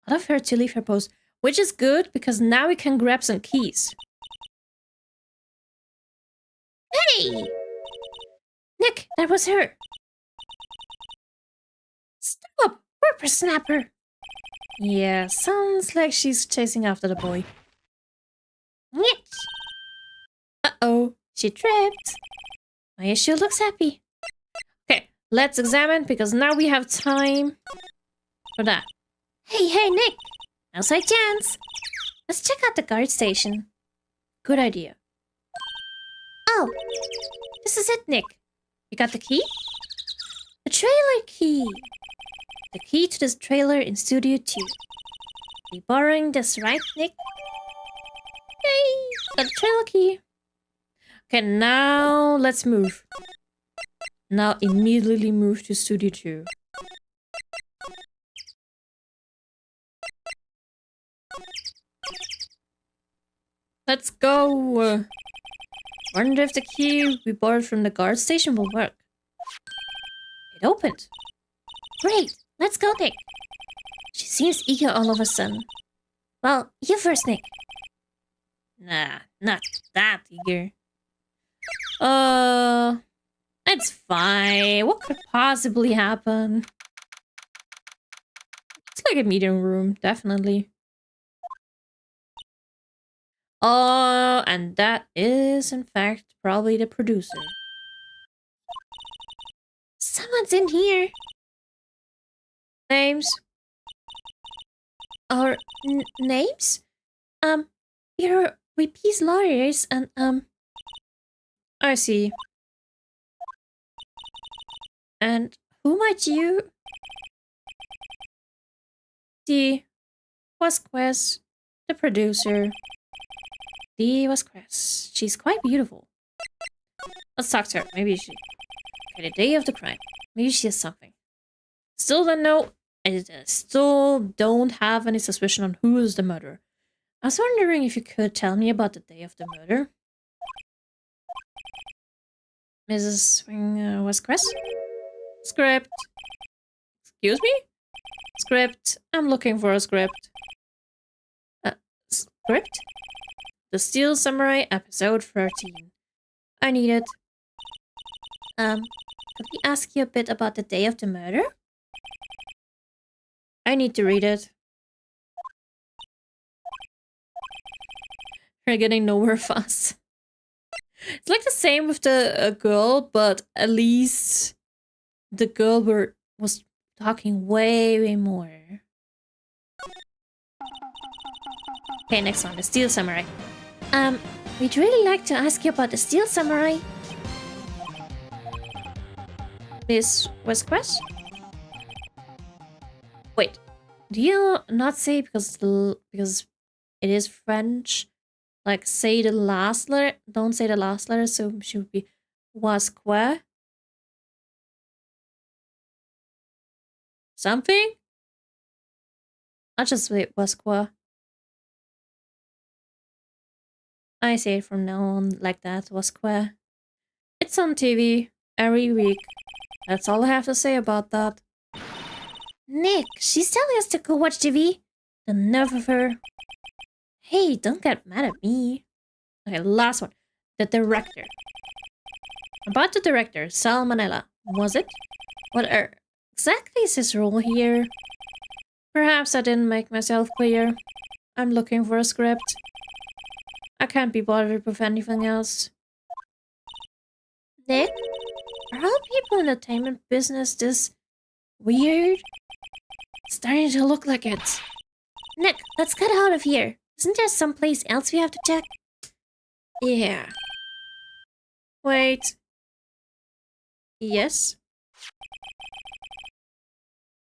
I'd have her to leave her post, which is good because now we can grab some keys. Hey! Nick, that was her. Stop, whippersnapper. Yeah, sounds like she's chasing after the boy. Nick. Uh-oh, she tripped. Maya sure looks happy. Okay, let's examine because now we have time for that. Hey, Nick! Outside chance! Let's check out the guard station. Good idea. Oh, this is it, Nick. You got the key? The trailer key! The key to this trailer in Studio 2. Be borrowing this, right, Nick? Yay! Got the trailer key. Okay, now let's move. Now immediately move to Studio 2. Let's go! Wonder if the key we borrowed from the guard station will work. It opened. Great! Let's go, Nick! She seems eager all of a sudden. Well, you first, Nick. Nah, not that eager. It's fine. What could possibly happen? It's like a meeting room, definitely. Oh, and that is, in fact, probably the producer. Someone's in here. Names? Or names? You're VP's lawyers and, I see. And who might you? The Vasquez, the producer. The Vasquez. She's quite beautiful. Let's talk to her. Maybe she... Okay, the day of the crime. Maybe she has something. Still don't know. I still don't have any suspicion on who is the murderer. I was wondering if you could tell me about the day of the murder. Mrs. Vasquez? Script. Excuse me? Script. I'm looking for a script. Script? The Steel Samurai, episode 13. I need it. Could we ask you a bit about the day of the murder? I need to read it. We're getting nowhere fast. It's like the same with the girl, but at least the girl was talking way more. Okay, next one, the Steel Samurai. We'd really like to ask you about the Steel Samurai. This was Quest? Wait, do you not say because it is French? Like, say the last letter. Don't say the last letter, so it should be was quoi? Something? I'll just wait Wasqua. I say it from now on like that, Wasqua. It's on TV every week. That's all I have to say about that. Nick, she's telling us to go watch TV. The nerve of her. Hey, don't get mad at me. Okay, last one. The director. About the director, Salmonella. Was it? What exactly is his role here? Perhaps I didn't make myself clear. I'm looking for a script. I can't be bothered with anything else. Nick? Are all people in the entertainment business this weird? It's starting to look like it. Nick, let's get out of here. Isn't there someplace else we have to check? Yeah. Wait. Yes?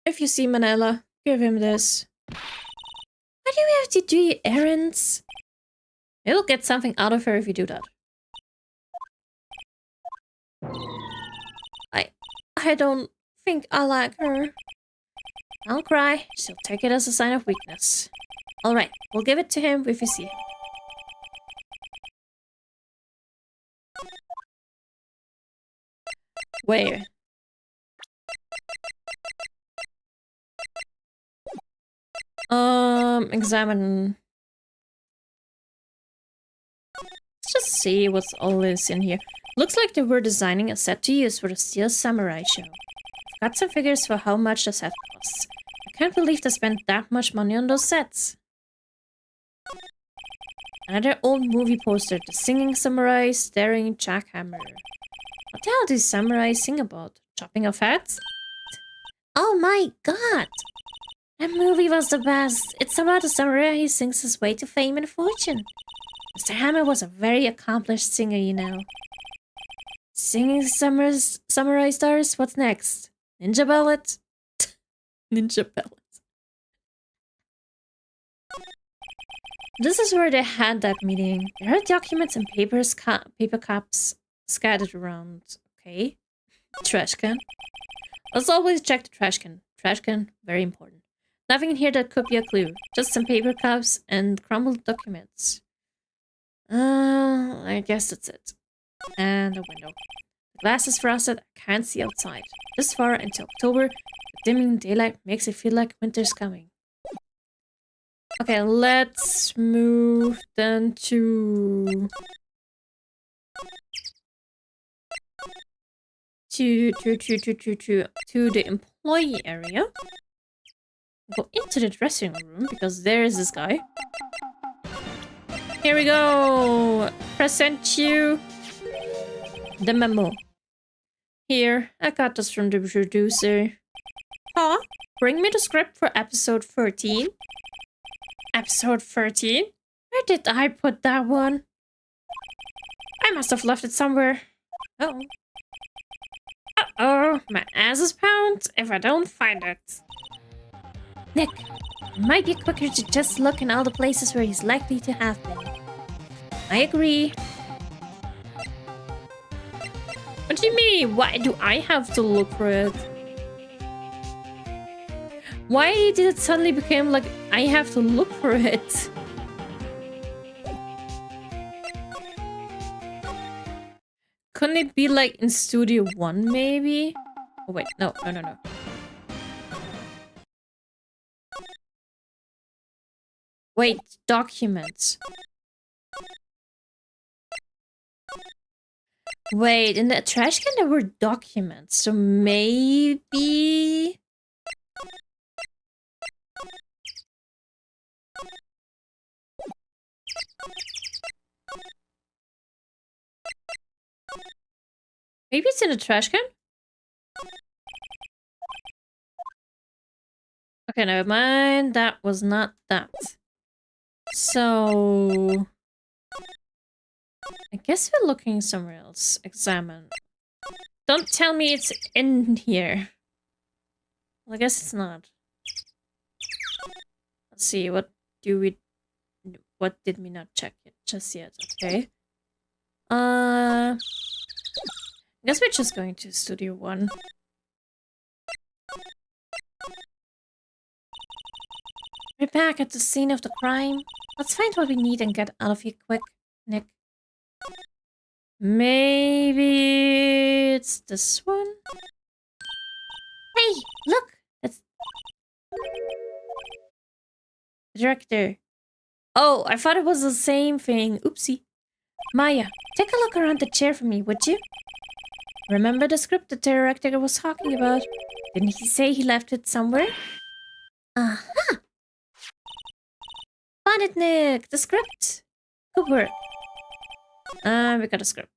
If you see Manila, give him this. Why do we have to do errands? You'll get something out of her if you do that. I don't think I like her. Don't cry. She'll take it as a sign of weakness. Alright, we'll give it to him if we see him. Where? Examine. Let's just see what's all this in here. Looks like they were designing a set to use for the Steel Samurai show. I've got some figures for how much the set costs. I can't believe they spent that much money on those sets. Another old movie poster, the singing samurai staring jackhammer. What the hell do samurais sing about? Chopping off heads? Oh my god! That movie was the best. It's about a samurai who sings his way to fame and fortune. Mr. Hammer was a very accomplished singer, you know. Singing samurai stars? What's next? Ninja Ballet? Ninja Ballet. This is where they had that meeting. There are documents and paper cups scattered around. Okay. Trash can. Let's always check the trash can. Trash can, very important. Nothing in here that could be a clue. Just some paper cups and crumbled documents. I guess that's it. And a window. The glass is frosted. I can't see outside. This far into October, the dimming daylight makes it feel like winter's coming. Okay, let's move then to the employee area. Go into the dressing room because there is this guy. Here we go. Present you the memo. Here, I got this from the producer. Huh? Bring me the script for episode 13. Episode 13? Where did I put that one? I must have left it somewhere. Uh-oh. Uh-oh, my ass is pounded if I don't find it. Nick, it might be quicker to just look in all the places where he's likely to have been. I agree. What do you mean? Why do I have to look for it? Why did it suddenly become like I have to look for it? Couldn't it be like in Studio 1 maybe? Oh wait, no. Wait, documents. Wait, in the trash can there were documents, so maybe... Maybe it's in the trash can? Okay, never mind. That was not that. So... I guess we're looking somewhere else. Examine. Don't tell me it's in here. Well, I guess it's not. Let's see, what did we not check yet? Just yet, okay. I guess we're just going to Studio 1. We're back at the scene of the crime. Let's find what we need and get out of here quick, Nick. Maybe it's this one? Hey, look! That's the director. Oh, I thought it was the same thing. Oopsie. Maya, take a look around the chair for me, would you? Remember the script the director was talking about? Didn't he say he left it somewhere? Uh-huh. Found it, Nick! The script! Good work. We got a script.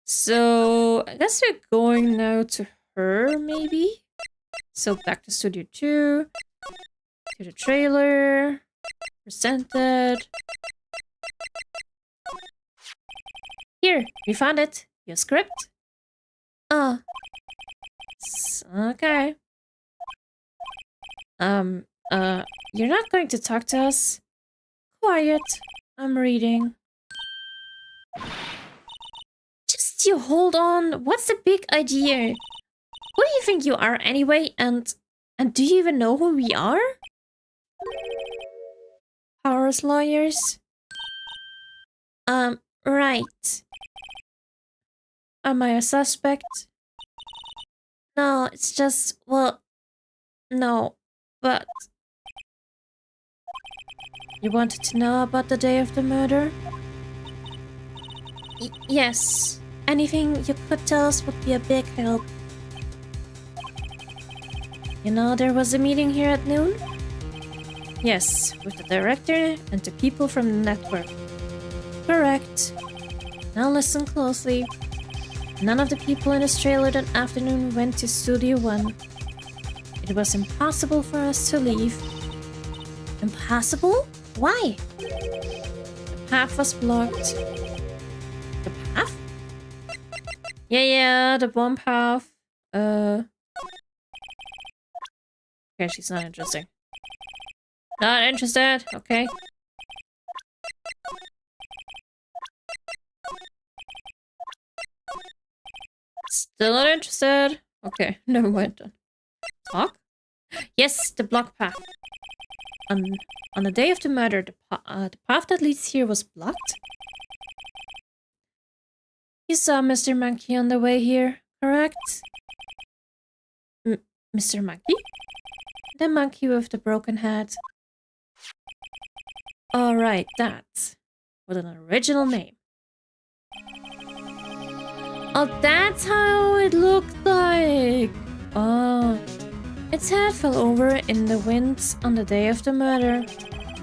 So, I guess we're going now to her, maybe? So, back to Studio 2. To the trailer. Presented. Here, we found it. Your script? Okay. You're not going to talk to us? Quiet. I'm reading. Just you hold on. What's the big idea? Who do you think you are anyway? And do you even know who we are? Powers lawyers? Right. Am I a suspect? No, it's just, well, no, but... You wanted to know about the day of the murder? Yes. Anything you could tell us would be a big help. You know, there was a meeting here at noon? Yes, with the director and the people from the network. Correct. Now listen closely. None of the people in this trailer that afternoon went to Studio 1. It was impossible for us to leave. Impossible? Why? The path was blocked. The path? Yeah, the bomb path. Okay, she's not interesting. Not interested, okay. Still not interested. Okay, never mind then. Talk? Yes, the block path. On the day of the murder, the path that leads here was blocked? You saw Mr. Monkey on the way here, correct? Mr. Monkey? The monkey with the broken head. Alright, that. With an original name. Oh, that's how it looked like! Oh. Its head fell over in the wind on the day of the murder.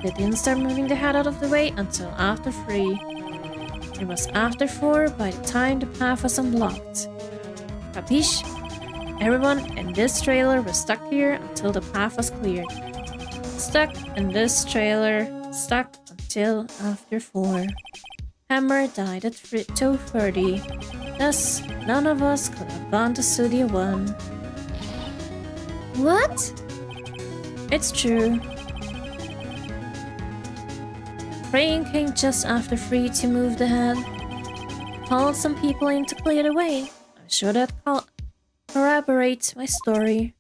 They didn't start moving the head out of the way until after 3. It was after 4 by the time the path was unblocked. Capiche? Everyone in this trailer was stuck here until the path was cleared. Stuck in this trailer, stuck until after 4. Hammer died at 2:30. Thus, none of us could have gone to Studio 1. What? It's true. Praying came just after 3 to move the head. Called some people in to clear the way. I'm sure that corroborates my story.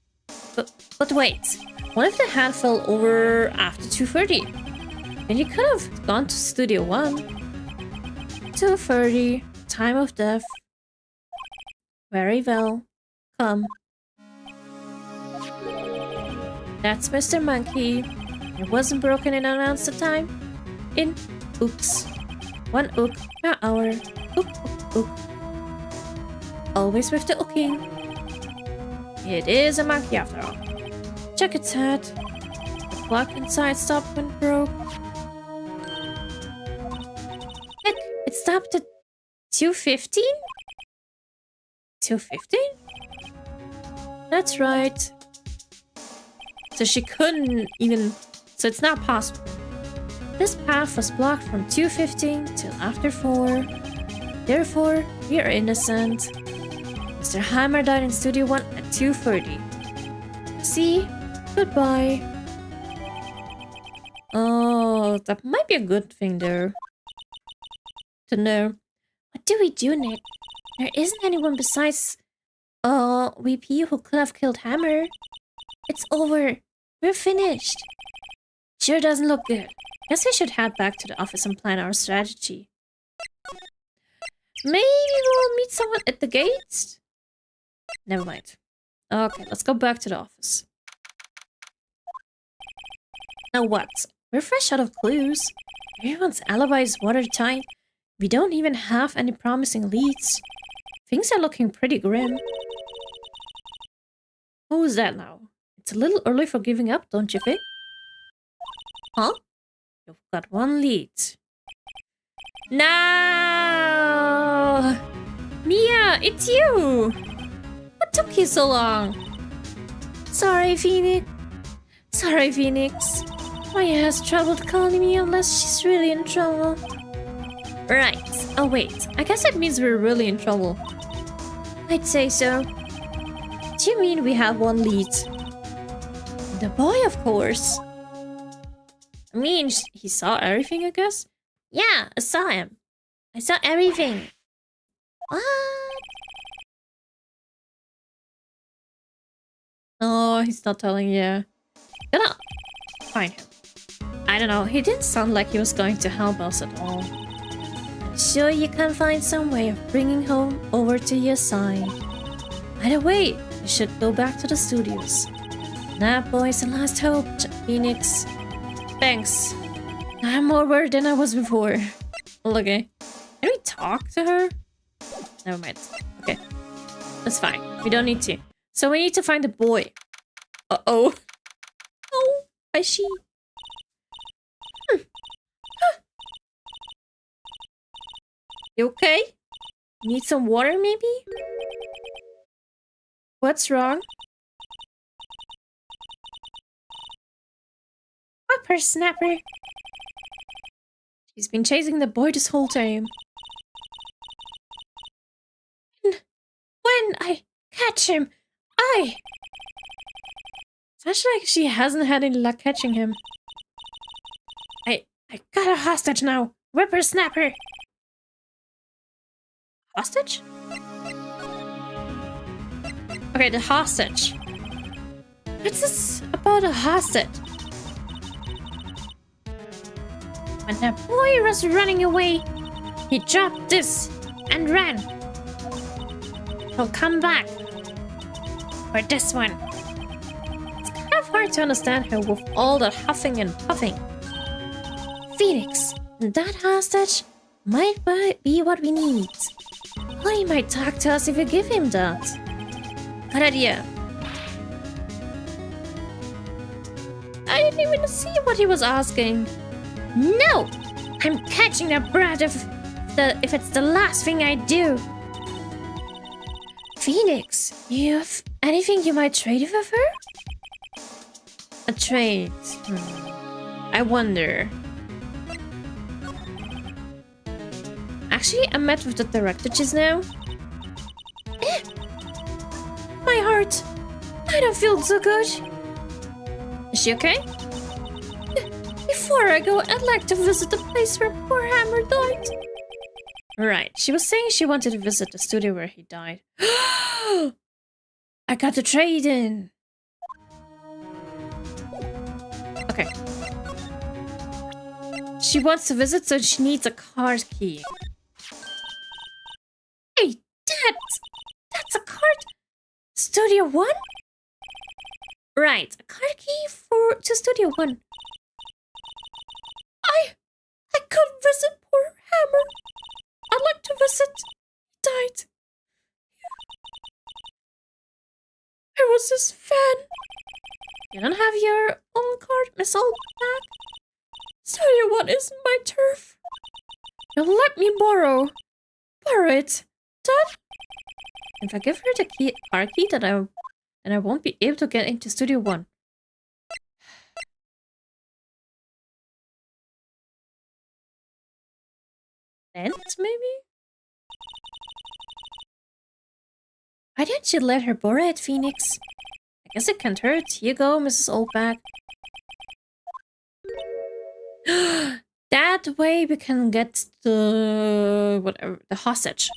But wait, what if the head fell over after 2:30? Then you could have gone to Studio 1. 2:30, time of death. Very well. Come. That's Mr. Monkey. It wasn't broken in an ounce of time. In ooks. 1 ook per hour. Ook. Always with the ooking. It is a monkey after all. Check its head. The clock inside stopped when it broke. Heck, it stopped at 2:15? 2:15? That's right. So she couldn't even... So it's not possible. This path was blocked from 2:15 till after 4. Therefore, we are innocent. Mr. Hammer died in Studio 1 at 2:30. See? Goodbye. Oh, that might be a good thing there. To know. What do we do, Nick? There isn't anyone besides... VP who could have killed Hammer. It's over. We're finished. sure doesn't look good. Guess we should head back to the office and plan our strategy. Maybe we'll meet someone at the gates? Never mind. Okay, let's go back to the office. Now what? We're fresh out of clues. Everyone's alibi is watertight. We don't even have any promising leads. Things are looking pretty grim. Who's that now? It's a little early for giving up, don't you think? Huh? You've got one lead. No! Mia, it's you! What took you so long? Sorry, Phoenix. Sorry, Phoenix. Maya has trouble calling me unless she's really in trouble. Right. Oh, wait. I guess that means we're really in trouble. I'd say so. Do you mean we have one lead? The boy, of course. I mean, he saw everything, I guess? Yeah, I saw him. I saw everything. What? Oh, he's not telling you. Gonna find him. I don't know, he didn't sound like he was going to help us at all. I'm sure you can find some way of bringing home over to your side. Either way, we should go back to the studios. That boy's the last hope, Phoenix. Thanks. I'm more worried than I was before. Okay. Can we talk to her? Never mind. Okay. That's fine. We don't need to. So we need to find the boy. Uh-oh. Oh, I see. You okay? Need some water, maybe? What's wrong? Whippersnapper. She's been chasing the boy this whole time. When I catch him, Sounds like she hasn't had any luck catching him. I got a hostage now. Whippersnapper. Hostage? Okay, the hostage. What's this about a hostage? When the boy was running away, he dropped this and ran. He'll come back for this one. It's kind of hard to understand her with all that huffing and puffing. Phoenix, that hostage might be what we need. Or he might talk to us if we give him that. Good idea. I didn't even see what he was asking. No! I'm catching that brat if it's the last thing I do. Phoenix, you have anything you might trade with her? A trade? I wonder. Actually, I met with the director just now. My heart. I don't feel so good. Is she okay? Before I go, I'd like to visit the place where poor Hammer died. Right, she was saying she wanted to visit the studio where he died. I got the trade in. Okay. She wants to visit, so she needs a card key. Hey, Dad! That's a card... Studio 1? Right, a card key to Studio 1. I couldn't visit poor Hammer. I'd like to visit. He died. I was his fan. You don't have your own card, Miss Oldback? Studio 1 isn't my turf. Now let me borrow it, Dad. If I give her the card key, then I won't be able to get into Studio 1. Rent, maybe? Why don't you let her borrow it, Phoenix? I guess it can't hurt. Here you go, Mrs. Oldback. That way we can get the hostage.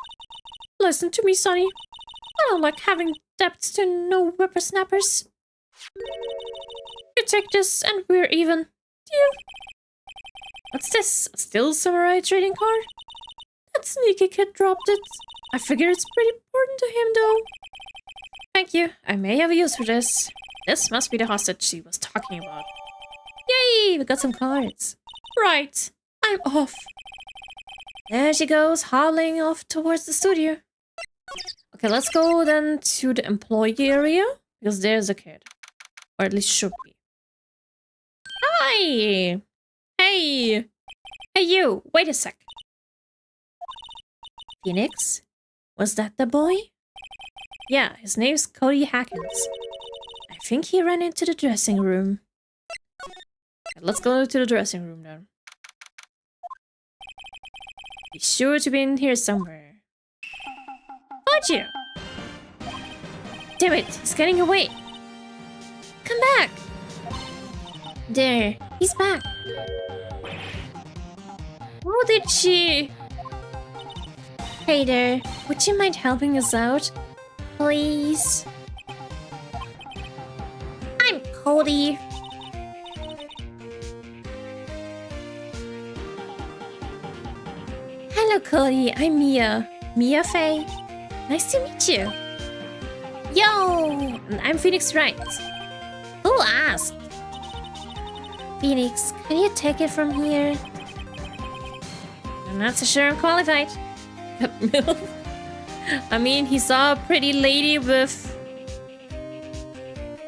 Listen to me, Sonny. I don't like having debts to no whippersnappers. You take this and we're even. deal. What's this? A still samurai trading card? That sneaky kid dropped it. I figure it's pretty important to him, though. Thank you. I may have a use for this. This must be the hostage she was talking about. Yay! We got some cards. Right. I'm off. There she goes, howling off towards the studio. Okay, let's go then to the employee area. Because there's a kid. Or at least should be. Hi! Hey! Hey you! Wait a sec. Phoenix? Was that the boy? Yeah, his name's Cody Hackins. I think he ran into the dressing room. Let's go to the dressing room then. He's sure to be in here somewhere. Found you! Damn it, he's getting away. Come back! There, he's back. How did she... Hey there, would you mind helping us out? Please? I'm Cody. Hello Cody, I'm Mia. Mia Faye. Nice to meet you. Yo! And I'm Phoenix Wright. Who asked? Phoenix, can you take it from here? I'm not so sure I'm qualified. I mean, he saw a pretty lady with...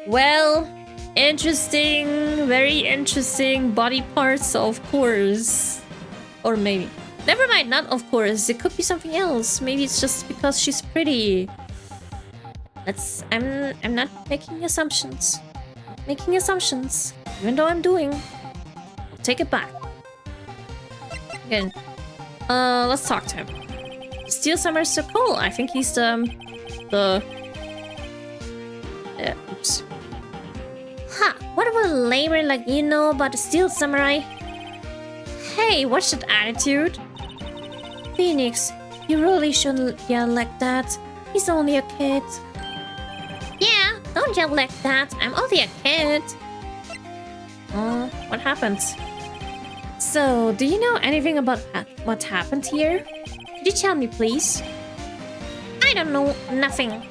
Well, interesting, very interesting body parts, of course. Or maybe. Never mind, not of course. It could be something else. Maybe it's just because she's pretty. I'm not making assumptions. Not making assumptions. Even though I'm doing. I'll take it back. Again. Let's talk to him. Steel Summer's so cool. I think he's oops. Ha! What about a lamer like you know about the Steel Samurai? Hey, what's that attitude? Phoenix, you really shouldn't yell like that. He's only a kid. Yeah, don't yell like that. I'm only a kid. Oh, what happened? So, do you know anything about what happened here? Could you tell me, please? I don't know nothing.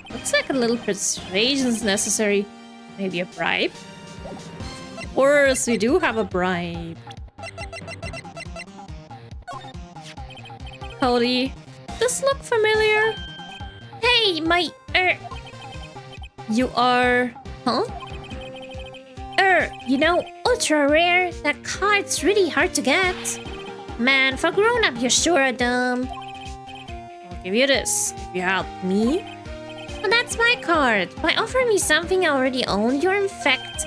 Looks like a little persuasion's necessary. Maybe a bribe? Of course, we do have a bribe. Cody, does this look familiar? Hey, you are... Huh? You know, ultra rare. That card's really hard to get. Man, for grown up, you're sure dumb. I'll give you this, if you help me. Well, that's my card. By offering me something I already own, you're in fact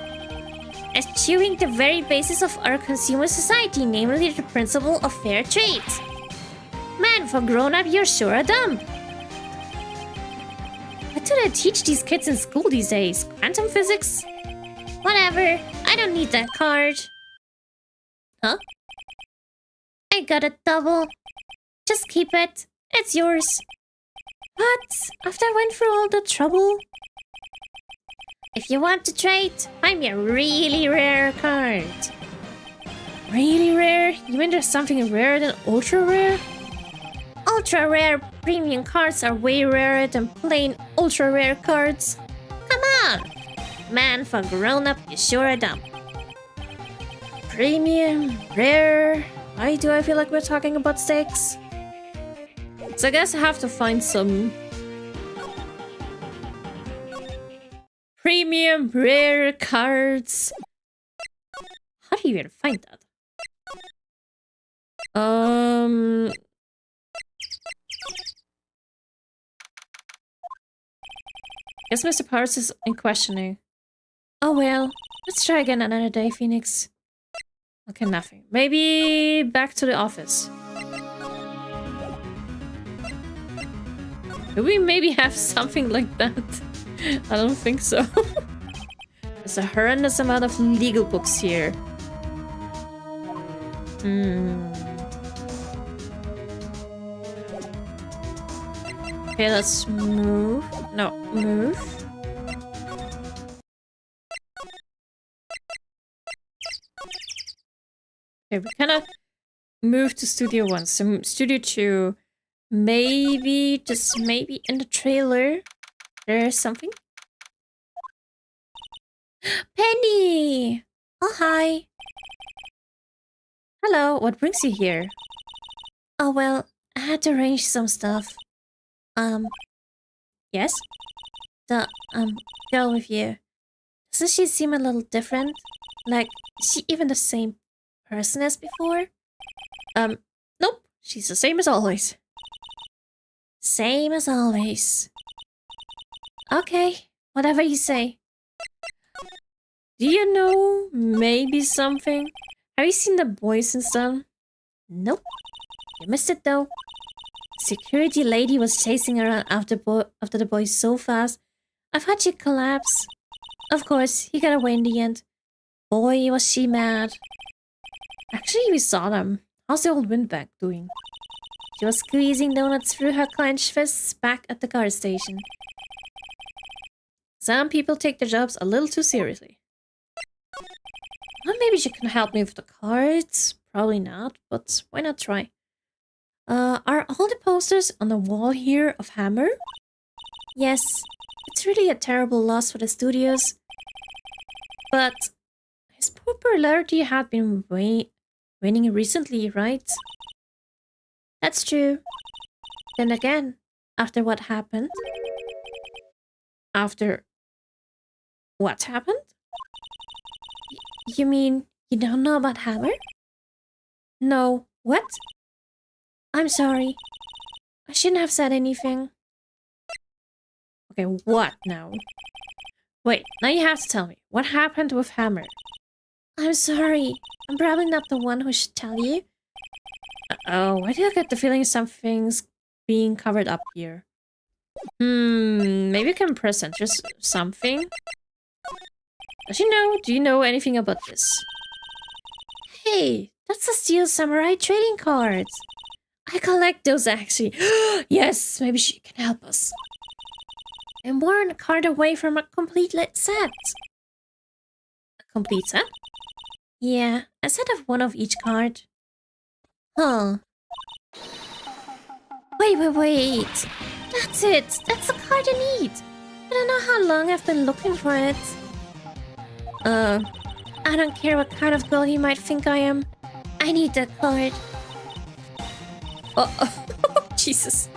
eschewing the very basis of our consumer society, namely the principle of fair trade. Man, for grown up, you're sure dumb. What do they teach these kids in school these days? Quantum physics? Whatever, I don't need that card. Huh? I got a double. Just keep it. It's yours. What? After I went through all the trouble? If you want to trade, find me a really rare card. Really rare? You mean there's something rarer than ultra rare? Ultra rare premium cards are way rarer than plain ultra rare cards. Come on! Man, for grown up, you sure are dumb. Premium, rare. Why do I feel like we're talking about stakes? So I guess I have to find some premium, rare cards. How do you even find that? Guess Mr. Powers is in questioning. Oh well, let's try again another day, Phoenix. Okay, nothing. Maybe back to the office. Do we maybe have something like that? I don't think so. There's a horrendous amount of legal books here. Okay, let's move. No, move. Okay, we kind of moved to Studio 1. So Studio 2, maybe, just maybe in the trailer, there's something. Penny! Oh, hi. Hello, what brings you here? Oh, well, I had to arrange some stuff. Yes? The, girl with you. Doesn't she seem a little different? Like, is she even the same person as before? Nope. She's the same as always. Same as always. Okay, whatever you say. Do you know maybe something? Have you seen the boys and son? Nope. You missed it though. Security lady was chasing around after the boys so fast. I thought she'd collapse. Of course, he got away in the end. Boy, was she mad. Actually, we saw them. How's the old windbag doing? She was squeezing donuts through her clenched fists back at the car station. Some people take their jobs a little too seriously. Well, maybe she can help me with the cards. Probably not, but why not try? Are all the posters on the wall here of Hammer? Yes, it's really a terrible loss for the studios. But his popularity had been waning recently, right? That's true. Then again, after what happened? After what happened? You mean you don't know about Hammer? No. What? I'm sorry. I shouldn't have said anything. Okay, what now? Wait, now you have to tell me. What happened with Hammer? I'm sorry. I'm probably not the one who should tell you. Uh-oh, why do I get the feeling something's being covered up here? Maybe you can present just something? Do you know anything about this? Hey, that's the Steel Samurai trading cards. I collect those actually. Yes, maybe she can help us. I'm one card away from a complete set. A complete set? Yeah, a set of one of each card. Huh. Wait. That's it. That's the card I need. I don't know how long I've been looking for it. I don't care what kind of girl you might think I am. I need that card. Oh, Jesus.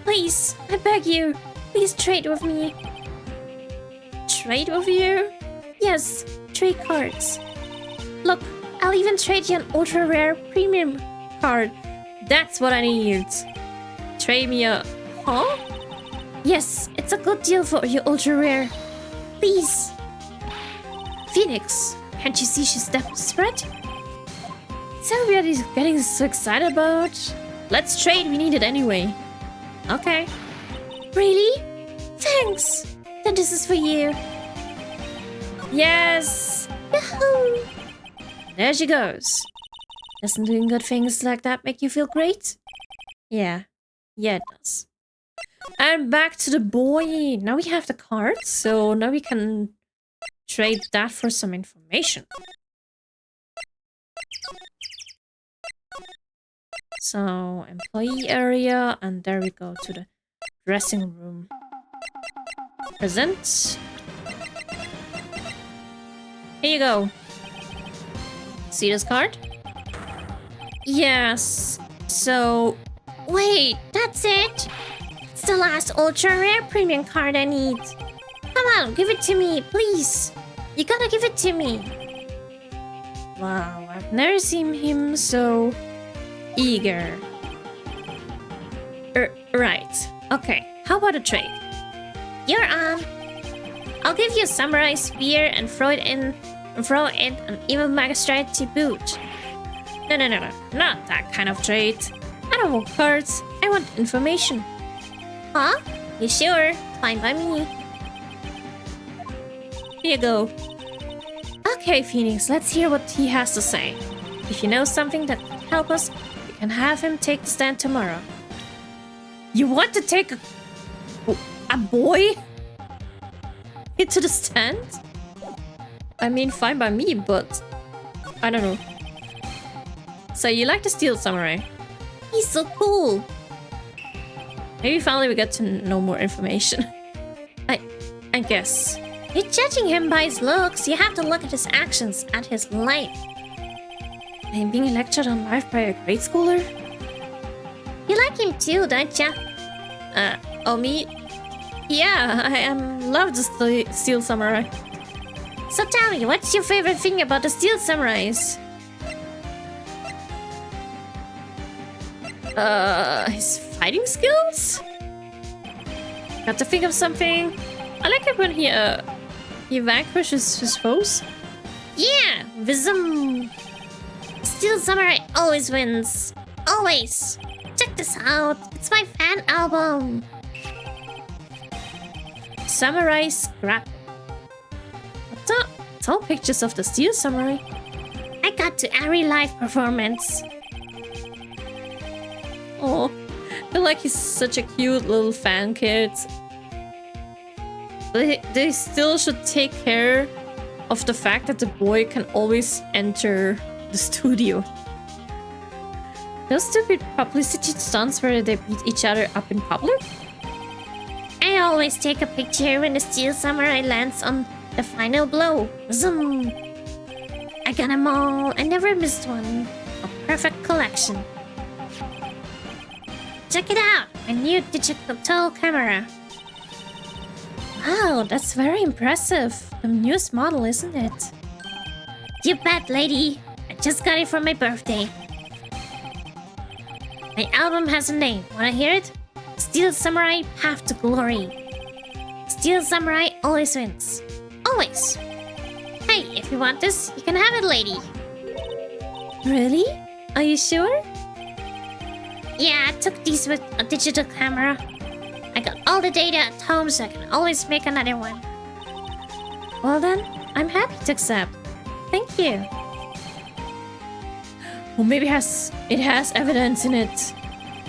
Please, I beg you. Please trade with me. Trade with you? Yes, trade cards. Look, I'll even trade you an ultra rare premium card. That's what I need. Trade me a... Huh? Yes, it's a good deal for your ultra rare. Please. Phoenix, can't you see she's desperate? Is everybody getting so excited about? Let's trade, we need it anyway. Okay. Really? Thanks. Then this is for you. Yes. Yahoo! There she goes. Doesn't doing good things like that make you feel great? Yeah. Yeah, it does. And back to the boy. Now we have the cards, so now we can trade that for some information. So, employee area, and there we go to the dressing room. Present. Here you go. See this card? Yes. So, wait, that's it? It's the last ultra rare premium card I need. Come on, give it to me, please. You gotta give it to me. Wow, I've never seen him so eager. Right. Okay, how about a trade? You're on. I'll give you a samurai spear and throw it an evil magistrate to boot. No, not that kind of trade. I don't want cards, I want information. Huh? You sure? Fine by me. Here you go. Okay, Phoenix, let's hear what he has to say. If you know something that can help us, you can have him take the stand tomorrow. You want to take a boy into the stand? I mean, fine by me, but I don't know. So you like the Steel Samurai? He's so cool. Maybe finally we get to know more information. I guess. You're judging him by his looks. You have to look at his actions and his life. I'm being lectured on life by a grade schooler? You like him too, don't ya? Oh me? Yeah, I love the Steel Samurai. So tell me, what's your favorite thing about the Steel Samurais? His fighting skills? Got to think of something. I like it when he vanquishes his foes. Yeah, Vism. Steel Samurai always wins. Always. Check this out. It's my fan album. Samurai Scrap. It's all pictures of the Steel Samurai. I got to every live performance. Oh, I feel like he's such a cute little fan kid. They still should take care of the fact that the boy can always enter the studio. Those stupid publicity stunts where they beat each other up in public? I always take a picture when the Steel Samurai lands on the final blow. Zoom! I got them all. I never missed one. A perfect collection. Check it out! My new digital camera. Wow, that's very impressive. The newest model, isn't it? You bet, lady. I just got it for my birthday. My album has a name. Wanna hear it? Steel Samurai Path to Glory. Steel Samurai always wins. Always. Hey, if you want this, you can have it, lady. Really? Are you sure? Yeah, I took these with a digital camera. I got all the data at home so I can always make another one. Well then, I'm happy to accept. Thank you. Well, maybe it has evidence in it.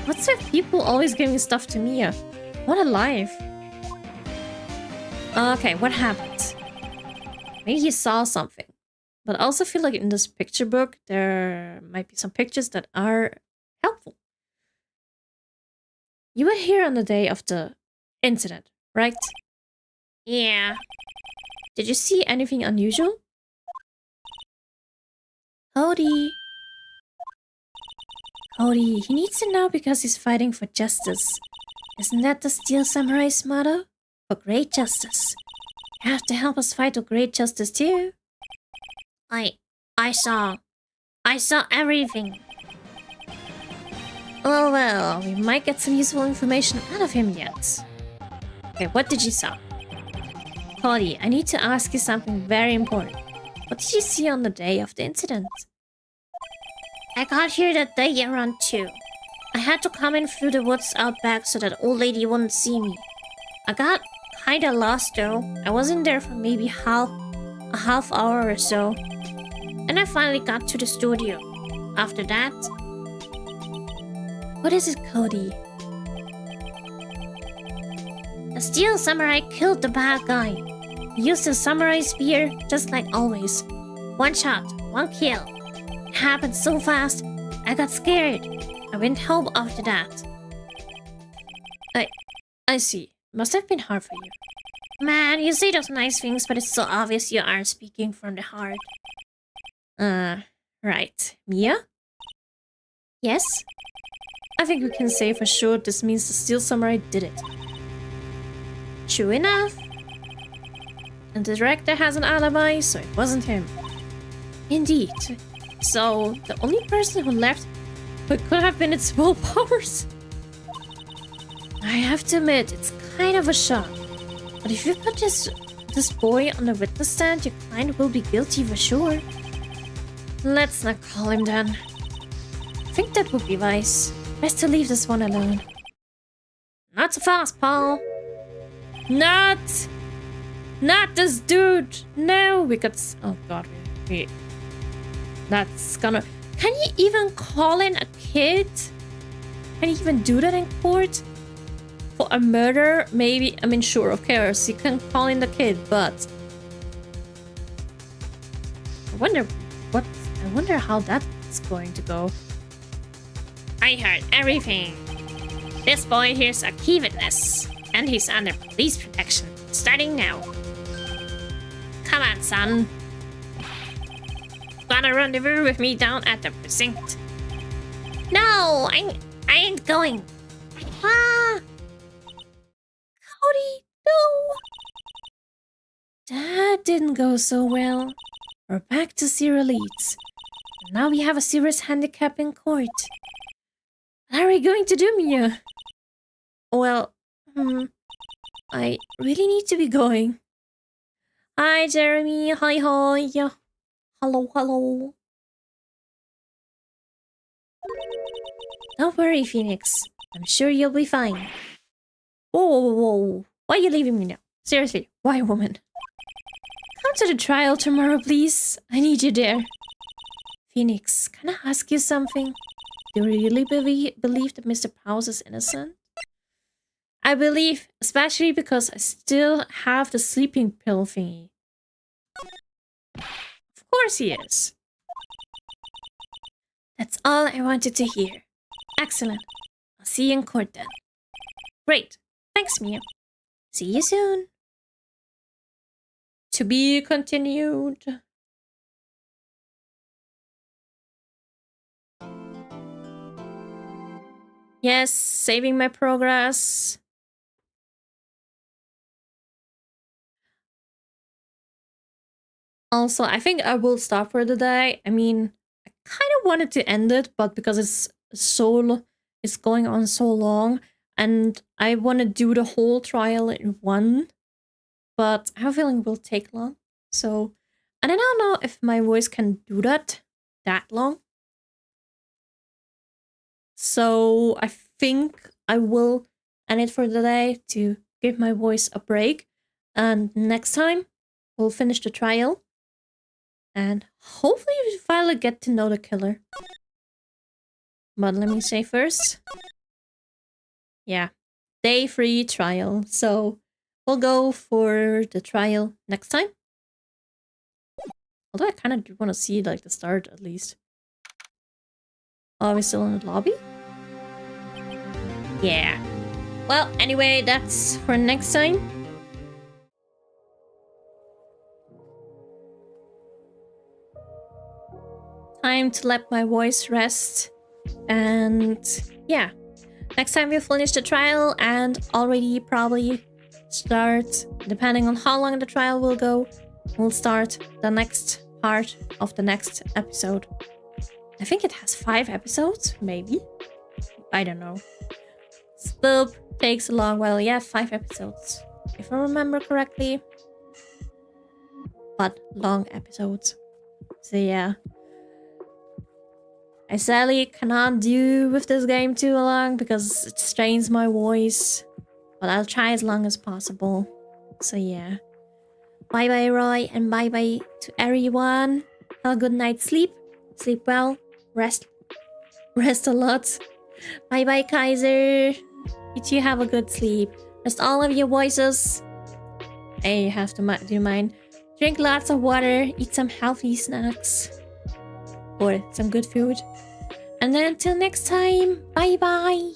What's with people always giving stuff to Mia? What a life. Okay, what happened? Maybe he saw something. But I also feel like in this picture book, there might be some pictures that are helpful. You were here on the day of the incident, right? Yeah. Did you see anything unusual? Cody. Cody, he needs to know because he's fighting for justice. Isn't that the Steel Samurai's motto? For great justice. You have to help us fight for great justice too. I saw everything. Oh well, we might get some useful information out of him yet. Okay, what did you saw? Cody, I need to ask you something very important. What did you see on the day of the incident? I got here that day around 2. I had to come in through the woods out back so that old lady wouldn't see me. I got kinda lost though. I was in there for maybe a half hour or so. And I finally got to the studio. After that... What is it, Cody? The Steel Samurai killed the bad guy. He used the samurai spear just like always. 1 shot, 1 kill. It happened so fast, I got scared. I went home after that. I see. Must have been hard for you. Man, you say those nice things, but it's so obvious you aren't speaking from the heart. Right. Mia? Yes? I think we can say for sure this means the Steel Samurai did it. True enough. And the director has an alibi, so it wasn't him. Indeed. So, the only person who left who could have been its full powers. I have to admit, it's kind of a shock. But if you put this boy on the witness stand, your client will be guilty for sure. Let's not call him then. I think that would be wise. Best to leave this one alone. Not so fast, Paul. Not this dude. No, we got... Oh god, we... That's gonna... Can you even call in a kid? Can you even do that in court? For a murder, maybe... I mean, sure, of course, you can call in the kid, but... I wonder how that's going to go? I heard everything. This boy here's a key witness, and he's under police protection, starting now. Come on, son. Got a rendezvous with me down at the precinct. No, I ain't going. Ah! Cody, no! That didn't go so well. We're back to zero leads. Now we have a serious handicap in court. What are we going to do, Mia? Well, I really need to be going. Hi, Jeremy. Hi, hi. Hello, hello. Don't worry, Phoenix. I'm sure you'll be fine. Whoa, whoa, whoa. Why are you leaving me now? Seriously, why, woman? Come to the trial tomorrow, please. I need you there. Phoenix, can I ask you something? Do you really believe that Mr. Powers is innocent? I believe, especially because I still have the sleeping pill thingy. Of course he is. That's all I wanted to hear. Excellent. I'll see you in court then. Great. Thanks, Mia. See you soon. To be continued. Yes, saving my progress. Also, I think I will stop for the day. I mean, I kind of wanted to end it, but because it's going on so long, and I want to do the whole trial in one, but I have a feeling it will take long. So, and I don't know if my voice can do that long. So I think I will end it for the day to give my voice a break. And next time, we'll finish the trial. And hopefully we finally get to know the killer. But let me say first. Yeah, day 3 trial. So we'll go for the trial next time. Although I kind of do want to see like the start at least. Are we still in the lobby? Yeah. Well, anyway, that's for next time. Time to let my voice rest. And yeah, next time we'll finish the trial and already probably start, depending on how long the trial will go, we'll start the next part of the next episode. I think it has 5 episodes, maybe. I don't know. Still takes a long while. Yeah, 5 episodes, if I remember correctly. But long episodes. So yeah. I sadly cannot do with this game too long because it strains my voice. But I'll try as long as possible. So yeah. Bye bye, Roy, and bye bye to everyone. Have a good night's sleep. Sleep well. Rest a lot. Bye bye, Kaiser. You too have a good sleep. Rest all of your voices. Hey, you have to do mine. Drink lots of water. Eat some healthy snacks. Or some good food. And then until next time, bye bye.